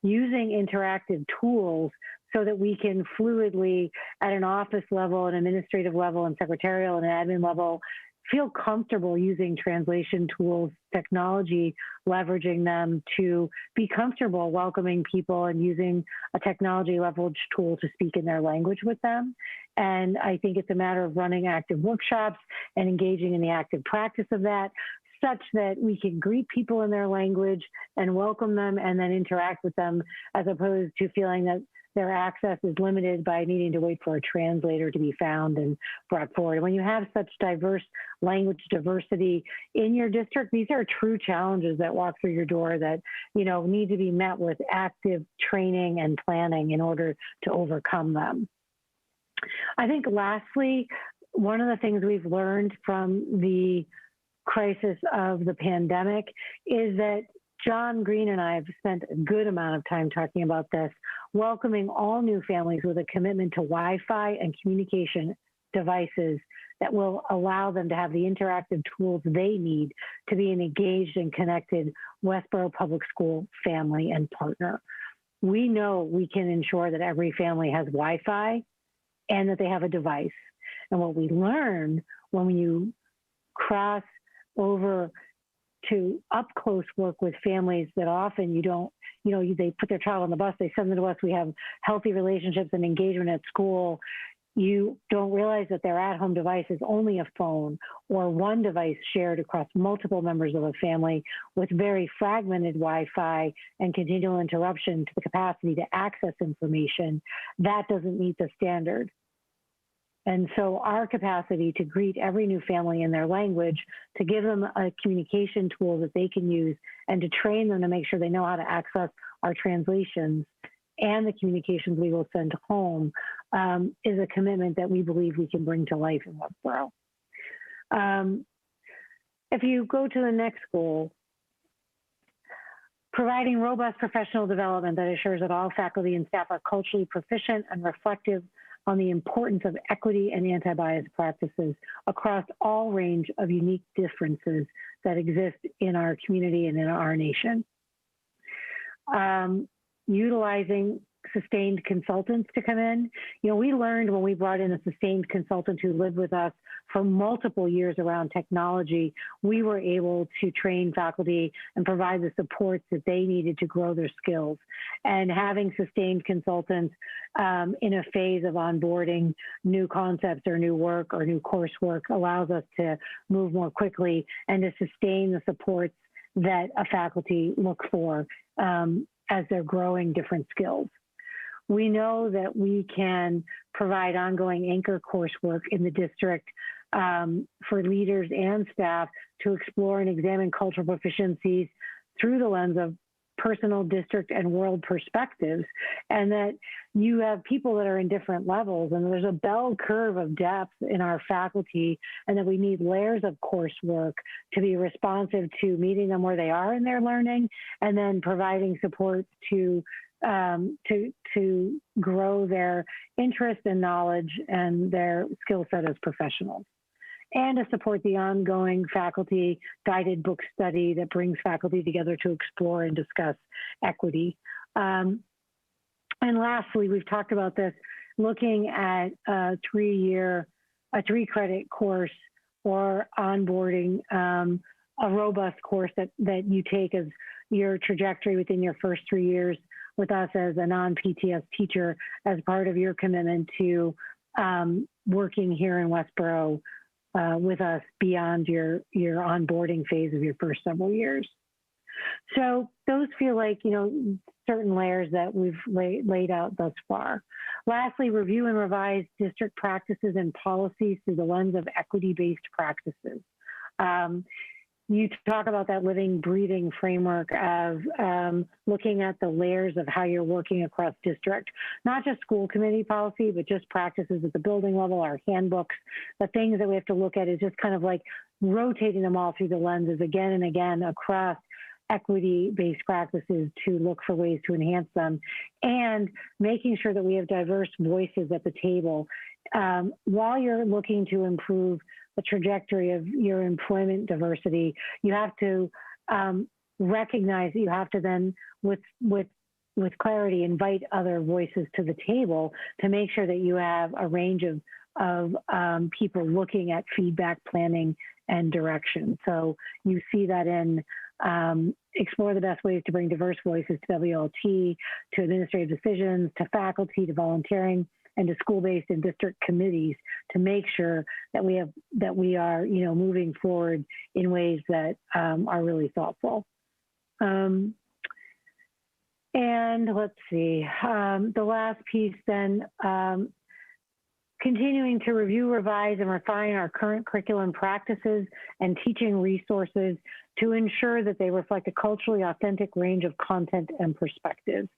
using interactive tools so that we can fluidly, at an office level, an administrative level, and secretarial and admin level, feel comfortable using translation tools, technology, leveraging them to be comfortable welcoming people and using a technology leverage tool to speak in their language with them. And I think it's a matter of running active workshops and engaging in the active practice of that, such that we can greet people in their language and welcome them and then interact with them, as opposed to feeling that their access is limited by needing to wait for a translator to be found and brought forward. When you have such diverse language diversity in your district, these are true challenges that walk through your door that, need to be met with active training and planning in order to overcome them. I think lastly, one of the things we've learned from the crisis of the pandemic is that John Green and I have spent a good amount of time talking about this, welcoming all new families with a commitment to Wi-Fi and communication devices that will allow them to have the interactive tools they need to be an engaged and connected Westborough Public School family and partner. We know we can ensure that every family has Wi-Fi and that they have a device. And what we learn when you cross over to up close work with families that often they put their child on the bus, they send them to us, we have healthy relationships and engagement at school. You don't realize that their at-home device is only a phone or one device shared across multiple members of a family with very fragmented Wi-Fi and continual interruption to the capacity to access information. That doesn't meet the standard. And so our capacity to greet every new family in their language, to give them a communication tool that they can use, and to train them to make sure they know how to access our translations and the communications we will send home, is a commitment that we believe we can bring to life in Westborough. If you go to the next goal, providing robust professional development that assures that all faculty and staff are culturally proficient and reflective on the importance of equity and anti-bias practices across all range of unique differences that exist in our community and in our nation. Utilizing sustained consultants to come in. We learned when we brought in a sustained consultant who lived with us for multiple years around technology, we were able to train faculty and provide the supports that they needed to grow their skills. And having sustained consultants in a phase of onboarding new concepts or new work or new coursework allows us to move more quickly and to sustain the supports that a faculty look for as they're growing different skills. We know that we can provide ongoing anchor coursework in the district for leaders and staff to explore and examine cultural proficiencies through the lens of personal, district, and world perspectives, and that you have people that are in different levels, and there's a bell curve of depth in our faculty, and that we need layers of coursework to be responsive to meeting them where they are in their learning, and then providing support to grow their interest and knowledge and their skill set as professionals, and to support the ongoing faculty guided book study that brings faculty together to explore and discuss equity. And lastly, we've talked about this, looking at a 3-credit course or onboarding, a robust course that you take as your trajectory within your first 3 years with us as a non-PTS teacher as part of your commitment to working here in Westborough with us beyond your onboarding phase of your first several years. So those feel like, certain layers that we've laid out thus far. Lastly, review and revise district practices and policies through the lens of equity-based practices. You talk about that living, breathing framework of looking at the layers of how you're working across district, not just school committee policy, but just practices at the building level, our handbooks. The things that we have to look at is just kind of like rotating them all through the lenses again and again across equity-based practices to look for ways to enhance them, and making sure that we have diverse voices at the table. While you're looking to improve the trajectory of your employment diversity, you have to recognize that you have to then, with clarity, invite other voices to the table to make sure that you have a range of people looking at feedback, planning, and direction. So you see that in explore the best ways to bring diverse voices to WLT, to administrative decisions, to faculty, to volunteering, and to school-based and district committees to make sure that we are moving forward in ways that are really thoughtful. And let's see, the last piece then, continuing to review, revise, and refine our current curriculum practices and teaching resources to ensure that they reflect a culturally authentic range of content and perspectives.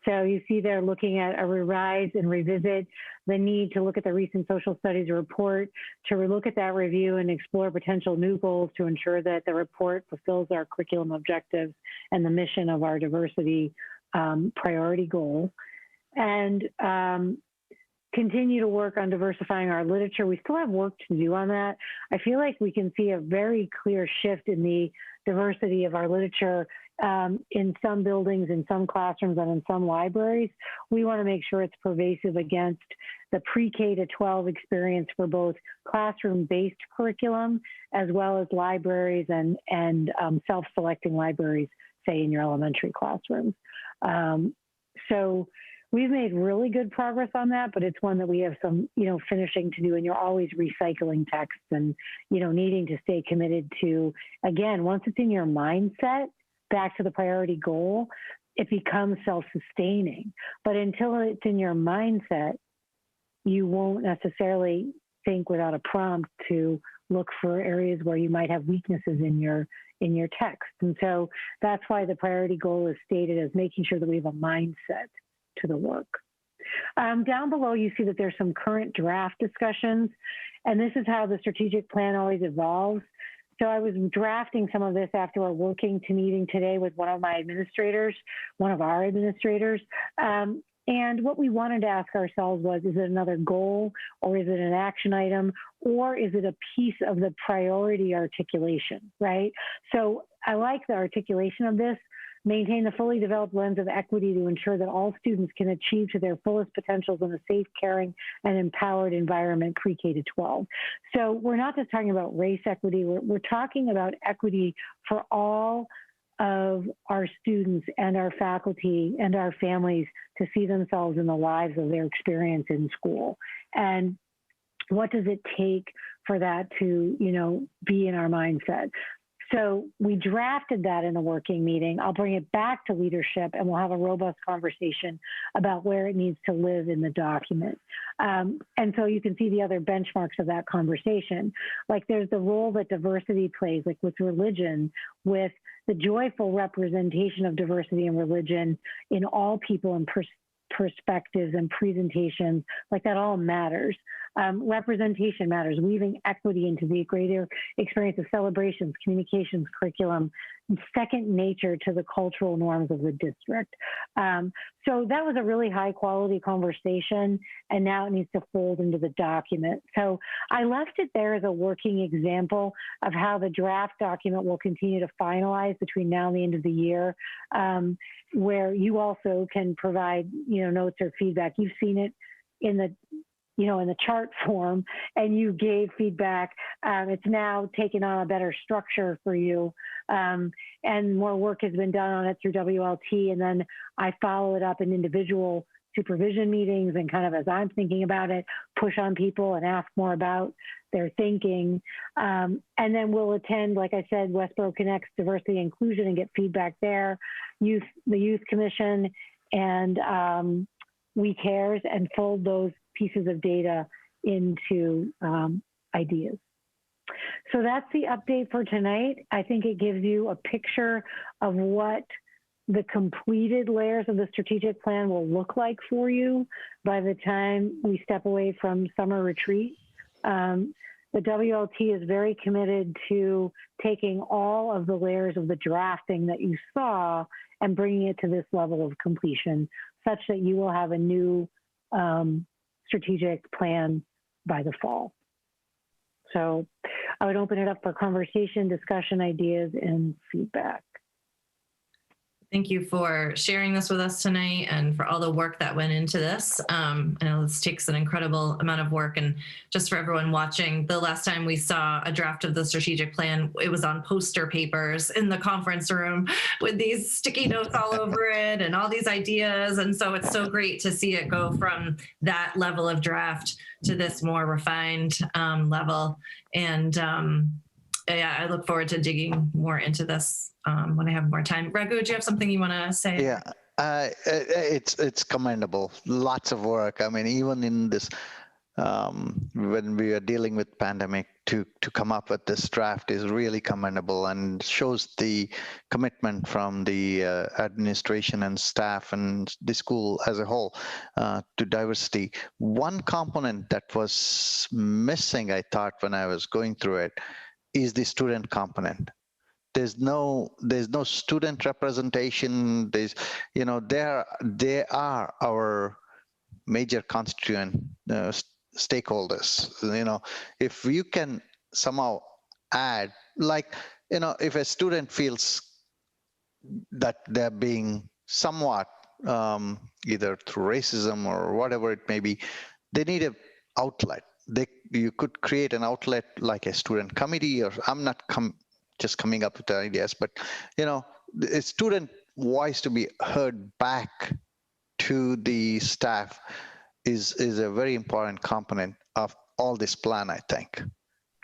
So you see they're looking at a revise and revisit, the need to look at the recent social studies report, to look at that review and explore potential new goals to ensure that the report fulfills our curriculum objectives and the mission of our diversity priority goal. And continue to work on diversifying our literature. We still have work to do on that. I feel like we can see a very clear shift in the diversity of our literature in some buildings, in some classrooms, and in some libraries. We want to make sure it's pervasive against the pre-K to 12 experience for both classroom-based curriculum as well as libraries and self-selecting libraries, say in your elementary classrooms. So we've made really good progress on that, but it's one that we have some, finishing to do, and you're always recycling texts and, needing to stay committed to, again, once it's in your mindset, back to the priority goal, it becomes self-sustaining. But until it's in your mindset, you won't necessarily think without a prompt to look for areas where you might have weaknesses in your text. And so that's why the priority goal is stated as making sure that we have a mindset to the work. Down below, you see that there's some current draft discussions, and this is how the strategic plan always evolves. So I was drafting some of this after our working to meeting today with one of our administrators. And what we wanted to ask ourselves was, is it another goal, or is it an action item, or is it a piece of the priority articulation, right? So I like the articulation of this. Maintain the fully developed lens of equity to ensure that all students can achieve to their fullest potentials in a safe, caring, and empowered environment pre-K to 12. So we're not just talking about race equity, we're talking about equity for all of our students and our faculty and our families to see themselves in the lives of their experience in school. And what does it take for that to, be in our mindset? So we drafted that in the working meeting. I'll bring it back to leadership, and we'll have a robust conversation about where it needs to live in the document. And so you can see the other benchmarks of that conversation. Like there's the role that diversity plays, like with religion, with the joyful representation of diversity and religion in all people and perspectives and presentations, like that all matters. Representation matters, weaving equity into the greater experience of celebrations, communications, curriculum, second nature to the cultural norms of the district. So that was a really high quality conversation, and now it needs to fold into the document. So I left it there as a working example of how the draft document will continue to finalize between now and the end of the year, where you also can provide, notes or feedback. You've seen it in the in the chart form, and you gave feedback. It's now taken on a better structure for you, and more work has been done on it through WLT, and then I follow it up in individual supervision meetings and kind of as I'm thinking about it, push on people and ask more about their thinking. And then we'll attend, like I said, Westborough Connects Diversity and Inclusion and get feedback there, the Youth Commission, and We Cares, and fold those pieces of data into ideas. So that's the update for tonight. I think it gives you a picture of what the completed layers of the strategic plan will look like for you by the time we step away from summer retreat. The WLT is very committed to taking all of the layers of the drafting that you saw and bringing it to this level of completion, such that you will have a new strategic plan by the fall. So I would open it up for conversation, discussion, ideas, and feedback. Thank you for sharing this with us tonight and for all the work that went into this. I know this takes an incredible amount of work, and just for everyone watching, the last time we saw a draft of the strategic plan, it was on poster papers in the conference room with these sticky notes all over it and all these ideas. And so it's so great to see it go from that level of draft to this more refined level. And yeah, I look forward to digging more into this when I have more time. Raghu, do you have something you want to say? Yeah, it's commendable. Lots of work. I mean, even in this, when we are dealing with pandemic, to come up with this draft is really commendable and shows the commitment from the administration and staff and the school as a whole to diversity. One component that was missing, I thought, when I was going through it, is the student component. There's no student representation. There's, you know, they are our major constituent stakeholders. You know, if you can somehow add, like, you know, if a student feels that they're being somewhat either through racism or whatever it may be, they need an outlet. You could create an outlet like a student committee, or I'm not just coming up with the ideas, but, you know, a student voice to be heard back to the staff is a very important component of all this plan, I think.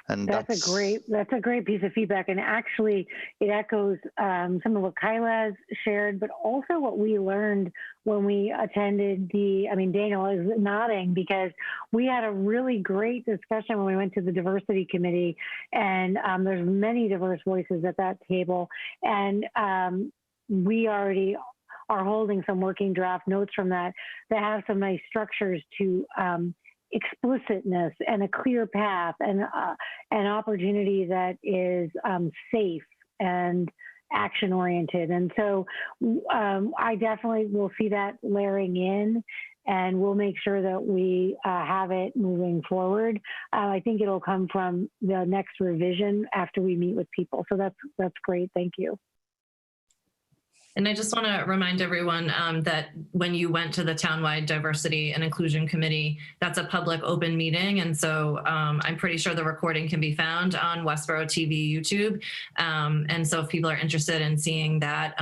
And that's a great piece of feedback. And actually it echoes some of what Kyla has shared, but also what we learned when we attended Daniel is nodding, because we had a really great discussion when we went to the diversity committee, and there's many diverse voices at that table. And we already are holding some working draft notes from that have some nice structures to explicitness and a clear path and an opportunity that is safe and action oriented. And so I definitely will see that layering in, and we'll make sure that we have it moving forward. I think it'll come from the next revision after we meet with people. So that's great. Thank you. And I just want to remind everyone that when you went to the Townwide Diversity and Inclusion Committee, that's a public open meeting. And so I'm pretty sure the recording can be found on Westborough TV YouTube. And so if people are interested in seeing that,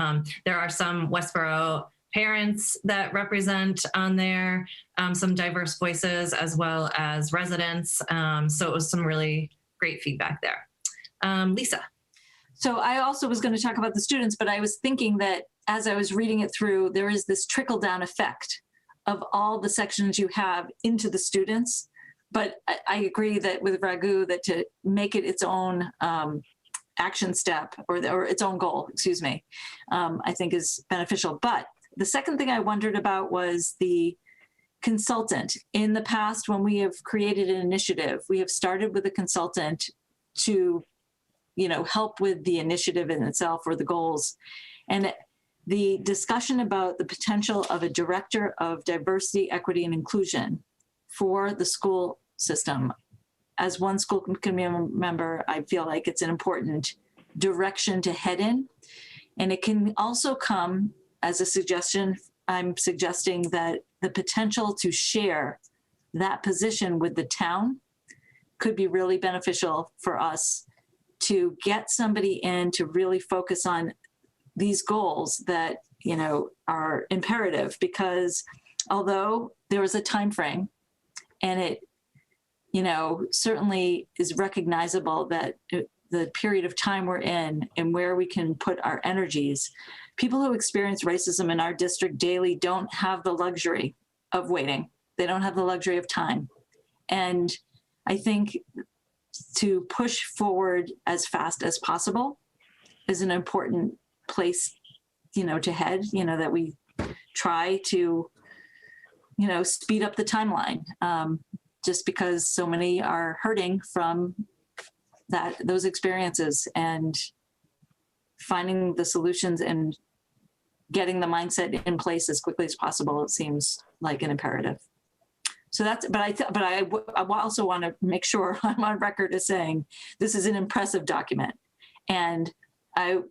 there are some Westborough parents that represent on there, some diverse voices, as well as residents. So it was some really great feedback there. Lisa. So I also was going to talk about the students, but I was thinking that as I was reading it through, there is this trickle-down effect of all the sections you have into the students. But I agree that with Raghu, that to make it its own action step or its own goal, excuse me, I think is beneficial. But the second thing I wondered about was the consultant. In the past, when we have created an initiative, we have started with a consultant to help with the initiative in itself or the goals. And the discussion about the potential of a director of diversity, equity, and inclusion for the school system. As one school committee member, I feel like it's an important direction to head in. And it can also come as a suggestion. I'm suggesting that the potential to share that position with the town could be really beneficial for us, to get somebody in to really focus on these goals that, are imperative, because although there was a time frame and certainly is recognizable that the period of time we're in and where we can put our energies. People who experience racism in our district daily don't have the luxury of waiting. They don't have the luxury of time. And I think to push forward as fast as possible is an important place, to head, that we try to, speed up the timeline, just because so many are hurting from those experiences, and finding the solutions and getting the mindset in place as quickly as possible, it seems like an imperative. So I also want to make sure I'm on record as saying this is an impressive document, and I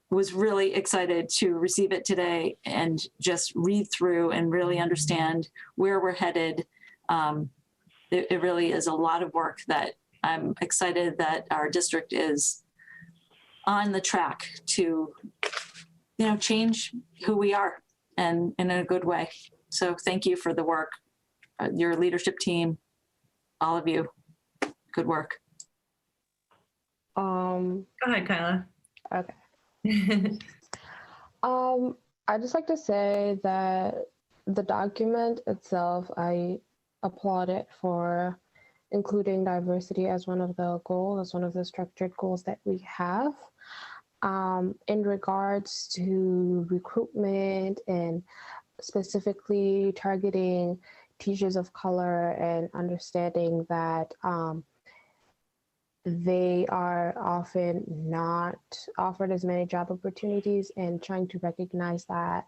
was really excited to receive it today and just read through and really understand where we're headed. It really is a lot of work that I'm excited that our district is on the track to, change who we are, and in a good way. So thank you for the work, your leadership team, all of you. Good work. Go ahead, Kyla. Okay. I'd just like to say that the document itself, I applaud it for including diversity as one of the goals, as one of the structured goals that we have. In regards to recruitment and specifically targeting teachers of color and understanding that they are often not offered as many job opportunities, and trying to recognize that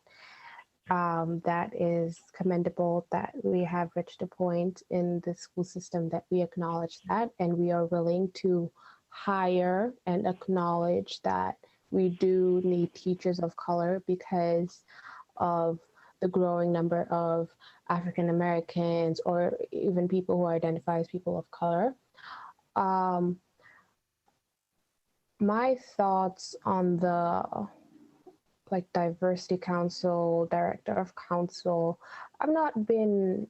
that is commendable, that we have reached a point in the school system that we acknowledge that, and we are willing to hire and acknowledge that we do need teachers of color because of the growing number of African Americans or even people who identify as people of color. My thoughts on the diversity council, director of council, I've not been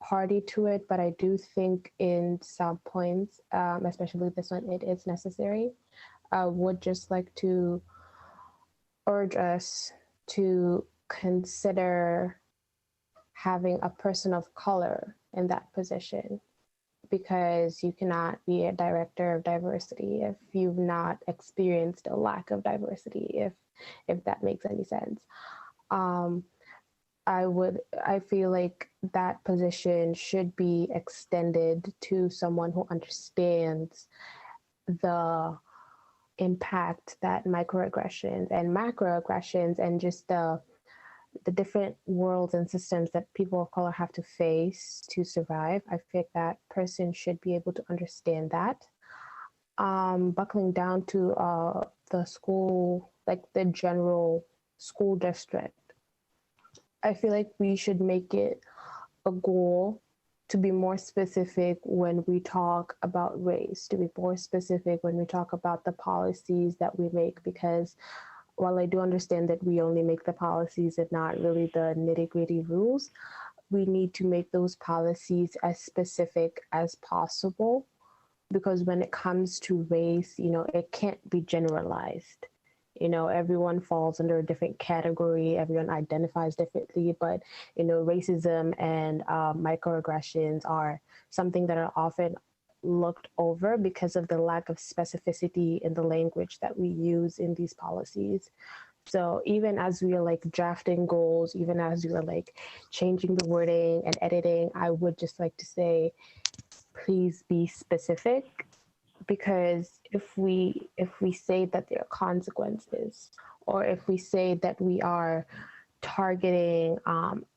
party to it, but I do think in some points, especially this one, it is necessary. I would just like to urge us to consider having a person of color in that position, because you cannot be a director of diversity if you've not experienced a lack of diversity, if that makes any sense. I feel like that position should be extended to someone who understands the impact that microaggressions and macroaggressions and just the different worlds and systems that people of color have to face to survive. I think that person should be able to understand that. Buckling down to the school, the general school district, I feel like we should make it a goal to be more specific when we talk about race, to be more specific when we talk about the policies that we make, because while I do understand that we only make the policies and not really the nitty-gritty rules, we need to make those policies as specific as possible, because when it comes to race, it can't be generalized. Everyone falls under a different category, everyone identifies differently, but, racism and microaggressions are something that are often looked over because of the lack of specificity in the language that we use in these policies. So even as we are drafting goals, even as we are changing the wording and editing, I would just like to say, please be specific, because if we say that there are consequences, or if we say that we are targeting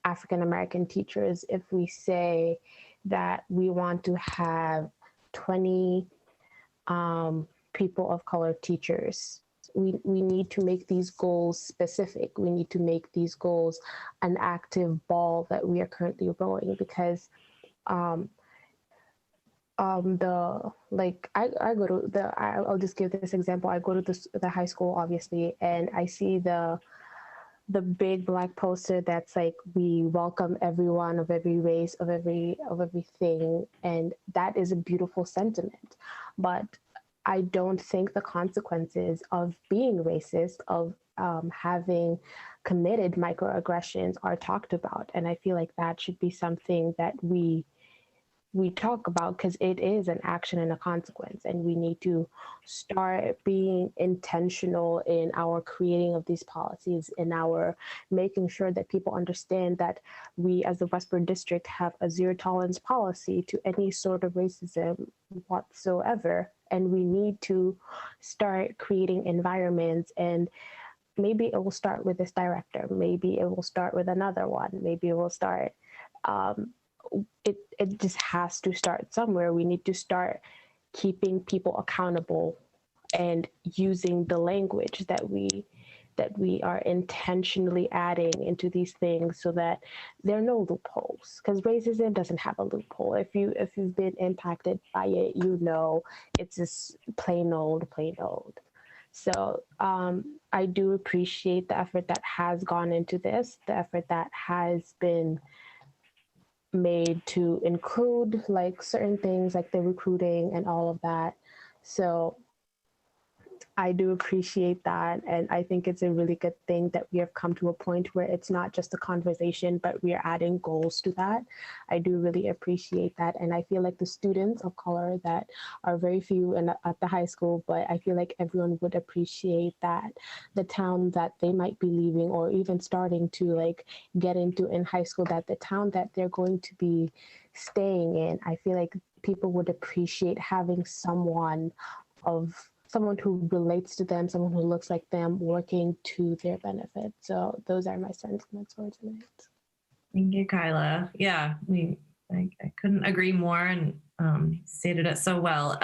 African American teachers, if we say that we want to have 20 people of color teachers, we need to make these goals specific. We need to make these goals an active ball that we are currently rolling, because I'll just give this example. I go to the high school, obviously, and I see the the big black poster that's like, we welcome everyone of every race, of everything, and that is a beautiful sentiment. But I don't think the consequences of being racist, of having committed microaggressions, are talked about. And I feel like that should be something that we talk about, because it is an action and a consequence, and we need to start being intentional in our creating of these policies, in our making sure that people understand that we as the Westborough District have a zero tolerance policy to any sort of racism whatsoever. And we need to start creating environments, and maybe it will start with this director, maybe it will start with another one, maybe it will start it just has to start somewhere. We need to start keeping people accountable and using the language that we are intentionally adding into these things, so that there are no loopholes, because racism doesn't have a loophole. If you've been impacted by it, you know it's just plain old. So I do appreciate the effort that has gone into this, the effort that has been made to include like certain things like the recruiting and all of that. So I do appreciate that. And I think it's a really good thing that we have come to a point where it's not just a conversation, but we are adding goals to that. I do really appreciate that. And I feel like the students of color that are very few at the high school, but I feel like everyone would appreciate that the town that they might be leaving, or even starting to like get into in high school, that the town that they're going to be staying in, I feel like people would appreciate having someone who relates to them, someone who looks like them, working to their benefit. So those are my sentiments for tonight. Thank you, Kyla. Yeah, I couldn't agree more, and stated it so well.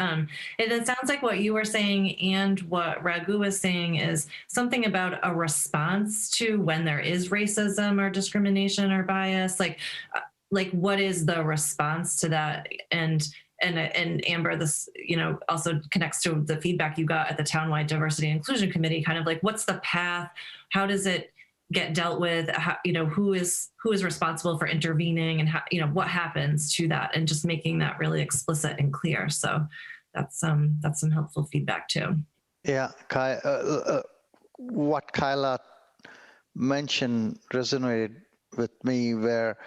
It sounds like what you were saying and what Raghu was saying is something about a response to when there is racism or discrimination or bias. Like what is the response to that? And Amber, this, also connects to the feedback you got at the townwide diversity and inclusion committee, kind of like, what's the path? How does it get dealt with? How, who is responsible for intervening, and how, what happens to that, and just making that really explicit and clear. So that's some helpful feedback too. Yeah, what Kyla mentioned resonated with me, where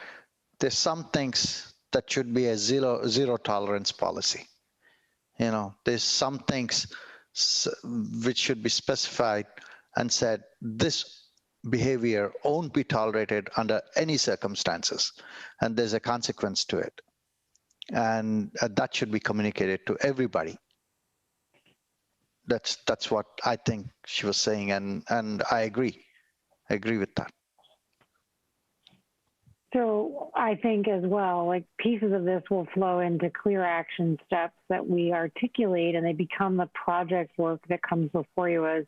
there's some things that should be a zero tolerance policy. There's some things which should be specified and said, this behavior won't be tolerated under any circumstances, and there's a consequence to it. And that should be communicated to everybody. That's what I think she was saying, and I agree with that. So I think as well, like pieces of this will flow into clear action steps that we articulate, and they become the project work that comes before you as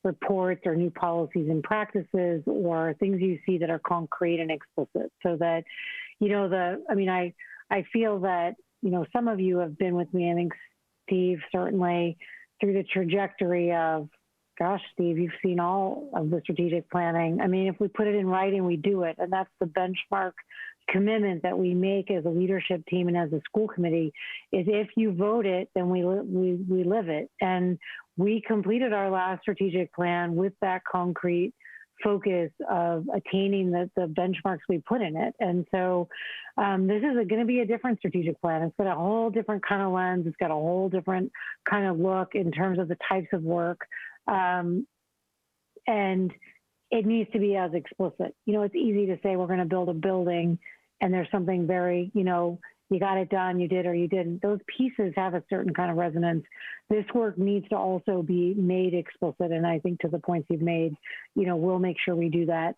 reports or new policies and practices, or things you see that are concrete and explicit. So that, I feel that, some of you have been with me, I think Steve, certainly through the trajectory of, gosh, Steve, you've seen all of the strategic planning. I mean, if we put it in writing, we do it. And that's the benchmark commitment that we make as a leadership team and as a school committee, is if you vote it, then we live it. And we completed our last strategic plan with that concrete focus of attaining the benchmarks we put in it. And so this is going to be a different strategic plan. It's got a whole different kind of lens. It's got a whole different kind of look in terms of the types of work. And it needs to be as explicit. It's easy to say we're going to build a building and there's something very, you got it done, you did or you didn't. Those pieces have a certain kind of resonance. This work needs to also be made explicit. And I think to the points you've made, we'll make sure we do that.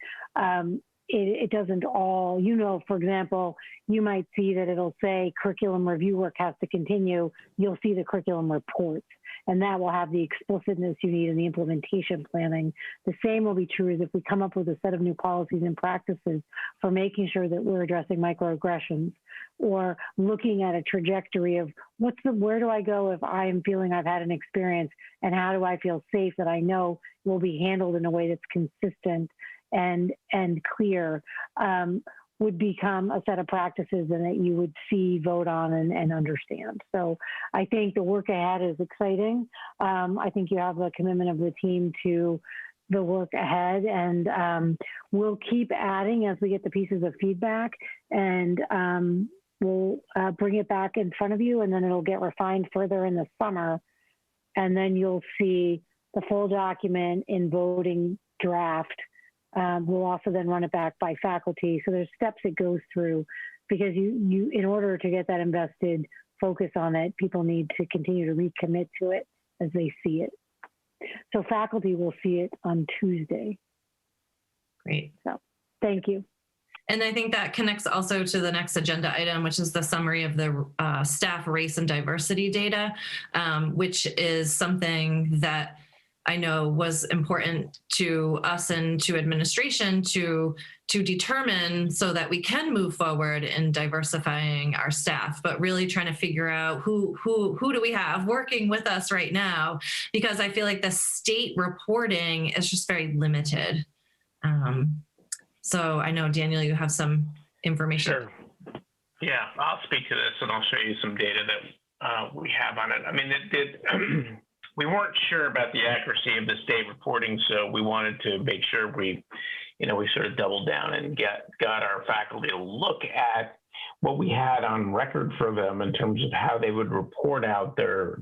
It doesn't all, for example, you might see that it'll say curriculum review work has to continue. You'll see the curriculum reports, and that will have the explicitness you need in the implementation planning. The same will be true as if we come up with a set of new policies and practices for making sure that we're addressing microaggressions, or looking at a trajectory of where do I go if I am feeling I've had an experience, and how do I feel safe that I know will be handled in a way that's consistent and clear would become a set of practices and that you would see, vote on, and understand. So I think the work ahead is exciting. I think you have the commitment of the team to the work ahead, and we'll keep adding as we get the pieces of feedback, and we'll bring it back in front of you, and then it'll get refined further in the summer. And then you'll see the full document in voting draft. We'll also then run it back by faculty. So there's steps it goes through, because you in order to get that invested focus on it, people need to continue to recommit to it as they see it. So faculty will see it on Tuesday. Great. So thank you. And I think that connects also to the next agenda item, which is the summary of the staff race and diversity data, which is something that I know was important to us and to administration to determine so that we can move forward in diversifying our staff, but really trying to figure out who do we have working with us right now, because I feel like the state reporting is just very limited. So I know, Daniel, you have some information. Sure. Yeah, I'll speak to this and I'll show you some data that we have on it. I mean, we weren't sure about the accuracy of the state reporting, so we wanted to make sure we sort of doubled down and got our faculty to look at what we had on record for them in terms of how they would report out their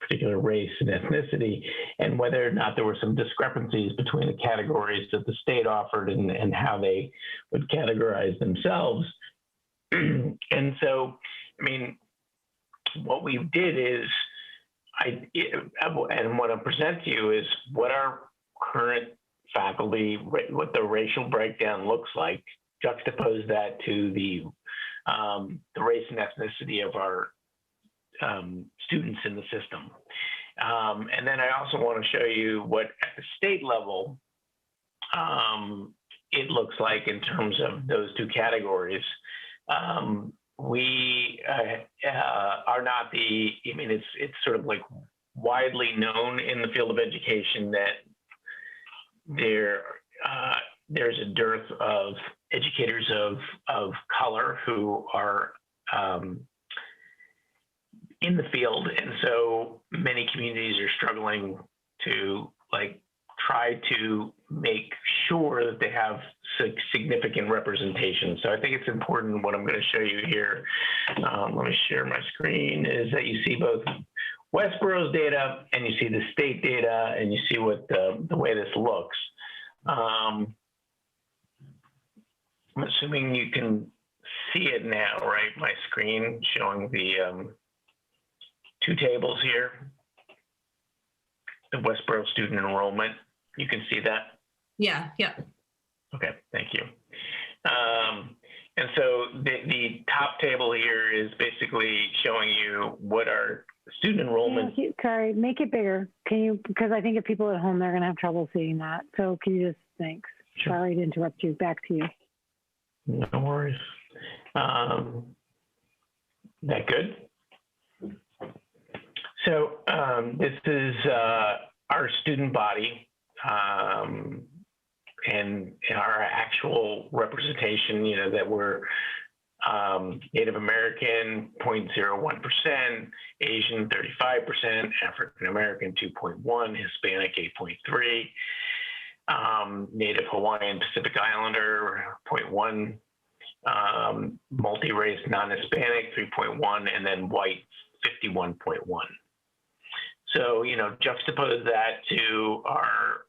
particular race and ethnicity, and whether or not there were some discrepancies between the categories that the state offered and how they would categorize themselves. And so, I mean, what we did is, and what I'll present to you is what our current faculty, what the racial breakdown looks like, juxtapose that to the race and ethnicity of our students in the system. And then I also want to show you what at the state level it looks like in terms of those two categories. We are not it's sort of like widely known in the field of education that there's a dearth of educators of color who are in the field. And so many communities are struggling to try to make sure that they have significant representation. So I think it's important. What I'm going to show you here, let me share my screen, is that you see both Westborough's data and you see the state data, and you see what the way this looks. I'm assuming you can see it now, right? My screen showing the two tables here, the Westborough student enrollment. You can see that? Yeah. Okay, thank you. And so the top table here is basically showing you what our student enrollment. Sorry, make it bigger. Can you, because I think if people at home, they're going to have trouble seeing that. So can you just, thanks. Sure. Sorry to interrupt you. Back to you. No worries. That good? So this is our student body. And our actual representation, that we're Native American 0.01%, Asian 35%, African American 2.1%, Hispanic 8.3%, Native Hawaiian Pacific Islander 0.1%, multi-race non-Hispanic 3.1%, and then white 51.1%. So, juxtapose that to our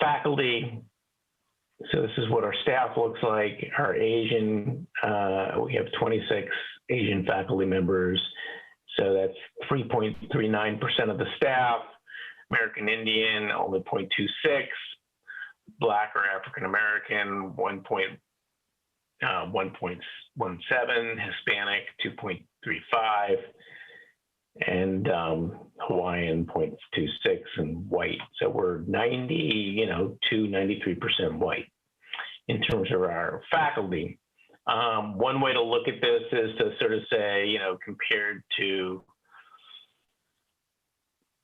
faculty. So this is what our staff looks like. Our Asian, we have 26 Asian faculty members. So that's 3.39% of the staff. American Indian, only 0.26. Black or African American, 1.17. Hispanic, 2.35. And Hawaiian 0.26, and white. So we're 93% white in terms of our faculty. One way to look at this is to sort of say, compared to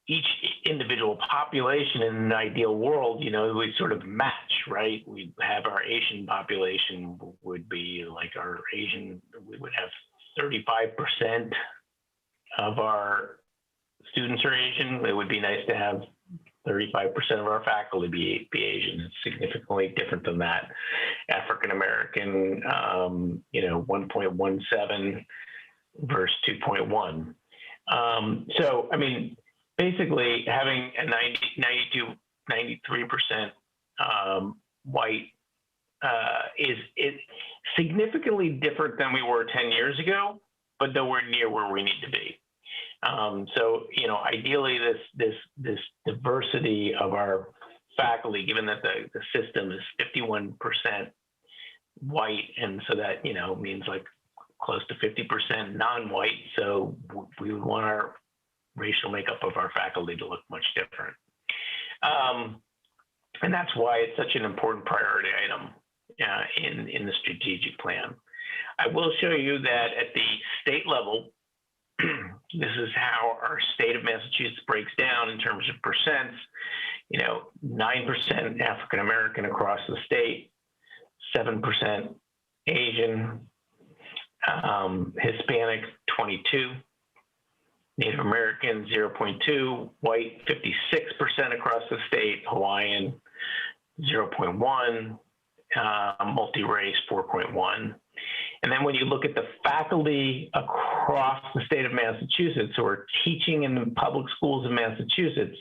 each individual population in an ideal world, you know, we sort of match, right? We have our Asian population would be like our Asian, we would have 35% of our students are Asian. It would be nice to have 35% of our faculty be Asian. It's significantly different than that. African American, you know, 1.17 versus 2.1. So, I mean, basically having a 93% white is significantly different than we were 10 years ago, but nowhere near where we need to be. So, you know, ideally this diversity of our faculty, given that the system is 51% white, and so that, you know, means like close to 50% non-white. So we would want our racial makeup of our faculty to look much different. And that's why it's such an important priority item in the strategic plan. I will show you that at the state level, this is how our state of Massachusetts breaks down in terms of percents. You know, 9% African American across the state, 7% Asian, Hispanic 22, Native American 0.2, white 56% across the state, Hawaiian 0.1, multi-race 4.1. And then when you look at the faculty across the state of Massachusetts who are teaching in the public schools in Massachusetts,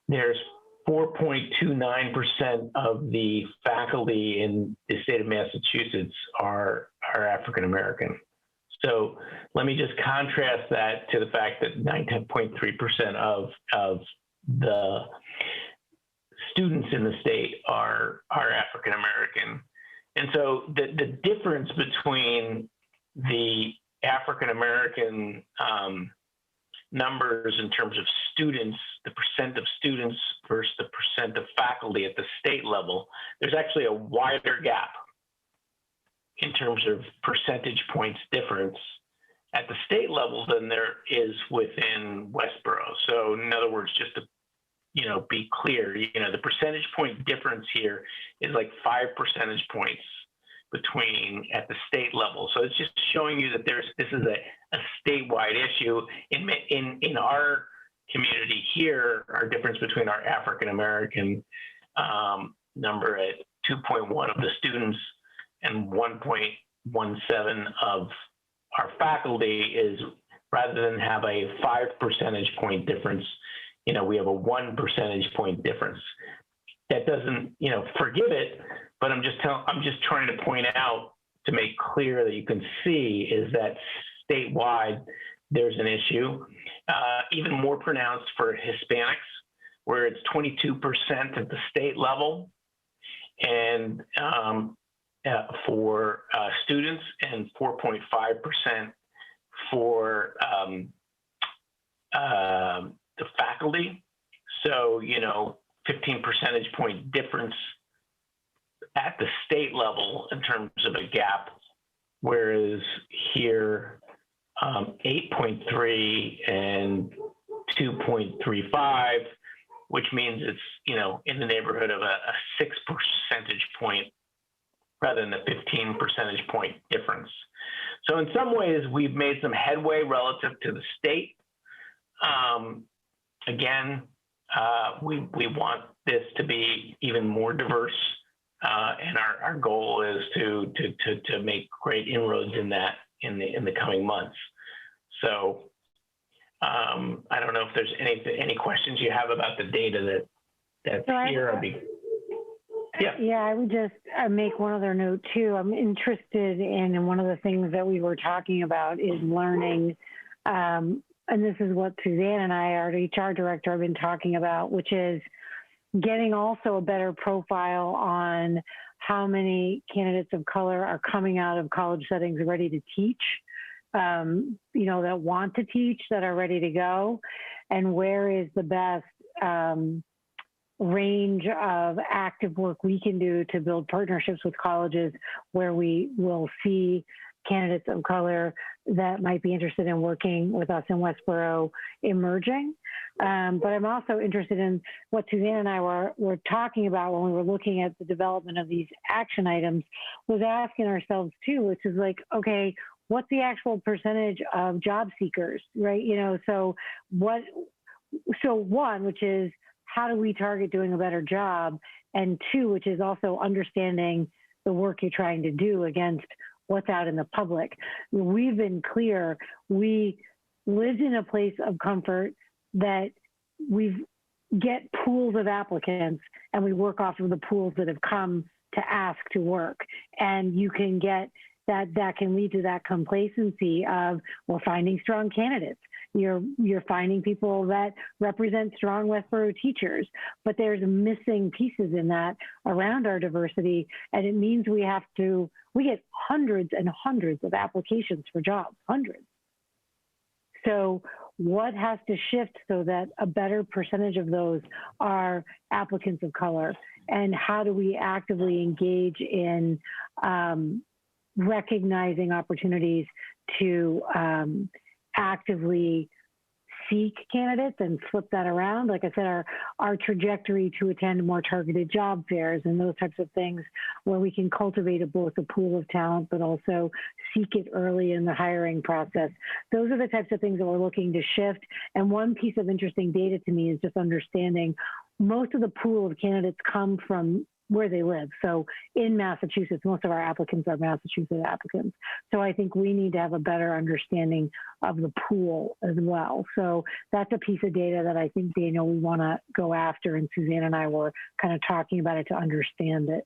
there's 4.29% of the faculty in the state of Massachusetts are African American. So let me just contrast that to the fact that 9.3% of the students in the state are African American. And so the difference between the African American numbers in terms of students, the percent of students versus the percent of faculty at the state level, there's actually a wider gap in terms of percentage points difference at the state level than there is within Westborough. So in other words, just to, you know, be clear, you know, the percentage point difference here is like 5 percentage points between at the state level. So it's just showing you that this is a statewide issue. In our community here, our difference between our African American number at 2.1 of the students and 1.17 of our faculty is, rather than have a 5 percentage point difference, you know, we have a 1 percentage point difference. That doesn't, you know, forgive it, but I'm just trying to point out to make clear that you can see is that statewide there's an issue, even more pronounced for Hispanics, where it's 22% at the state level, and for students, and 4.5% for the faculty. So, you know, 15 percentage point difference at the state level in terms of a gap, whereas here 8.3 and 2.35, which means it's, you know, in the neighborhood of a 6 percentage point rather than a 15 percentage point difference. So in some ways, we've made some headway relative to the state. Again, we want this to be even more diverse, and our goal is to make great inroads in that in the coming months. So I don't know if there's any questions you have about the data that's here. Yeah, I would just make one other note too. I'm interested in one of the things that we were talking about is learning. And this is what Suzanne and I, our HR director, have been talking about, which is getting also a better profile on how many candidates of color are coming out of college settings ready to teach, you know, that want to teach, that are ready to go, and where is the best range of active work we can do to build partnerships with colleges where we will see candidates of color that might be interested in working with us in Westborough emerging. But I'm also interested in what Suzanne and I were talking about when we were looking at the development of these action items, was asking ourselves too, which is like, okay, what's the actual percentage of job seekers, right? So one, which is how do we target doing a better job? And two, which is also understanding the work you're trying to do against what's out in the public. We've been clear, we lived in a place of comfort that we get pools of applicants and we work off of the pools that have come to ask to work. And you can get that can lead to that complacency of, well, finding strong candidates. You're finding people that represent strong Westborough teachers, but there's missing pieces in that around our diversity. And it means we get hundreds and hundreds of applications for jobs, hundreds. So what has to shift so that a better percentage of those are applicants of color? And how do we actively engage in recognizing opportunities to actively seek candidates and flip that around? Like I said, our trajectory to attend more targeted job fairs and those types of things where we can cultivate both a pool of talent, but also seek it early in the hiring process. Those are the types of things that we're looking to shift. And one piece of interesting data to me is just understanding most of the pool of candidates come from where they live. So in Massachusetts, most of our applicants are Massachusetts applicants. So I think we need to have a better understanding of the pool as well. So that's a piece of data that I think, Daniel, we want to go after. And Suzanne and I were kind of talking about it to understand it.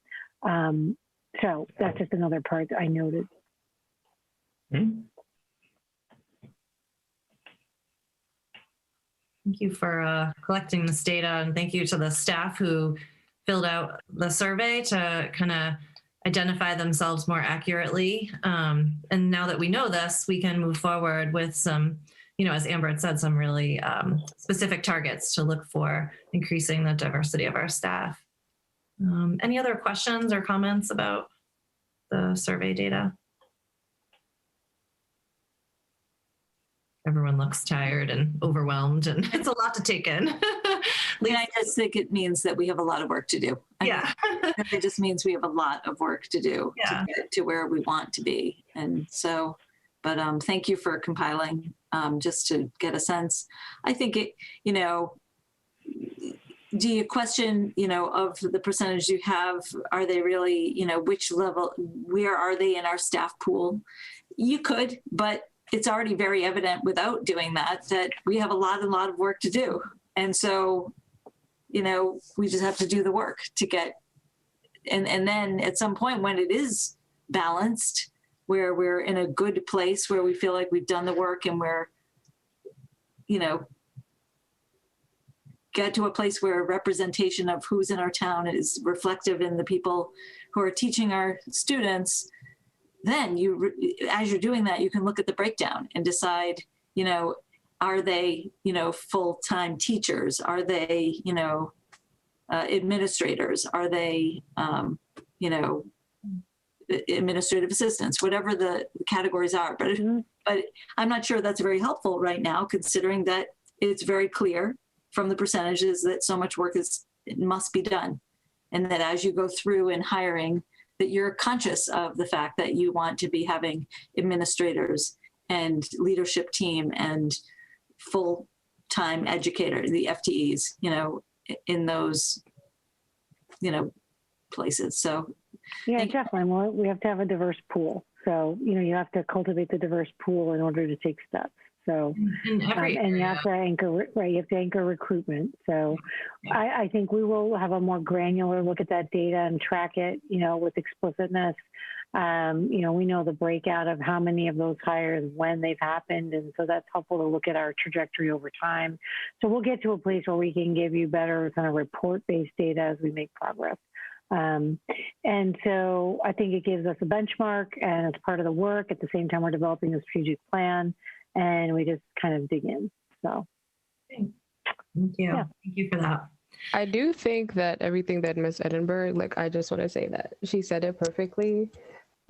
So that's just another part that I noted. Thank you for collecting this data, and thank you to the staff who filled out the survey to kind of identify themselves more accurately. And now that we know this, we can move forward with some, as Amber had said, some really specific targets to look for increasing the diversity of our staff. Any other questions or comments about the survey data? Everyone looks tired and overwhelmed, and it's a lot to take in. I just think it means that we have a lot of work to do. It just means we have a lot of work to do to get to where we want to be. And so, but thank you for compiling just to get a sense. I think it, do you question, of the percentage you have, are they really, which level, where are they in our staff pool? You could, but it's already very evident without doing that we have a lot of work to do. And so, we just have to do the work to get, and then at some point when it is balanced, where we're in a good place, where we feel like we've done the work and we're, get to a place where representation of who's in our town is reflective in the people who are teaching our students, then as you're doing that, you can look at the breakdown and decide, are they, full-time teachers? Are they, administrators? Are they, administrative assistants? Whatever the categories are. But I'm not sure that's very helpful right now, considering that it's very clear from the percentages that so much work must be done. And that as you go through in hiring, that you're conscious of the fact that you want to be having administrators and leadership team and full-time educator, the FTEs, in those, places. So yeah, definitely. Well, we have to have a diverse pool. So, you have to cultivate the diverse pool in order to take steps. So, and you have to anchor, right? You have to anchor recruitment. So I think we will have a more granular look at that data and track it, with explicitness. We know the breakout of how many of those hires, when they've happened. And so that's helpful to look at our trajectory over time. So we'll get to a place where we can give you better kind of report-based data as we make progress. And so I think it gives us a benchmark, and it's part of the work. At the same time, we're developing a strategic plan, and we just kind of dig in. So thank you. Yeah. Thank you for that. I do think that everything that Ms. Edinburgh, I just want to say that she said it perfectly.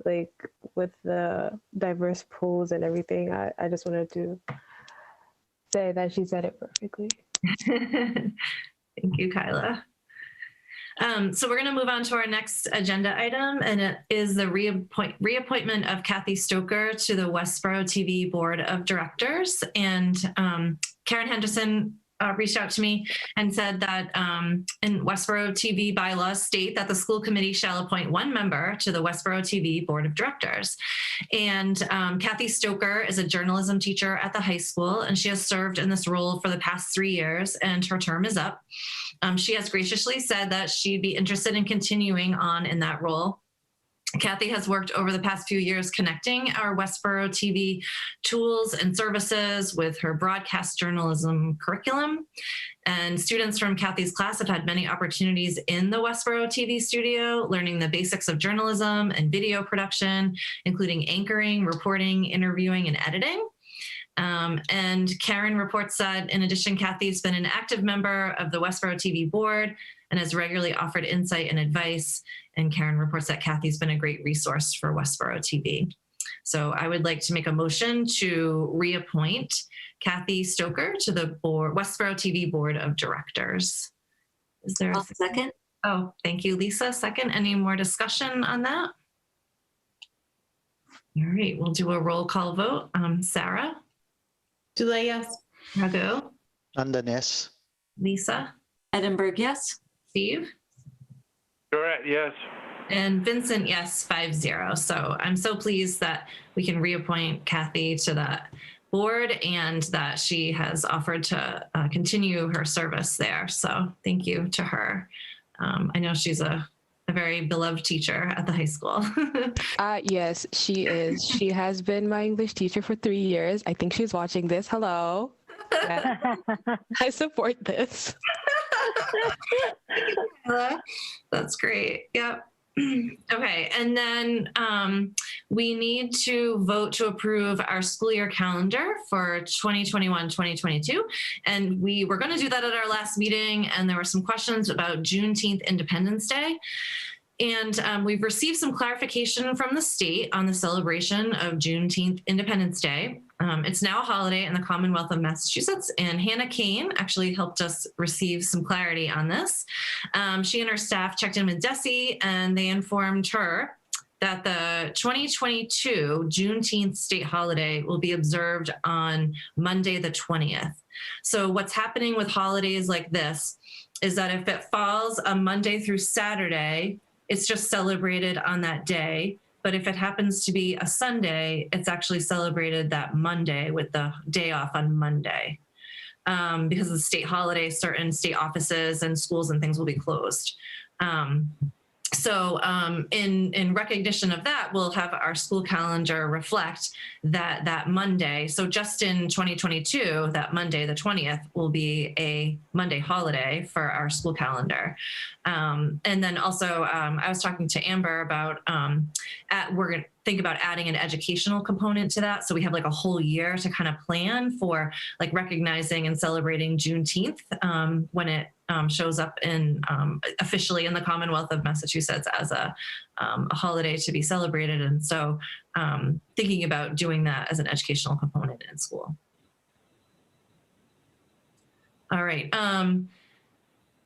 like with the diverse pools and everything. I just wanted to say that she said it perfectly. Thank you, Kyla. So we're going to move on to our next agenda item, and it is the reappointment of Kathy Stoker to the Westborough TV Board of Directors. And Karen Henderson reached out to me and said that in Westborough TV bylaws state that the school committee shall appoint one member to the Westborough TV Board of Directors. And Kathy Stoker is a journalism teacher at the high school, and she has served in this role for the past 3 years, and her term is up. She has graciously said that she'd be interested in continuing on in that role. Kathy has worked over the past few years connecting our Westborough TV tools and services with her broadcast journalism curriculum. And students from Kathy's class have had many opportunities in the Westborough TV studio, learning the basics of journalism and video production, including anchoring, reporting, interviewing, and editing. And Karen reports that in addition, Kathy's been an active member of the Westborough TV board and has regularly offered insight and advice. And Karen reports that Kathy's been a great resource for Westborough TV. So I would like to make a motion to reappoint Kathy Stoker to the Westborough TV Board of Directors. Is there a second? Oh, thank you, Lisa. Second. Any more discussion on that? All right, we'll do a roll call vote. Sarah? Julia, yes. Raghu? Nandan, yes. Lisa? Edinburgh, yes. Steve? Correct, yes. And Vincent, yes, 5-0. So I'm so pleased that we can reappoint Kathy to that board and that she has offered to continue her service there. So thank you to her. I know she's a very beloved teacher at the high school. Yes, she is. She has been my English teacher for 3 years. I think she's watching this. Hello. Yeah. I support this. That's great. Yep. Okay, and then we need to vote to approve our school year calendar for 2021-2022. And we were going to do that at our last meeting, and there were some questions about Juneteenth Independence Day. And we've received some clarification from the state on the celebration of Juneteenth Independence Day. It's now a holiday in the Commonwealth of Massachusetts, and Hannah Kane actually helped us receive some clarity on this. She and her staff checked in with DESE, and they informed her that the 2022 Juneteenth state holiday will be observed on Monday the 20th. So what's happening with holidays like this is that if it falls a Monday through Saturday, it's just celebrated on that day. But if it happens to be a Sunday, it's actually celebrated that Monday with the day off on Monday. Because of the state holiday, certain state offices and schools and things will be closed. So in recognition of that, we'll have our school calendar reflect that Monday. So just in 2022, that Monday, the 20th, will be a Monday holiday for our school calendar. And then also, I was talking to Amber about, we're going to think about adding an educational component to that. So we have like a whole year to kind of plan for like recognizing and celebrating Juneteenth when it shows up in officially in the Commonwealth of Massachusetts as a holiday to be celebrated. And so thinking about doing that as an educational component in school. All right.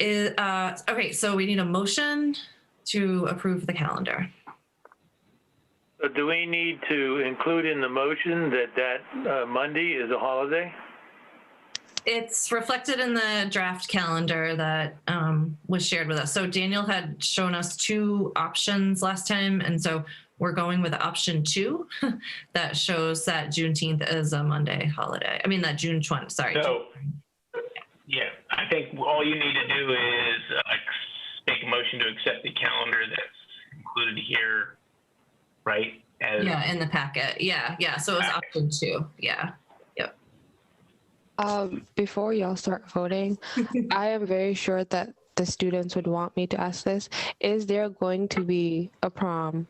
Okay, so we need a motion to approve the calendar. So do we need to include in the motion that Monday is a holiday? It's reflected in the draft calendar that was shared with us. So Daniel had shown us 2 options last time, and so we're going with option 2 that shows that Juneteenth is a Monday holiday. I mean, that June 20th, sorry. So, yeah, I think all you need to do is make a motion to accept the calendar that's included here, right? Yeah, in the packet. Yeah. So it was option 2. Yeah. Yep. Before y'all start voting, I am very sure that the students would want me to ask this. Is there going to be a prom?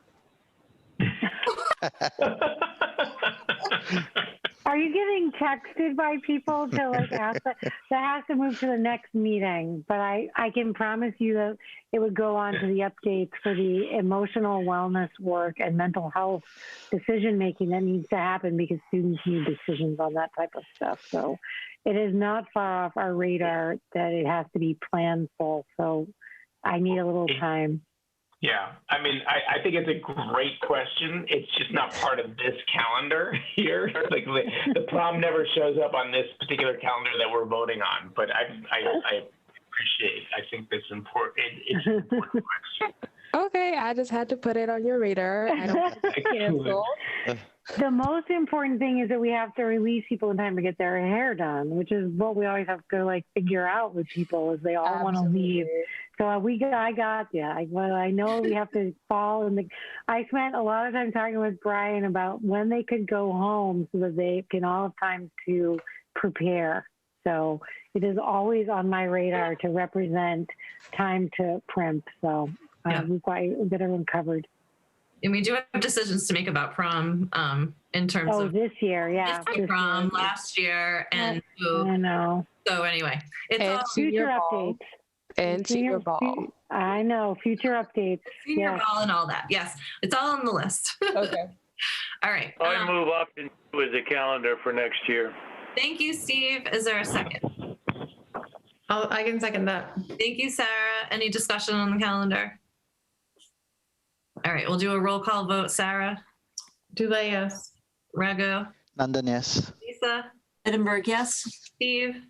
Are you getting texted by people to like ask that has to move to the next meeting? But I can promise you that it would go on to the updates for the emotional wellness work and mental health decision making that needs to happen because students need decisions on that type of stuff. So it is not far off our radar that it has to be planned full. So I need a little time. Yeah, I mean, I think it's a great question. It's just not part of this calendar here. Like the prom never shows up on this particular calendar that we're voting on. But I appreciate. I think that's important. It's an important question. Okay, I just had to put it on your radar. I don't have to cancel. The most important thing is that we have to release people in time to get their hair done, which is what we always have to like figure out with people is they all want to leave. So I got you. I know we have to fall in the. I spent a lot of time talking with Brian about when they could go home so that they can all have time to prepare. So it is always on my radar to represent time to primp. So we've got everyone covered. And we do have decisions to make about prom in terms of this year, yeah. This prom, last year, and I know. So anyway, it's and all future updates. And senior ball. I know, future updates. Senior ball and all that. Yes, it's all on the list. Okay. All right. I move up into the calendar for next year. Thank you, Steve. Is there a second? I can second that. Thank you, Sarah. Any discussion on the calendar? All right, we'll do a roll call vote. Sarah? Dulé, yes. Raghu? Nandan, yes. Lisa? Edinburgh, yes. Steve?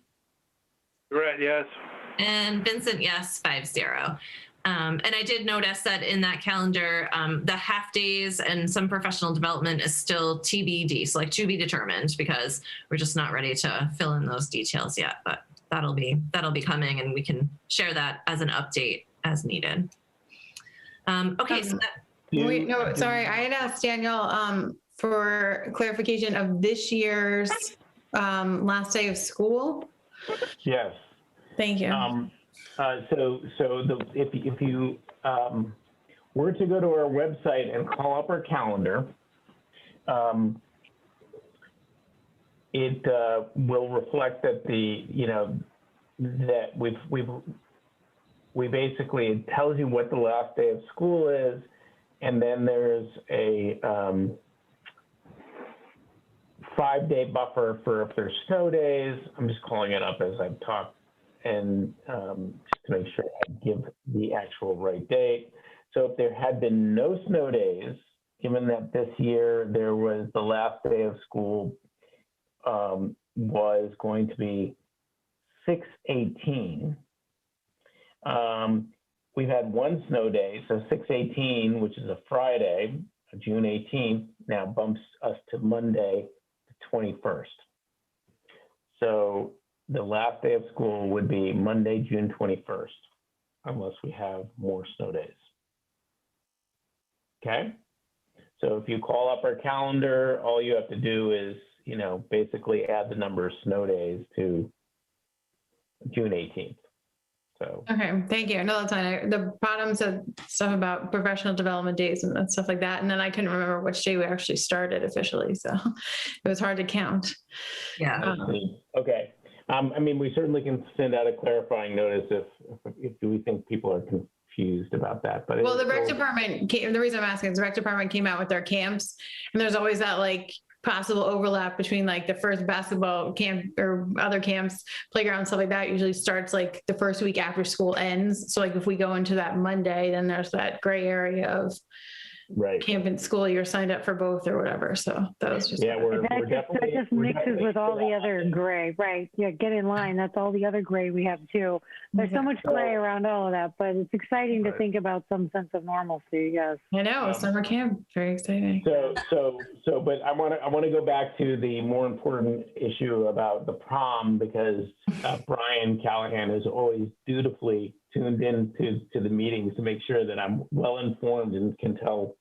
Brett, yes. And Vincent, yes, 5-0. And I did notice that in that calendar, the half days and some professional development is still TBD, so like to be determined, because we're just not ready to fill in those details yet. But that'll be coming, and we can share that as an update as needed. Okay, so that. Wait, no, sorry. I had asked Daniel for clarification of this year's last day of school. Yes. Thank you. If you were to go to our website and call up our calendar, it will reflect that that we basically, it tells you what the last day of school is, and then there's a 5-day buffer for if there's snow days. I'm just calling it up as I've talked, and just to make sure I give the actual right date. So if there had been no snow days, given that this year there was the last day of school was going to be 6/18. We've had one snow day, so 6/18, which is a Friday, June 18th, now bumps us to Monday, the 21st. So the last day of school would be Monday, June 21st, unless we have more snow days. Okay? So if you call up our calendar, all you have to do is, basically add the number of snow days to June 18th. So. Okay, thank you. No, that's fine. The bottom said stuff about professional development days and stuff like that. And then I couldn't remember which day we actually started officially. So it was hard to count. Yeah. Okay. We certainly can send out a clarifying notice if we think people are confused about that. But the rec department the reason I'm asking is the rec department came out with their camps, and there's always that possible overlap between the first basketball camp or other camps, playground, stuff like that usually starts the first week after school ends. So if we go into that Monday, then there's that gray area of camp and school, you're signed up for both or whatever. So that was just, that just mixes with all the other gray, right? Yeah. Get in line. That's all the other gray we have too. There's so much gray around all of that, but it's exciting to think about some sense of normalcy. Yes. I know. Summer camp. Very exciting. But I want to go back to the more important issue about the prom, because Brian Callahan is always dutifully tuned in to the meetings to make sure that I'm well informed and can tell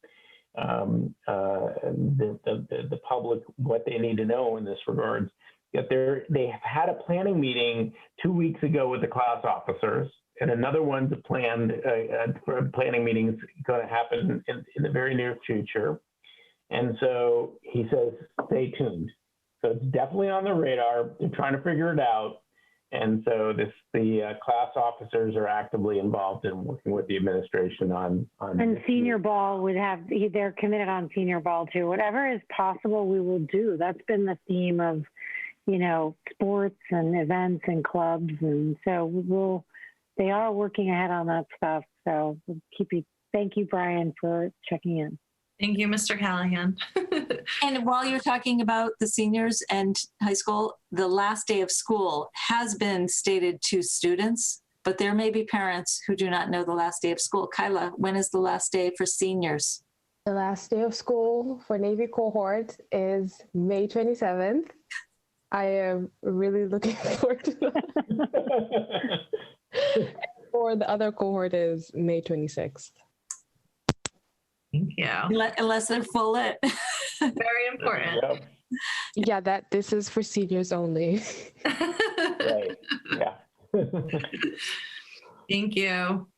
the public what they need to know in this regard. Yet they have had a planning meeting 2 weeks ago with the class officers, and another one's planned planning meeting is going to happen in the very near future. And so he says, stay tuned. So it's definitely on the radar. They're trying to figure it out. And so the class officers are actively involved in working with the administration on. And senior ball they're committed on senior ball too. Whatever is possible, we will do. That's been the theme of, sports and events and clubs. And so they are working ahead on that stuff. So we'll thank you, Brian, for checking in. Thank you, Mr. Callahan. And while you're talking about the seniors and high school, the last day of school has been stated to students, but there may be parents who do not know the last day of school. Kyla, when is the last day for seniors? The last day of school for Navy cohort is May 27th. I am really looking forward to that. For the other cohort is May 26th. Thank you. Unless they're full lit. Very important. Yeah, this is for seniors only. Right. Yeah. Thank you.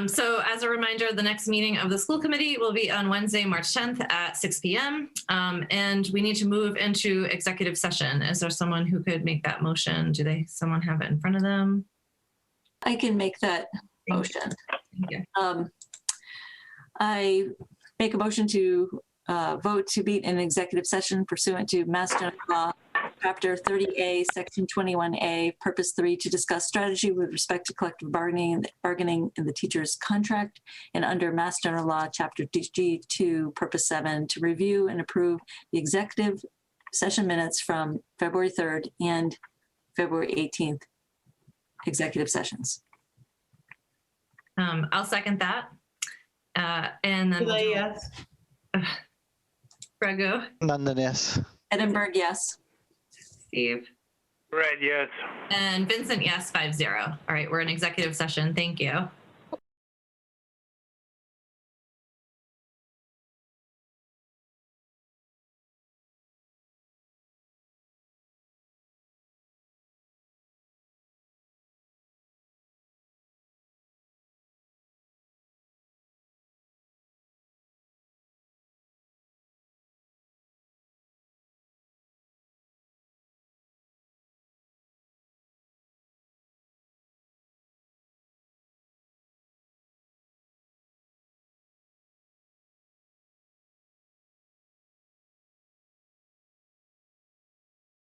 So as a reminder, the next meeting of the school committee will be on Wednesday, March 10th at 6 p.m. And we need to move into executive session. Is there someone who could make that motion? Someone have it in front of them? I can make that motion. Thank you. I make a motion to vote to be in executive session pursuant to Mass General Law, Chapter 30A, Section 21A, Purpose 3, to discuss strategy with respect to collective bargaining in the teacher's contract, and under Mass General Law, Chapter G2, Purpose 7, to review and approve the executive session minutes from February 3rd and February 18th executive sessions. I'll second that. And then Yes. Raghu, Nandan, yes. Edinburgh, yes. Steve, Right, yes. and Vincent, yes, 5-0. All right, we're in executive session. Thank you.